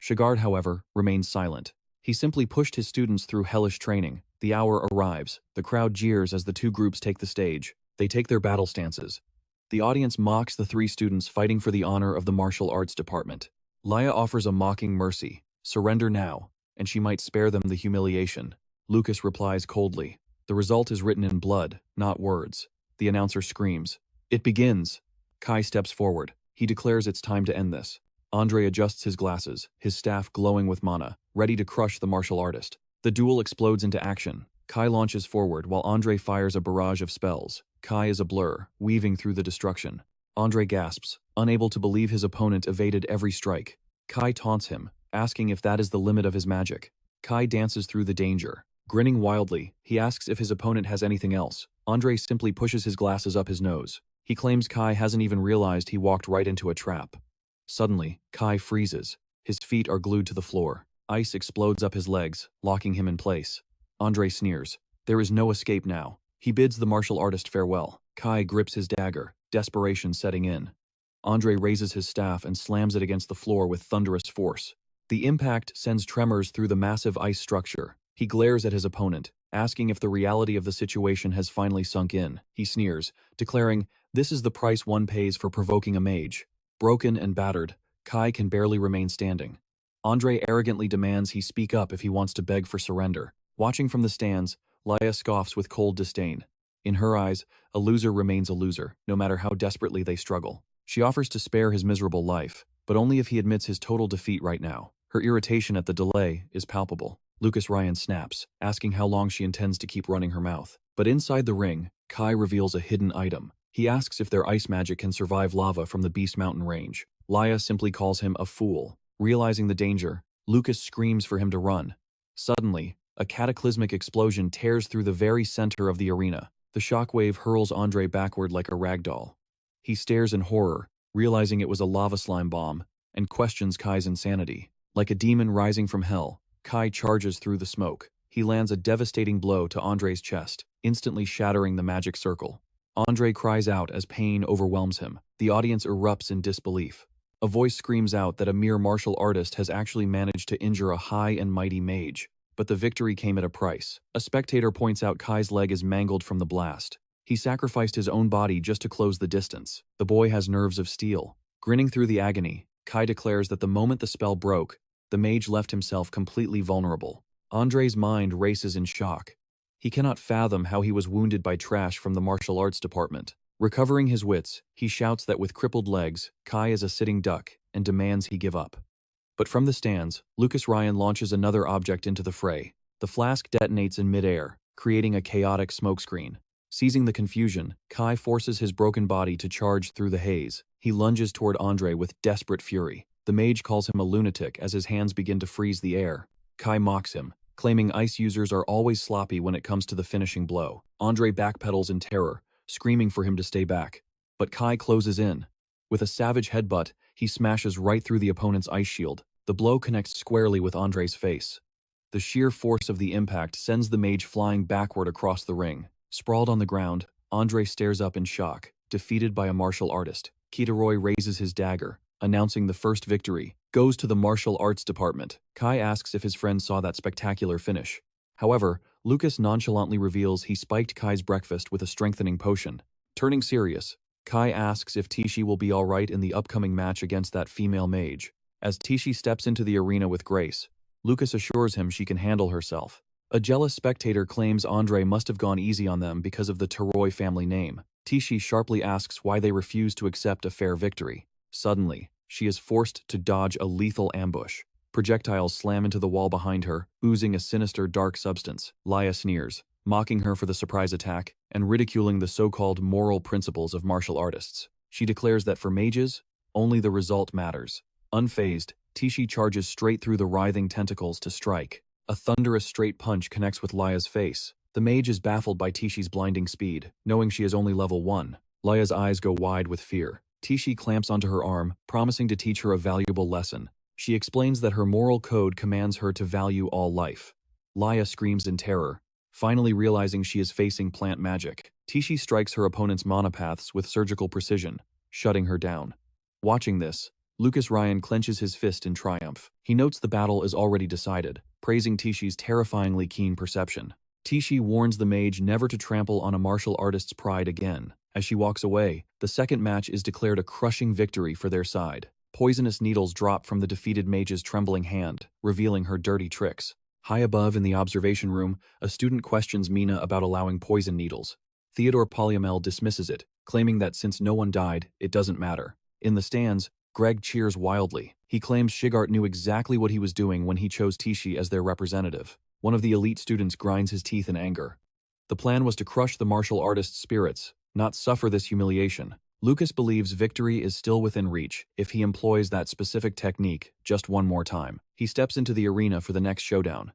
Shagard, however, remains silent. He simply pushed his students through hellish training. The hour arrives. The crowd jeers as the two groups take the stage. They take their battle stances. The audience mocks the 3 students fighting for the honor of the martial arts department. Laya offers a mocking mercy. Surrender now, and she might spare them the humiliation. Lucas replies coldly. The result is written in blood, not words. The announcer screams. It begins. Kai steps forward. He declares it's time to end this. Andre adjusts his glasses, his staff glowing with mana, ready to crush the martial artist. The duel explodes into action. Kai launches forward while Andre fires a barrage of spells. Kai is a blur, weaving through the destruction. Andre gasps, unable to believe his opponent evaded every strike. Kai taunts him, asking if that is the limit of his magic. Kai dances through the danger. Grinning wildly, he asks if his opponent has anything else. Andre simply pushes his glasses up his nose. He claims Kai hasn't even realized he walked right into a trap. Suddenly, Kai freezes. His feet are glued to the floor. Ice explodes up his legs, locking him in place. Andre sneers. There is no escape now. He bids the martial artist farewell. Kai grips his dagger, desperation setting in. Andre raises his staff and slams it against the floor with thunderous force. The impact sends tremors through the massive ice structure. He glares at his opponent, asking if the reality of the situation has finally sunk in. He sneers, declaring, "This is the price one pays for provoking a mage." Broken and battered, Kai can barely remain standing. Andre arrogantly demands he speak up if he wants to beg for surrender. Watching from the stands, Laya scoffs with cold disdain. In her eyes, a loser remains a loser, no matter how desperately they struggle. She offers to spare his miserable life, but only if he admits his total defeat right now. Her irritation at the delay is palpable. Lucas Ryan snaps, asking how long she intends to keep running her mouth. But inside the ring, Kai reveals a hidden item. He asks if their ice magic can survive lava from the Beast Mountain range. Laya simply calls him a fool. Realizing the danger, Lucas screams for him to run. Suddenly, a cataclysmic explosion tears through the very center of the arena. The shockwave hurls Andre backward like a ragdoll. He stares in horror, realizing it was a lava slime bomb, and questions Kai's insanity. Like a demon rising from hell, Kai charges through the smoke. He lands a devastating blow to Andre's chest, instantly shattering the magic circle. Andre cries out as pain overwhelms him. The audience erupts in disbelief. A voice screams out that a mere martial artist has actually managed to injure a high and mighty mage. But the victory came at a price. A spectator points out Kai's leg is mangled from the blast. He sacrificed his own body just to close the distance. The boy has nerves of steel. Grinning through the agony, Kai declares that the moment the spell broke, the mage left himself completely vulnerable. Andre's mind races in shock. He cannot fathom how he was wounded by trash from the martial arts department. Recovering his wits, he shouts that with crippled legs, Kai is a sitting duck and demands he give up. But from the stands, Lucas Ryan launches another object into the fray. The flask detonates in midair, creating a chaotic smokescreen. Seizing the confusion, Kai forces his broken body to charge through the haze. He lunges toward Andre with desperate fury. The mage calls him a lunatic as his hands begin to freeze the air. Kai mocks him, claiming ice users are always sloppy when it comes to the finishing blow. Andre backpedals in terror, screaming for him to stay back. But Kai closes in. With a savage headbutt, he smashes right through the opponent's ice shield. The blow connects squarely with Andre's face. The sheer force of the impact sends the mage flying backward across the ring. Sprawled on the ground, Andre stares up in shock, defeated by a martial artist. Kitaroy raises his dagger, announcing the first victory, goes to the martial arts department. Kai asks if his friend saw that spectacular finish. However, Lucas nonchalantly reveals he spiked Kai's breakfast with a strengthening potion. Turning serious, Kai asks if Tishi will be alright in the upcoming match against that female mage. As Tishi steps into the arena with grace, Lucas assures him she can handle herself. A jealous spectator claims Andre must have gone easy on them because of the Teroy family name. Tishi sharply asks why they refuse to accept a fair victory. Suddenly, she is forced to dodge a lethal ambush. Projectiles slam into the wall behind her, oozing a sinister dark substance. Laya sneers, mocking her for the surprise attack and ridiculing the so-called moral principles of martial artists. She declares that for mages, only the result matters. Unfazed, Tishi charges straight through the writhing tentacles to strike. A thunderous straight punch connects with Laya's face. The mage is baffled by Tishi's blinding speed, knowing she is only level 1. Laya's eyes go wide with fear. Tishi clamps onto her arm, promising to teach her a valuable lesson. She explains that her moral code commands her to value all life. Laya screams in terror, finally realizing she is facing plant magic. Tishi strikes her opponent's monopaths with surgical precision, shutting her down. Watching this, Lucas Ryan clenches his fist in triumph. He notes the battle is already decided, praising Tishi's terrifyingly keen perception. Tishi warns the mage never to trample on a martial artist's pride again. As she walks away, the second match is declared a crushing victory for their side. Poisonous needles drop from the defeated mage's trembling hand, revealing her dirty tricks. High above in the observation room, a student questions Mina about allowing poison needles. Theodore Polyamel dismisses it, claiming that since no one died, it doesn't matter. In the stands, Greg cheers wildly. He claims Shigart knew exactly what he was doing when he chose Tishi as their representative. One of the elite students grinds his teeth in anger. The plan was to crush the martial artist's spirits, not suffer this humiliation. Lucas believes victory is still within reach if he employs that specific technique just one more time. He steps into the arena for the next showdown.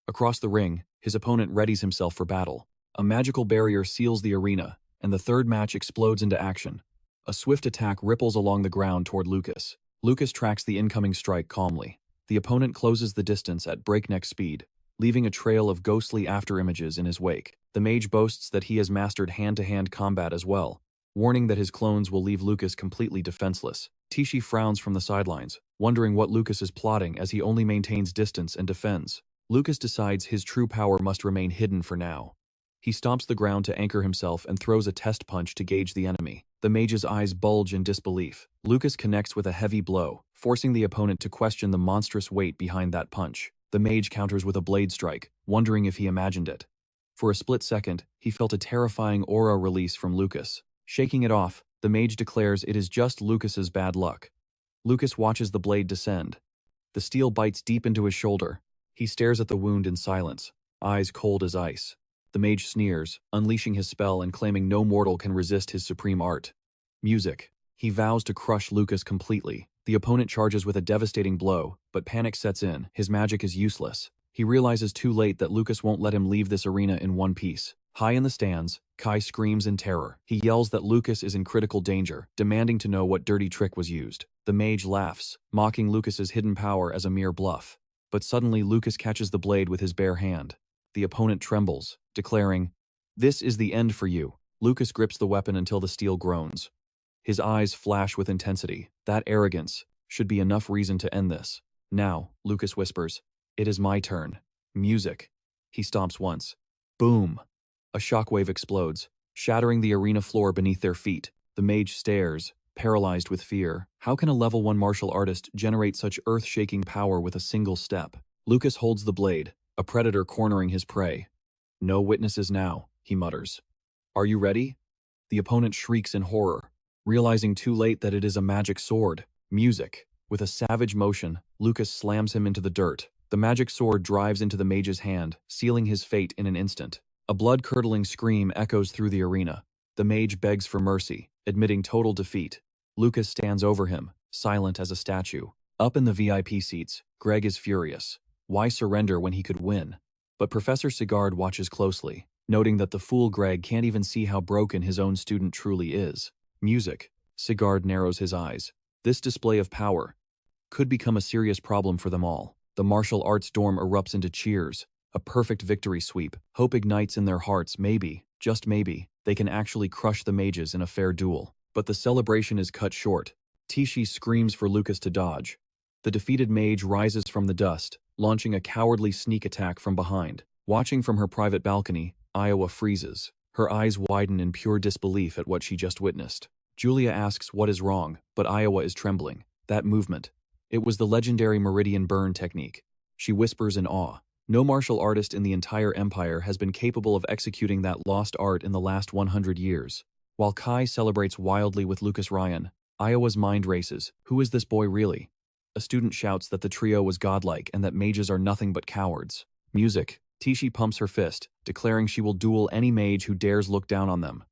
Across the ring, his opponent readies himself for battle. A magical barrier seals the arena, and the third match explodes into action. A swift attack ripples along the ground toward Lucas. Lucas tracks the incoming strike calmly. The opponent closes the distance at breakneck speed, leaving a trail of ghostly afterimages in his wake. The mage boasts that he has mastered hand-to-hand combat as well, warning that his clones will leave Lucas completely defenseless. Tishi frowns from the sidelines, wondering what Lucas is plotting as he only maintains distance and defends. Lucas decides his true power must remain hidden for now. He stomps the ground to anchor himself and throws a test punch to gauge the enemy. The mage's eyes bulge in disbelief. Lucas connects with a heavy blow, forcing the opponent to question the monstrous weight behind that punch. The mage counters with a blade strike, wondering if he imagined it. For a split second, he felt a terrifying aura release from Lucas. Shaking it off, the mage declares it is just Lucas's bad luck. Lucas watches the blade descend. The steel bites deep into his shoulder. He stares at the wound in silence, eyes cold as ice. The mage sneers, unleashing his spell and claiming no mortal can resist his supreme art. Music. He vows to crush Lucas completely. The opponent charges with a devastating blow, but panic sets in. His magic is useless. He realizes too late that Lucas won't let him leave this arena in one piece. High in the stands, Kai screams in terror. He yells that Lucas is in critical danger, demanding to know what dirty trick was used. The mage laughs, mocking Lucas's hidden power as a mere bluff. But suddenly Lucas catches the blade with his bare hand. The opponent trembles, declaring, "This is the end for you." Lucas grips the weapon until the steel groans. His eyes flash with intensity. That arrogance should be enough reason to end this. Now, Lucas whispers, "It is my turn." Music. He stomps once. Boom. A shockwave explodes, shattering the arena floor beneath their feet. The mage stares, paralyzed with fear. How can a level 1 martial artist generate such earth-shaking power with a single step? Lucas holds the blade, a predator cornering his prey. "No witnesses now," he mutters. "Are you ready?" The opponent shrieks in horror, realizing too late that it is a magic sword. Music. With a savage motion, Lucas slams him into the dirt. The magic sword drives into the mage's hand, sealing his fate in an instant. A blood-curdling scream echoes through the arena. The mage begs for mercy, admitting total defeat. Lucas stands over him, silent as a statue. Up in the VIP seats, Greg is furious. Why surrender when he could win? But Professor Sigard watches closely, noting that the fool Greg can't even see how broken his own student truly is. Music. Sigard narrows his eyes. This display of power could become a serious problem for them all. The martial arts dorm erupts into cheers. A perfect victory sweep. Hope ignites in their hearts. Maybe, just maybe, they can actually crush the mages in a fair duel. But the celebration is cut short. Tishi screams for Lucas to dodge. The defeated mage rises from the dust, launching a cowardly sneak attack from behind. Watching from her private balcony, Iowa freezes. Her eyes widen in pure disbelief at what she just witnessed. Julia asks what is wrong, but Iowa is trembling. That movement. It was the legendary meridian burn technique. She whispers in awe. No martial artist in the entire empire has been capable of executing that lost art in the last 100 years. While Kai celebrates wildly with Lucas Ryan, Iowa's mind races. Who is this boy really? A student shouts that the trio was godlike and that mages are nothing but cowards. Music. Tishi pumps her fist, declaring she will duel any mage who dares look down on them.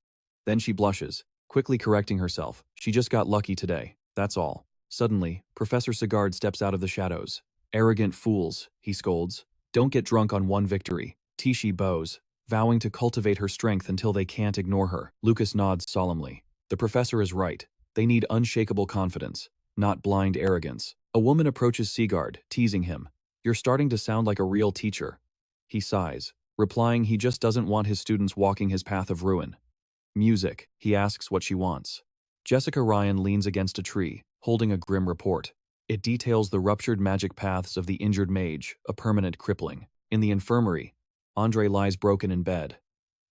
Then she blushes, quickly correcting herself. She just got lucky today, that's all. Suddenly, Professor Sigard steps out of the shadows. Arrogant fools, he scolds. Don't get drunk on one victory. Tishi bows, vowing to cultivate her strength until they can't ignore her. Lucas nods solemnly. The professor is right. They need unshakable confidence, not blind arrogance. A woman approaches Sigard, teasing him. You're starting to sound like a real teacher. He sighs, replying he just doesn't want his students walking his path of ruin. Music. He asks what she wants. Jessica Ryan leans against a tree, holding a grim report. It details the ruptured magic paths of the injured mage, a permanent crippling. In the infirmary, Andre lies broken in bed.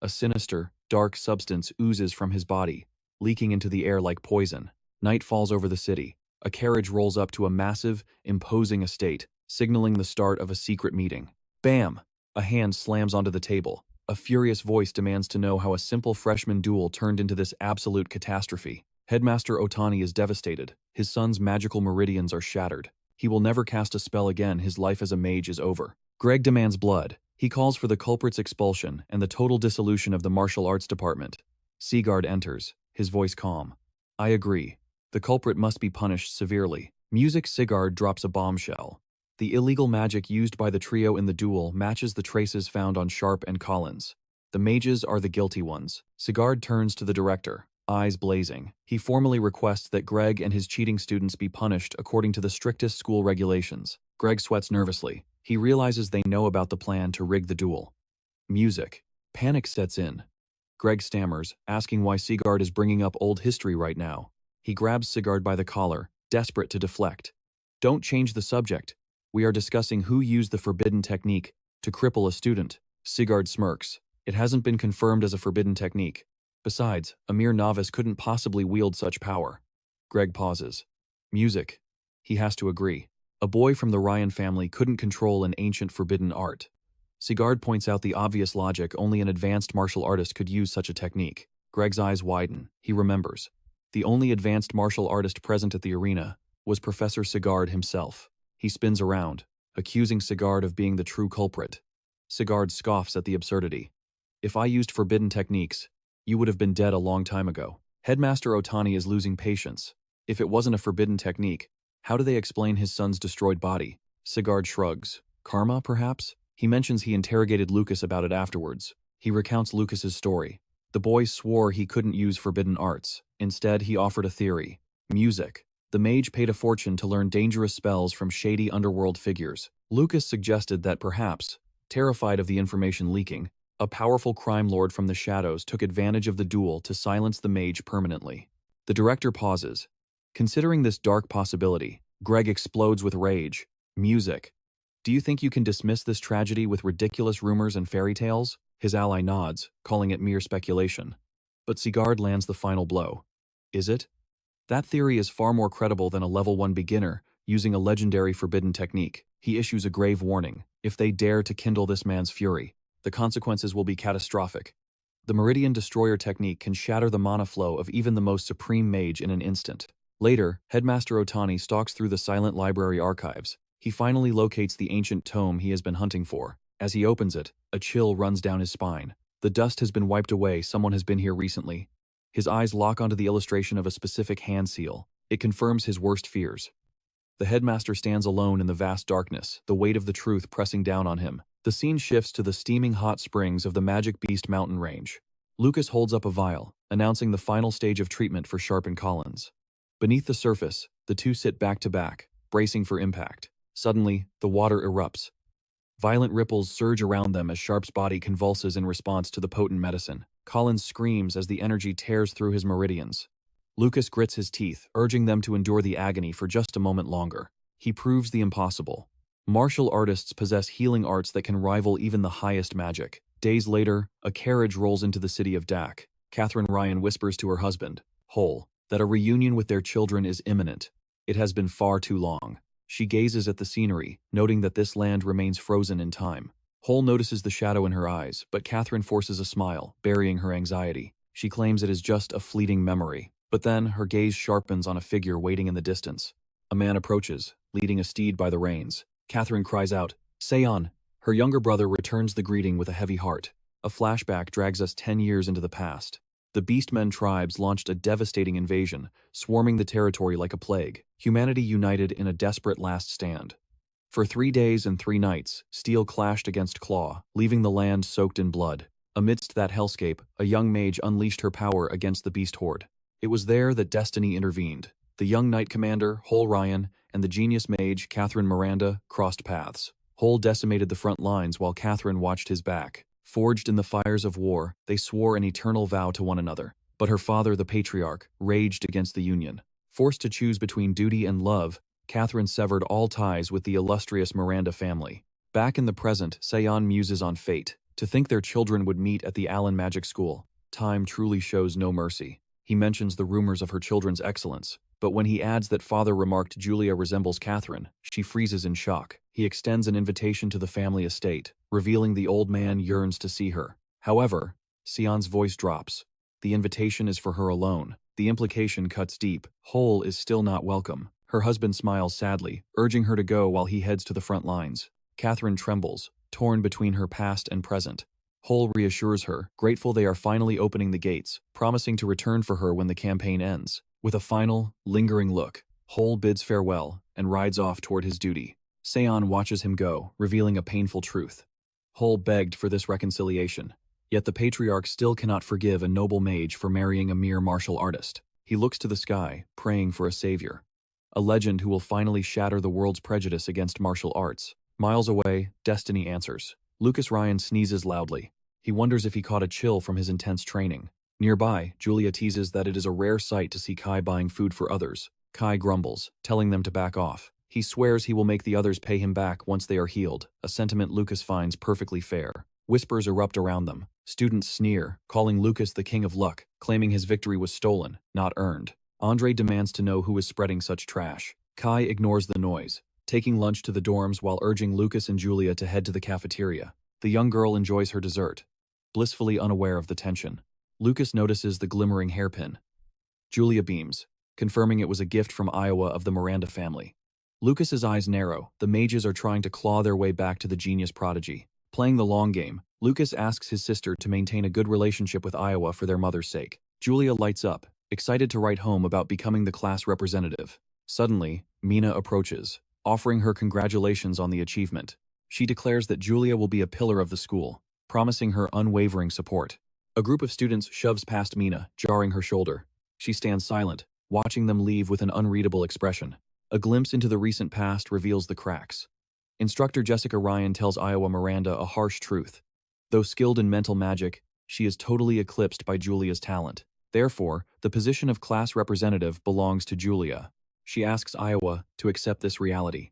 A sinister, dark substance oozes from his body, leaking into the air like poison. Night falls over the city. A carriage rolls up to a massive, imposing estate, signaling the start of a secret meeting. Bam! A hand slams onto the table. A furious voice demands to know how a simple freshman duel turned into this absolute catastrophe. Headmaster Otani is devastated. His son's magical meridians are shattered. He will never cast a spell again. His life as a mage is over. Greg demands blood. He calls for the culprit's expulsion and the total dissolution of the martial arts department. Sigard enters, his voice calm. I agree. The culprit must be punished severely. Music. Sigard drops a bombshell. The illegal magic used by the trio in the duel matches the traces found on Sharp and Collins. The mages are the guilty ones. Sigard turns to the director, eyes blazing. He formally requests that Greg and his cheating students be punished according to the strictest school regulations. Greg sweats nervously. He realizes they know about the plan to rig the duel. Music. Panic sets in. Greg stammers, asking why Sigard is bringing up old history right now. He grabs Sigard by the collar, desperate to deflect. Don't change the subject. We are discussing who used the forbidden technique to cripple a student. Sigard smirks. It hasn't been confirmed as a forbidden technique. Besides, a mere novice couldn't possibly wield such power. Greg pauses. Music. He has to agree. A boy from the Ryan family couldn't control an ancient forbidden art. Sigard points out the obvious logic. Only an advanced martial artist could use such a technique. Greg's eyes widen. He remembers. The only advanced martial artist present at the arena was Professor Sigard himself. He spins around, accusing Sigard of being the true culprit. Sigard scoffs at the absurdity. If I used forbidden techniques, you would have been dead a long time ago. Headmaster Otani is losing patience. If it wasn't a forbidden technique, how do they explain his son's destroyed body? Sigard shrugs. Karma, perhaps? He mentions he interrogated Lucas about it afterwards. He recounts Lucas's story. The boy swore he couldn't use forbidden arts. Instead, he offered a theory. Music. The mage paid a fortune to learn dangerous spells from shady underworld figures. Lucas suggested that perhaps, terrified of the information leaking, a powerful crime lord from the shadows took advantage of the duel to silence the mage permanently. The director pauses. Considering this dark possibility, Greg explodes with rage. Music. Do you think you can dismiss this tragedy with ridiculous rumors and fairy tales? His ally nods, calling it mere speculation. But Sigard lands the final blow. Is it? That theory is far more credible than a level 1 beginner using a legendary forbidden technique. He issues a grave warning. If they dare to kindle this man's fury, the consequences will be catastrophic. The Meridian Destroyer technique can shatter the mana flow of even the most supreme mage in an instant. Later, Headmaster Otani stalks through the silent library archives. He finally locates the ancient tome he has been hunting for. As he opens it, a chill runs down his spine. The dust has been wiped away. Someone has been here recently. His eyes lock onto the illustration of a specific hand seal. It confirms his worst fears. The headmaster stands alone in the vast darkness, the weight of the truth pressing down on him. The scene shifts to the steaming hot springs of the Magic Beast mountain range. Lucas holds up a vial, announcing the final stage of treatment for Sharp and Collins. Beneath the surface, the two sit back to back, bracing for impact. Suddenly, the water erupts. Violent ripples surge around them as Sharp's body convulses in response to the potent medicine. Collins screams as the energy tears through his meridians. Lucas grits his teeth, urging them to endure the agony for just a moment longer. He proves the impossible. Martial artists possess healing arts that can rival even the highest magic. Days later, a carriage rolls into the city of Dak. Catherine Ryan whispers to her husband, Hole, that a reunion with their children is imminent. It has been far too long. She gazes at the scenery, noting that this land remains frozen in time. Hole notices the shadow in her eyes, but Catherine forces a smile, burying her anxiety. She claims it is just a fleeting memory. But then, her gaze sharpens on a figure waiting in the distance. A man approaches, leading a steed by the reins. Catherine cries out, "Seon!" Her younger brother returns the greeting with a heavy heart. A flashback drags us 10 years into the past. The Beastmen tribes launched a devastating invasion, swarming the territory like a plague. Humanity united in a desperate last stand. For 3 days and 3 nights, steel clashed against claw, leaving the land soaked in blood. Amidst that hellscape, a young mage unleashed her power against the beast horde. It was there that destiny intervened. The young knight commander, Hole Ryan, and the genius mage, Catherine Miranda, crossed paths. Hole decimated the front lines while Catherine watched his back. Forged in the fires of war, they swore an eternal vow to one another. But her father, the patriarch, raged against the union. Forced to choose between duty and love, Catherine severed all ties with the illustrious Miranda family. Back in the present, Seon muses on fate. To think their children would meet at the Allen Magic School. Time truly shows no mercy. He mentions the rumors of her children's excellence. But when he adds that father remarked Julia resembles Catherine, she freezes in shock. He extends an invitation to the family estate, revealing the old man yearns to see her. However, Seon's voice drops. The invitation is for her alone. The implication cuts deep. Hole is still not welcome. Her husband smiles sadly, urging her to go while he heads to the front lines. Catherine trembles, torn between her past and present. Hole reassures her, grateful they are finally opening the gates, promising to return for her when the campaign ends. With a final, lingering look, Hole bids farewell and rides off toward his duty. Seon watches him go, revealing a painful truth. Hole begged for this reconciliation, yet the patriarch still cannot forgive a noble mage for marrying a mere martial artist. He looks to the sky, praying for a savior. A legend who will finally shatter the world's prejudice against martial arts. Miles away, destiny answers. Lucas Ryan sneezes loudly. He wonders if he caught a chill from his intense training. Nearby, Julia teases that it is a rare sight to see Kai buying food for others. Kai grumbles, telling them to back off. He swears he will make the others pay him back once they are healed, a sentiment Lucas finds perfectly fair. Whispers erupt around them. Students sneer, calling Lucas the king of luck, claiming his victory was stolen, not earned. Andre demands to know who is spreading such trash. Kai ignores the noise, taking lunch to the dorms while urging Lucas and Julia to head to the cafeteria. The young girl enjoys her dessert, blissfully unaware of the tension. Lucas notices the glimmering hairpin. Julia beams, confirming it was a gift from Iowa of the Miranda family. Lucas's eyes narrow. The mages are trying to claw their way back to the genius prodigy. Playing the long game, Lucas asks his sister to maintain a good relationship with Iowa for their mother's sake. Julia lights up, excited to write home about becoming the class representative. Suddenly, Mina approaches, offering her congratulations on the achievement. She declares that Julia will be a pillar of the school, promising her unwavering support. A group of students shoves past Mina, jarring her shoulder. She stands silent, watching them leave with an unreadable expression. A glimpse into the recent past reveals the cracks. Instructor Jessica Ryan tells Iowa Miranda a harsh truth. Though skilled in mental magic, she is totally eclipsed by Julia's talent. Therefore, the position of class representative belongs to Julia. She asks Iowa to accept this reality.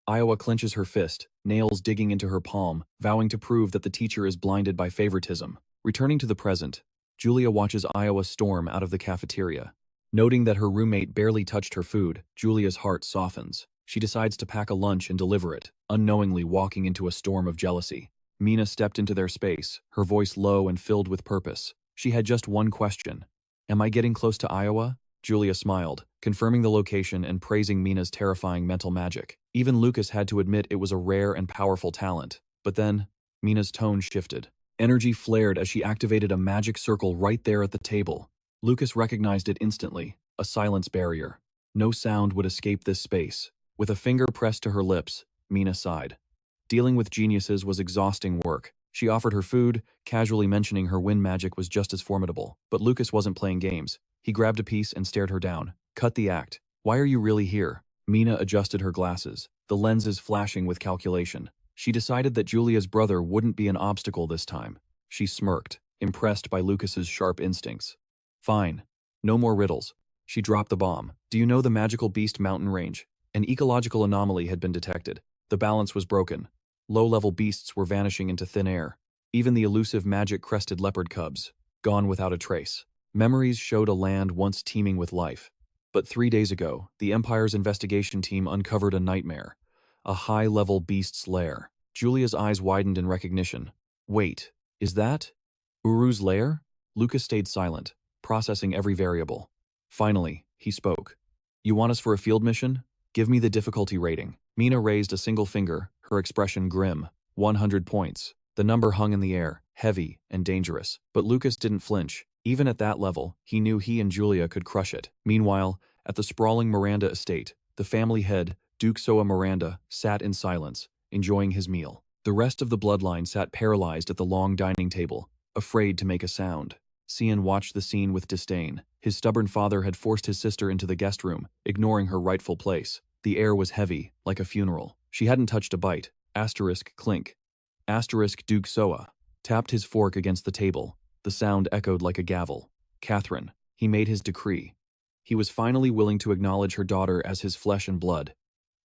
Iowa clenches her fist, nails digging into her palm, vowing to prove that the teacher is blinded by favoritism. Returning to the present, Julia watches Iowa storm out of the cafeteria. Noting that her roommate barely touched her food, Julia's heart softens. She decides to pack a lunch and deliver it, unknowingly walking into a storm of jealousy. Mina stepped into their space, her voice low and filled with purpose. She had just one question. "Am I getting close to Iowa?" Julia smiled, confirming the location and praising Mina's terrifying mental magic. Even Lucas had to admit it was a rare and powerful talent. But then, Mina's tone shifted. Energy flared as she activated a magic circle right there at the table. Lucas recognized it instantly, a silence barrier. No sound would escape this space. With a finger pressed to her lips, Mina sighed. Dealing with geniuses was exhausting work. She offered her food, casually mentioning her wind magic was just as formidable. But Lucas wasn't playing games. He grabbed a piece and stared her down. "Cut the act. Why are you really here?" Mina adjusted her glasses, the lenses flashing with calculation. She decided that Julia's brother wouldn't be an obstacle this time. She smirked, impressed by Lucas's sharp instincts. "Fine. No more riddles." She dropped the bomb. "Do you know the magical beast mountain range?" An ecological anomaly had been detected. The balance was broken. Low-level beasts were vanishing into thin air. Even the elusive magic-crested leopard cubs, gone without a trace. Memories showed a land once teeming with life. But 3 days ago, the Empire's investigation team uncovered a nightmare. A high-level beast's lair. Julia's eyes widened in recognition. Wait, is that Uru's lair? Lucas stayed silent, processing every variable. Finally, he spoke. You want us for a field mission? Give me the difficulty rating. Mina raised a single finger, her expression grim. 100 points. The number hung in the air, heavy and dangerous. But Lucas didn't flinch. Even at that level, he knew he and Julia could crush it. Meanwhile, at the sprawling Miranda estate, the family head, Duke Soa Miranda, sat in silence, enjoying his meal. The rest of the bloodline sat paralyzed at the long dining table, afraid to make a sound. Cian watched the scene with disdain. His stubborn father had forced his sister into the guest room, ignoring her rightful place. The air was heavy, like a funeral. She hadn't touched a bite. Asterisk clink. Asterisk Duke Soa tapped his fork against the table. The sound echoed like a gavel. Catherine. He made his decree. He was finally willing to acknowledge her daughter as his flesh and blood.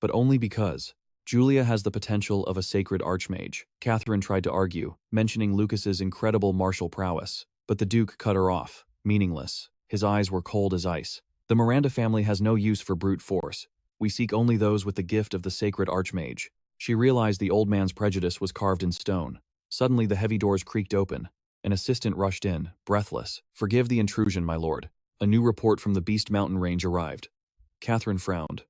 But only because Julia has the potential of a sacred archmage. Catherine tried to argue, mentioning Lucas's incredible martial prowess. But the Duke cut her off, meaningless. His eyes were cold as ice. The Miranda family has no use for brute force. We seek only those with the gift of the sacred archmage. She realized the old man's prejudice was carved in stone. Suddenly the heavy doors creaked open. An assistant rushed in, breathless. Forgive the intrusion, my lord. A new report from the Beast Mountain Range arrived. Catherine frowned.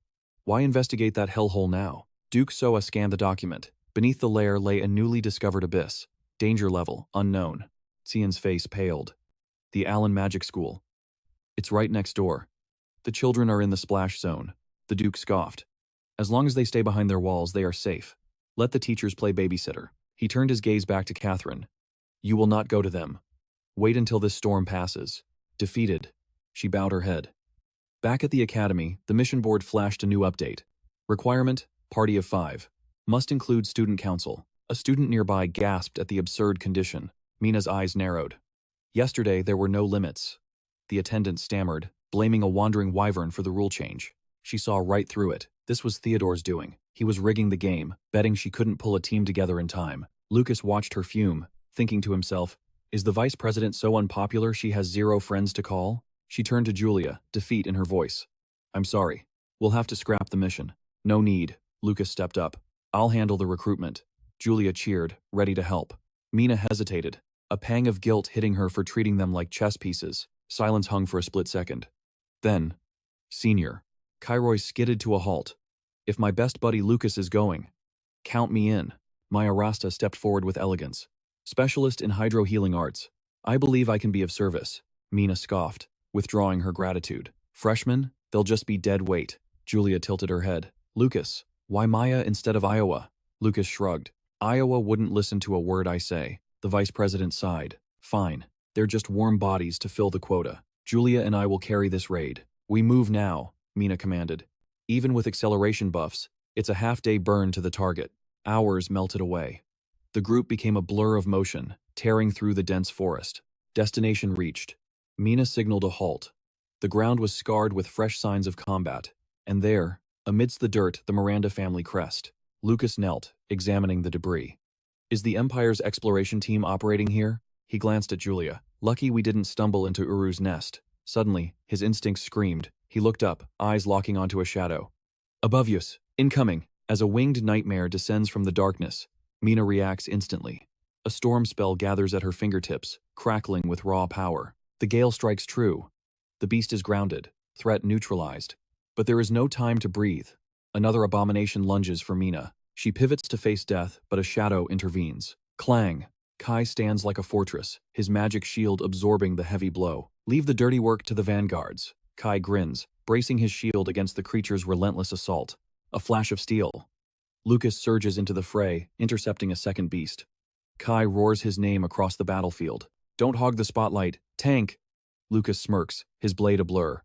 Why investigate that hellhole now? Duke Soa scanned the document. Beneath the lair lay a newly discovered abyss. Danger level, unknown. Cian's face paled. The Allen Magic School. It's right next door. The children are in the splash zone. The Duke scoffed. As long as they stay behind their walls, they are safe. Let the teachers play babysitter. He turned his gaze back to Catherine. You will not go to them. Wait until this storm passes. Defeated. She bowed her head. Back at the academy, the mission board flashed a new update. Requirement, party of 5. Must include student council. A student nearby gasped at the absurd condition. Mina's eyes narrowed. Yesterday, there were no limits. The attendant stammered, blaming a wandering wyvern for the rule change. She saw right through it. This was Theodore's doing. He was rigging the game, betting she couldn't pull a team together in time. Lucas watched her fume, thinking to himself, is the vice president so unpopular she has 0 friends to call? She turned to Julia, defeat in her voice. I'm sorry. We'll have to scrap the mission. No need. Lucas stepped up. I'll handle the recruitment. Julia cheered, ready to help. Mina hesitated, a pang of guilt hitting her for treating them like chess pieces. Silence hung for a split second. Then, Senior. Kairoy skidded to a halt. If my best buddy Lucas is going, count me in. Maya Rasta stepped forward with elegance. Specialist in hydro-healing arts. I believe I can be of service. Mina scoffed, withdrawing her gratitude. Freshmen, they'll just be dead weight. Julia tilted her head. Lucas, why Maya instead of Iowa? Lucas shrugged. Iowa wouldn't listen to a word I say. The vice president sighed. Fine. They're just warm bodies to fill the quota. Julia and I will carry this raid. We move now, Mina commanded. Even with acceleration buffs, it's a half-day burn to the target. Hours melted away. The group became a blur of motion, tearing through the dense forest. Destination reached. Mina signaled a halt. The ground was scarred with fresh signs of combat. And there, amidst the dirt, the Miranda family crest. Lucas knelt, examining the debris. Is the Empire's exploration team operating here? He glanced at Julia. Lucky we didn't stumble into Uru's nest. Suddenly, his instincts screamed. He looked up, eyes locking onto a shadow. Above us, incoming. As a winged nightmare descends from the darkness, Mina reacts instantly. A storm spell gathers at her fingertips, crackling with raw power. The gale strikes true. The beast is grounded, threat neutralized. But there is no time to breathe. Another abomination lunges for Mina. She pivots to face death, but a shadow intervenes. Clang! Kai stands like a fortress, his magic shield absorbing the heavy blow. Leave the dirty work to the vanguards. Kai grins, bracing his shield against the creature's relentless assault. A flash of steel. Lucas surges into the fray, intercepting a second beast. Kai roars his name across the battlefield. Don't hog the spotlight. Tank! Lucas smirks, his blade a blur.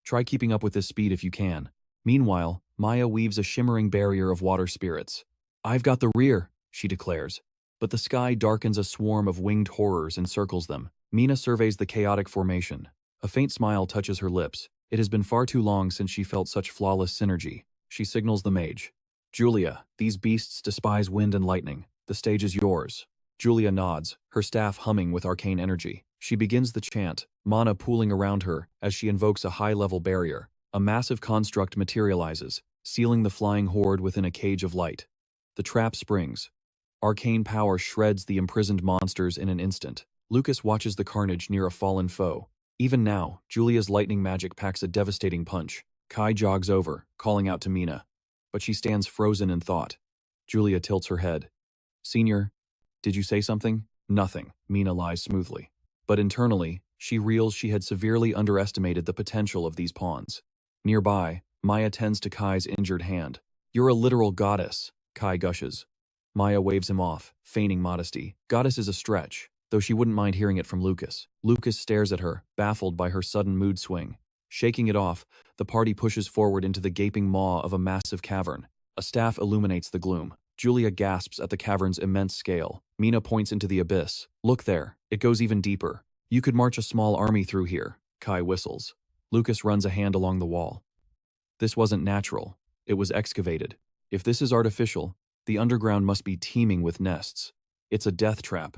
Try keeping up with this speed if you can. Meanwhile, Maya weaves a shimmering barrier of water spirits. I've got the rear, she declares. But the sky darkens, a swarm of winged horrors encircles them. Mina surveys the chaotic formation. A faint smile touches her lips. It has been far too long since she felt such flawless synergy. She signals the mage. Julia, these beasts despise wind and lightning. The stage is yours. Julia nods, her staff humming with arcane energy. She begins the chant, mana pooling around her as she invokes a high-level barrier. A massive construct materializes, sealing the flying horde within a cage of light. The trap springs. Arcane power shreds the imprisoned monsters in an instant. Lucas watches the carnage near a fallen foe. Even now, Julia's lightning magic packs a devastating punch. Kai jogs over, calling out to Mina. But she stands frozen in thought. Julia tilts her head. Senior, did you say something? Nothing, Mina lies smoothly. But internally, she reels she had severely underestimated the potential of these pawns. Nearby, Maya tends to Kai's injured hand. You're a literal goddess, Kai gushes. Maya waves him off, feigning modesty. Goddess is a stretch, though she wouldn't mind hearing it from Lucas. Lucas stares at her, baffled by her sudden mood swing. Shaking it off, the party pushes forward into the gaping maw of a massive cavern. A staff illuminates the gloom. Julia gasps at the cavern's immense scale. Mina points into the abyss. Look there, it goes even deeper. You could march a small army through here, Kai whistles. Lucas runs a hand along the wall. This wasn't natural. It was excavated. If this is artificial, the underground must be teeming with nests. It's a death trap.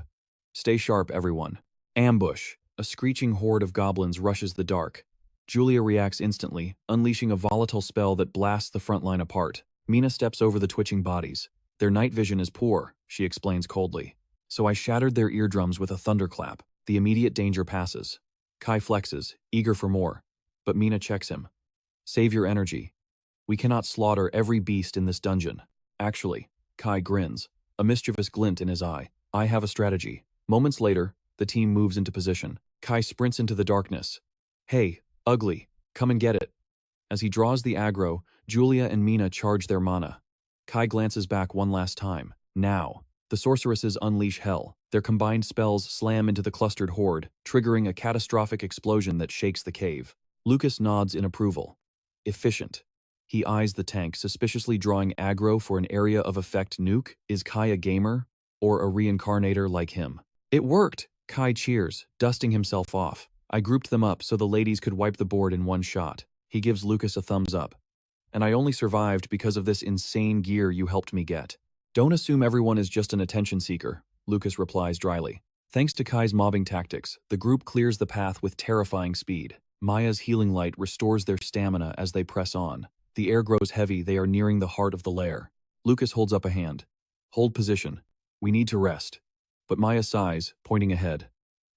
Stay sharp, everyone. Ambush. A screeching horde of goblins rushes the dark. Julia reacts instantly, unleashing a volatile spell that blasts the front line apart. Mina steps over the twitching bodies. Their night vision is poor, she explains coldly. So I shattered their eardrums with a thunderclap. The immediate danger passes. Kai flexes, eager for more. But Mina checks him. Save your energy. We cannot slaughter every beast in this dungeon. Actually, Kai grins, a mischievous glint in his eye. I have a strategy. Moments later, the team moves into position. Kai sprints into the darkness. Hey, ugly, come and get it. As he draws the aggro, Julia and Mina charge their mana. Kai glances back one last time. Now, the sorceresses unleash hell. Their combined spells slam into the clustered horde, triggering a catastrophic explosion that shakes the cave. Lucas nods in approval. Efficient. He eyes the tank, suspiciously drawing aggro for an area of effect nuke. Is Kai a gamer? Or a reincarnator like him? It worked! Kai cheers, dusting himself off. I grouped them up so the ladies could wipe the board in one shot. He gives Lucas a thumbs up. And I only survived because of this insane gear you helped me get. Don't assume everyone is just an attention seeker, Lucas replies dryly. Thanks to Kai's mobbing tactics, the group clears the path with terrifying speed. Maya's healing light restores their stamina as they press on. The air grows heavy, they are nearing the heart of the lair. Lucas holds up a hand. Hold position. We need to rest. But Maya sighs, pointing ahead.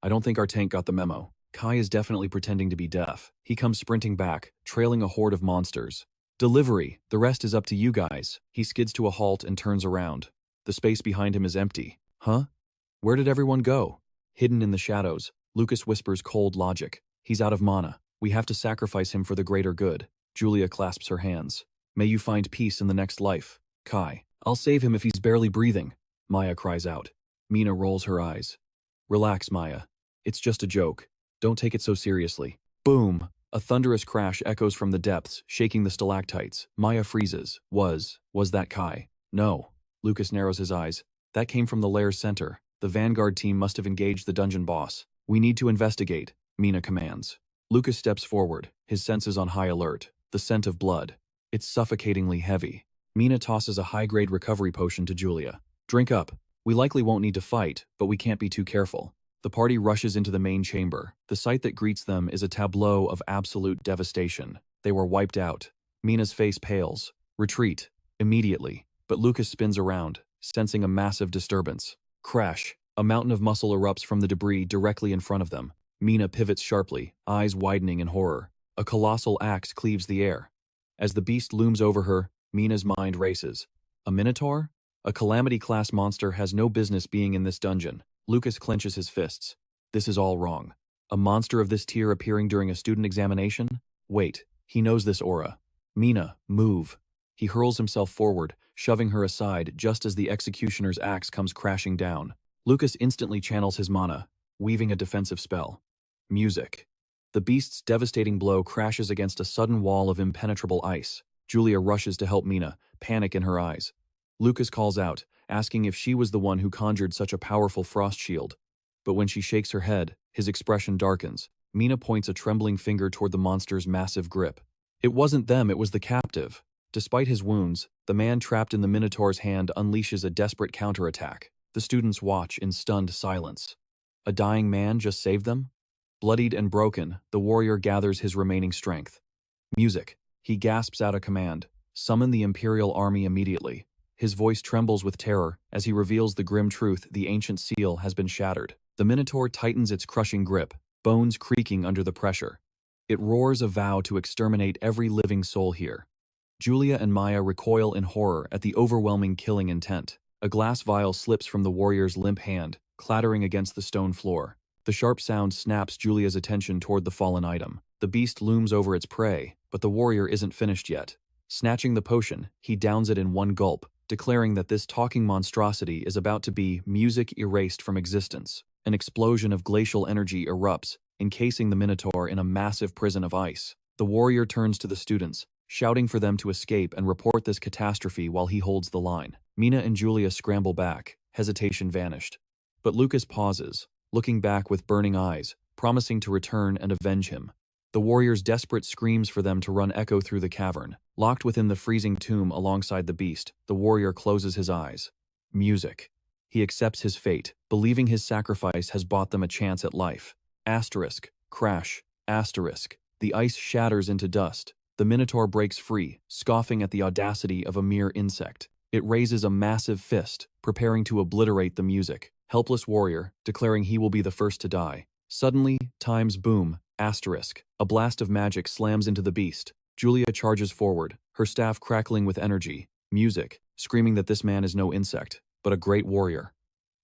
I don't think our tank got the memo. Kai is definitely pretending to be deaf. He comes sprinting back, trailing a horde of monsters. Delivery, the rest is up to you guys. He skids to a halt and turns around. The space behind him is empty. Huh? Where did everyone go? Hidden in the shadows, Lucas whispers cold logic. He's out of mana. We have to sacrifice him for the greater good. Julia clasps her hands. May you find peace in the next life. Kai. I'll save him if he's barely breathing. Maya cries out. Mina rolls her eyes. Relax, Maya. It's just a joke. Don't take it so seriously. Boom! A thunderous crash echoes from the depths, shaking the stalactites. Maya freezes. Was that Kai? No. Lucas narrows his eyes. That came from the lair's center. The vanguard team must have engaged the dungeon boss. We need to investigate, Mina commands. Lucas steps forward, his senses on high alert. The scent of blood. It's suffocatingly heavy. Mina tosses a high-grade recovery potion to Julia. Drink up. We likely won't need to fight, but we can't be too careful. The party rushes into the main chamber. The sight that greets them is a tableau of absolute devastation. They were wiped out. Mina's face pales. Retreat. Immediately. But Lucas spins around, sensing a massive disturbance. Crash. A mountain of muscle erupts from the debris directly in front of them. Mina pivots sharply, eyes widening in horror. A colossal axe cleaves the air. As the beast looms over her, Mina's mind races. A minotaur? A calamity-class monster has no business being in this dungeon. Lucas clenches his fists. This is all wrong. A monster of this tier appearing during a student examination? Wait, he knows this aura. Mina, move. He hurls himself forward, shoving her aside just as the executioner's axe comes crashing down. Lucas instantly channels his mana, weaving a defensive spell. Music. The beast's devastating blow crashes against a sudden wall of impenetrable ice. Julia rushes to help Mina, panic in her eyes. Lucas calls out, asking if she was the one who conjured such a powerful frost shield. But when she shakes her head, his expression darkens. Mina points a trembling finger toward the monster's massive grip. It wasn't them, it was the captive. Despite his wounds, the man trapped in the Minotaur's hand unleashes a desperate counterattack. The students watch in stunned silence. A dying man just saved them? Bloodied and broken, the warrior gathers his remaining strength. Music. He gasps out a command. Summon the Imperial Army immediately. His voice trembles with terror as he reveals the grim truth: the ancient seal has been shattered. The Minotaur tightens its crushing grip, bones creaking under the pressure. It roars a vow to exterminate every living soul here. Julia and Maya recoil in horror at the overwhelming killing intent. A glass vial slips from the warrior's limp hand, clattering against the stone floor. The sharp sound snaps Julia's attention toward the fallen item. The beast looms over its prey, but the warrior isn't finished yet. Snatching the potion, he downs it in one gulp, declaring that this talking monstrosity is about to be music erased from existence. An explosion of glacial energy erupts, encasing the Minotaur in a massive prison of ice. The warrior turns to the students, shouting for them to escape and report this catastrophe while he holds the line. Mina and Julia scramble back, hesitation vanished. But Lucas pauses, looking back with burning eyes, promising to return and avenge him. The warrior's desperate screams for them to run echo through the cavern. Locked within the freezing tomb alongside the beast, the warrior closes his eyes. Music. He accepts his fate, believing his sacrifice has bought them a chance at life. Asterisk. Crash. Asterisk. The ice shatters into dust. The Minotaur breaks free, scoffing at the audacity of a mere insect. It raises a massive fist, preparing to obliterate the music. Helpless warrior, declaring he will be the first to die. Suddenly, time's boom. Asterisk. A blast of magic slams into the beast. Julia charges forward, her staff crackling with energy. Music, screaming that this man is no insect, but a great warrior.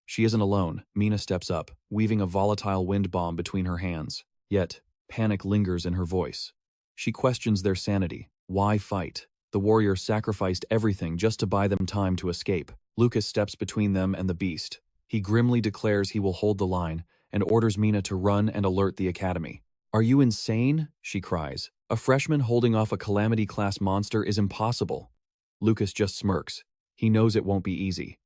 She isn't alone. Mina steps up, weaving a volatile wind bomb between her hands. Yet, panic lingers in her voice. She questions their sanity. Why fight? The warrior sacrificed everything just to buy them time to escape. Lucas steps between them and the beast. He grimly declares he will hold the line and orders Mina to run and alert the academy. "Are you insane?" she cries. "A freshman holding off a calamity-class monster is impossible." Lucas just smirks. He knows it won't be easy.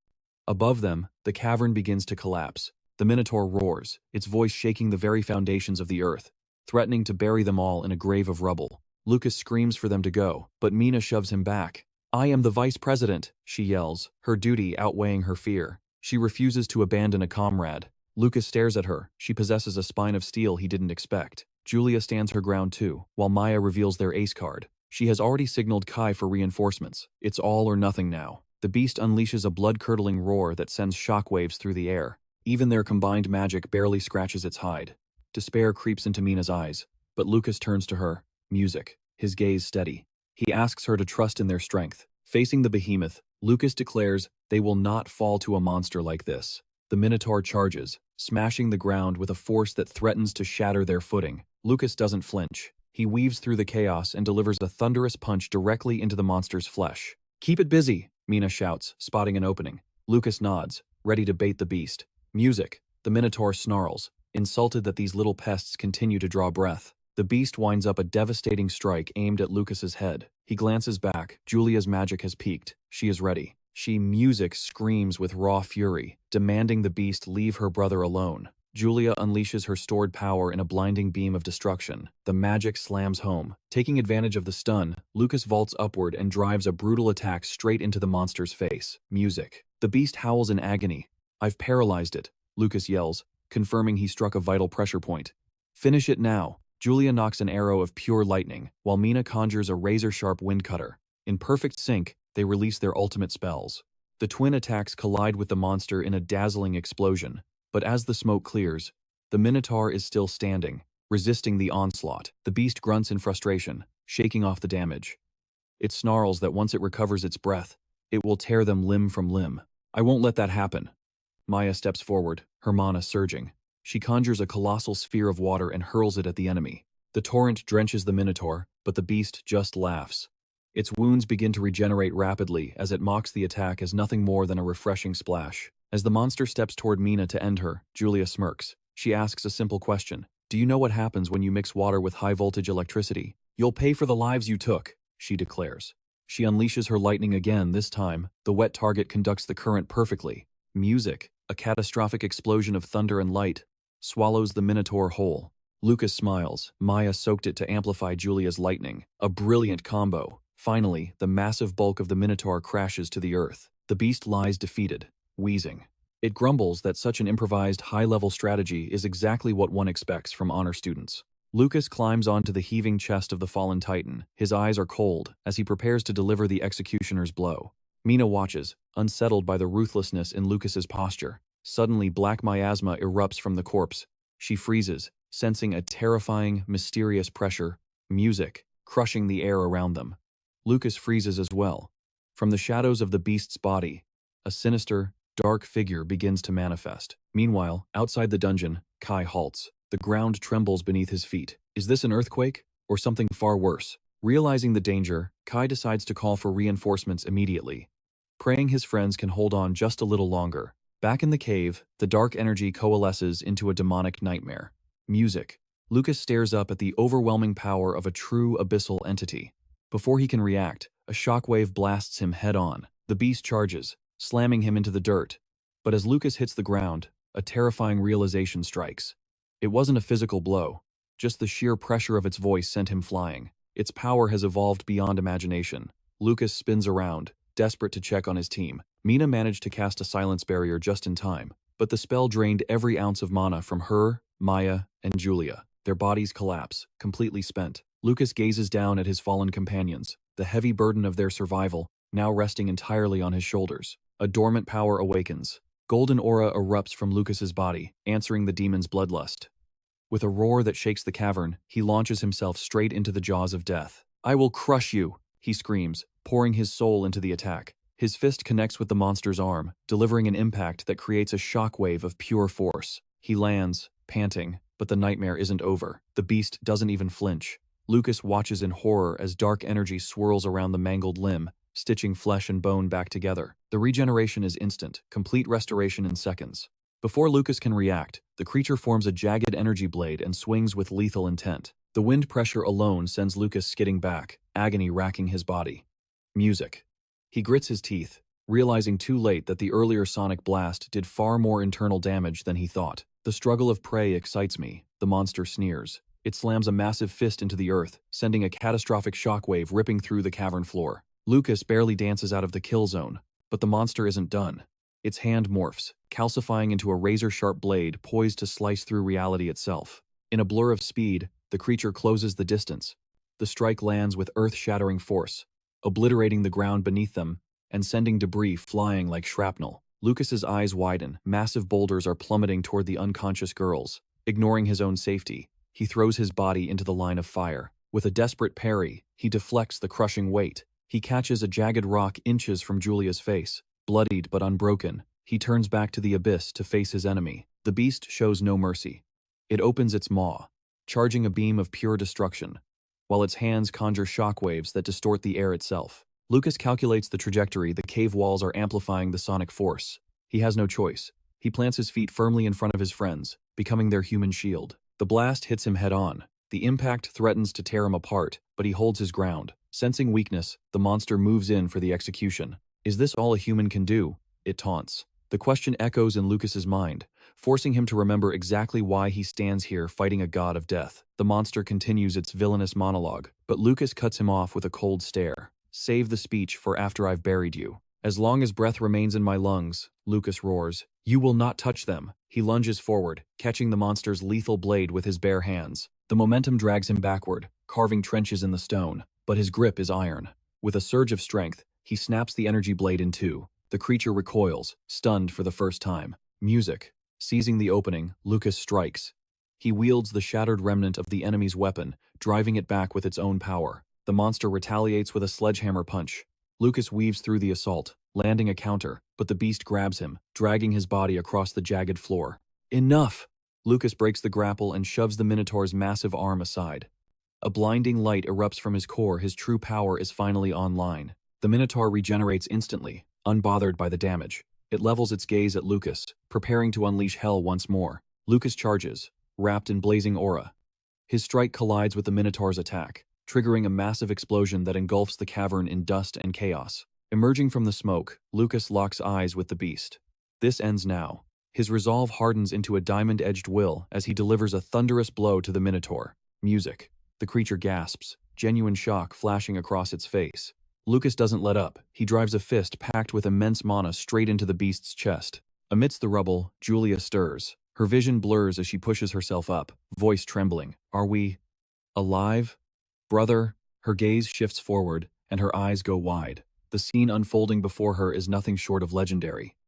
Above them, the cavern begins to collapse. The Minotaur roars, its voice shaking the very foundations of the earth, threatening to bury them all in a grave of rubble. Lucas screams for them to go, but Mina shoves him back. "I am the vice president," she yells, her duty outweighing her fear. She refuses to abandon a comrade. Lucas stares at her. She possesses a spine of steel he didn't expect. Julia stands her ground too, while Maya reveals their ace card. She has already signaled Kai for reinforcements. It's all or nothing now. The beast unleashes a blood-curdling roar that sends shockwaves through the air. Even their combined magic barely scratches its hide. Despair creeps into Mina's eyes, but Lucas turns to her. Music, his gaze steady. He asks her to trust in their strength. Facing the behemoth, Lucas declares they will not fall to a monster like this. The Minotaur charges, smashing the ground with a force that threatens to shatter their footing. Lucas doesn't flinch. He weaves through the chaos and delivers a thunderous punch directly into the monster's flesh. "Keep it busy," Mina shouts, spotting an opening. Lucas nods, ready to bait the beast. Music. The Minotaur snarls, insulted that these little pests continue to draw breath. The beast winds up a devastating strike aimed at Lucas's head. He glances back. Julia's magic has peaked. She is ready. Music screams with raw fury, demanding the beast leave her brother alone. Julia unleashes her stored power in a blinding beam of destruction. The magic slams home. Taking advantage of the stun, Lucas vaults upward and drives a brutal attack straight into the monster's face. Music. The beast howls in agony. "I've paralyzed it," Lucas yells, confirming he struck a vital pressure point. "Finish it now." Julia knocks an arrow of pure lightning, while Mina conjures a razor-sharp wind cutter. In perfect sync, they release their ultimate spells. The twin attacks collide with the monster in a dazzling explosion, but as the smoke clears, the Minotaur is still standing, resisting the onslaught. The beast grunts in frustration, shaking off the damage. It snarls that once it recovers its breath, it will tear them limb from limb. "I won't let that happen." Maya steps forward, her mana surging. She conjures a colossal sphere of water and hurls it at the enemy. The torrent drenches the Minotaur, but the beast just laughs. Its wounds begin to regenerate rapidly as it mocks the attack as nothing more than a refreshing splash. As the monster steps toward Mina to end her, Julia smirks. She asks a simple question. "Do you know what happens when you mix water with high-voltage electricity? You'll pay for the lives you took," she declares. She unleashes her lightning again. This time, the wet target conducts the current perfectly. Music, a catastrophic explosion of thunder and light, swallows the Minotaur whole. Lucas smiles. Maya soaked it to amplify Julia's lightning. A brilliant combo. Finally, the massive bulk of the Minotaur crashes to the earth. The beast lies defeated, wheezing. It grumbles that such an improvised high-level strategy is exactly what one expects from honor students. Lucas climbs onto the heaving chest of the fallen titan. His eyes are cold as he prepares to deliver the executioner's blow. Mina watches, unsettled by the ruthlessness in Lucas's posture. Suddenly, black miasma erupts from the corpse. She freezes, sensing a terrifying, mysterious pressure, music, crushing the air around them. Lucas freezes as well. From the shadows of the beast's body, a sinister, dark figure begins to manifest. Meanwhile, outside the dungeon, Kai halts. The ground trembles beneath his feet. Is this an earthquake? Or something far worse? Realizing the danger, Kai decides to call for reinforcements immediately. Praying his friends can hold on just a little longer. Back in the cave, the dark energy coalesces into a demonic nightmare. Music. Lucas stares up at the overwhelming power of a true abyssal entity. Before he can react, a shockwave blasts him head-on. The beast charges, slamming him into the dirt. But as Lucas hits the ground, a terrifying realization strikes. It wasn't a physical blow. Just the sheer pressure of its voice sent him flying. Its power has evolved beyond imagination. Lucas spins around, desperate to check on his team. Mina managed to cast a silence barrier just in time, but the spell drained every ounce of mana from her, Maya, and Julia. Their bodies collapse, completely spent. Lucas gazes down at his fallen companions, the heavy burden of their survival now resting entirely on his shoulders. A dormant power awakens. Golden aura erupts from Lucas's body, answering the demon's bloodlust. With a roar that shakes the cavern, he launches himself straight into the jaws of death. "I will crush you," he screams, pouring his soul into the attack. His fist connects with the monster's arm, delivering an impact that creates a shockwave of pure force. He lands, panting, but the nightmare isn't over. The beast doesn't even flinch. Lucas watches in horror as dark energy swirls around the mangled limb, stitching flesh and bone back together. The regeneration is instant, complete restoration in seconds. Before Lucas can react, the creature forms a jagged energy blade and swings with lethal intent. The wind pressure alone sends Lucas skidding back, agony racking his body. Music. He grits his teeth, realizing too late that the earlier sonic blast did far more internal damage than he thought. "The struggle of prey excites me," the monster sneers. It slams a massive fist into the earth, sending a catastrophic shockwave ripping through the cavern floor. Lucas barely dances out of the kill zone, but the monster isn't done. Its hand morphs, calcifying into a razor-sharp blade poised to slice through reality itself. In a blur of speed, the creature closes the distance. The strike lands with earth-shattering force, obliterating the ground beneath them and sending debris flying like shrapnel. Lucas's eyes widen. Massive boulders are plummeting toward the unconscious girls. Ignoring his own safety, he throws his body into the line of fire. With a desperate parry, he deflects the crushing weight. He catches a jagged rock inches from Julia's face. Bloodied but unbroken, he turns back to the abyss to face his enemy. The beast shows no mercy. It opens its maw, charging a beam of pure destruction, while its hands conjure shockwaves that distort the air itself. Lucas calculates the trajectory. The cave walls are amplifying the sonic force. He has no choice. He plants his feet firmly in front of his friends, becoming their human shield. The blast hits him head-on. The impact threatens to tear him apart, but he holds his ground. Sensing weakness, the monster moves in for the execution. "Is this all a human can do?" it taunts. The question echoes in Lucas's mind, forcing him to remember exactly why he stands here fighting a god of death. The monster continues its villainous monologue, but Lucas cuts him off with a cold stare. "Save the speech for after I've buried you. As long as breath remains in my lungs," Lucas roars. "You will not touch them." He lunges forward, catching the monster's lethal blade with his bare hands. The momentum drags him backward, carving trenches in the stone, but his grip is iron. With a surge of strength, he snaps the energy blade in two. The creature recoils, stunned for the first time. Music. Seizing the opening, Lucas strikes. He wields the shattered remnant of the enemy's weapon, driving it back with its own power. The monster retaliates with a sledgehammer punch. Lucas weaves through the assault, landing a counter, but the beast grabs him, dragging his body across the jagged floor. "Enough!" Lucas breaks the grapple and shoves the Minotaur's massive arm aside. A blinding light erupts from his core. His true power is finally online. The Minotaur regenerates instantly, unbothered by the damage. It levels its gaze at Lucas, preparing to unleash hell once more. Lucas charges, wrapped in blazing aura. His strike collides with the Minotaur's attack, triggering a massive explosion that engulfs the cavern in dust and chaos. Emerging from the smoke, Lucas locks eyes with the beast. This ends now. His resolve hardens into a diamond-edged will as he delivers a thunderous blow to the Minotaur. Music. The creature gasps, genuine shock flashing across its face. Lucas doesn't let up. He drives a fist packed with immense mana straight into the beast's chest. Amidst the rubble, Julia stirs. Her vision blurs as she pushes herself up, voice trembling. "Are we Alive? Brother, her gaze shifts forward, and her eyes go wide. The scene unfolding before her is nothing short of legendary.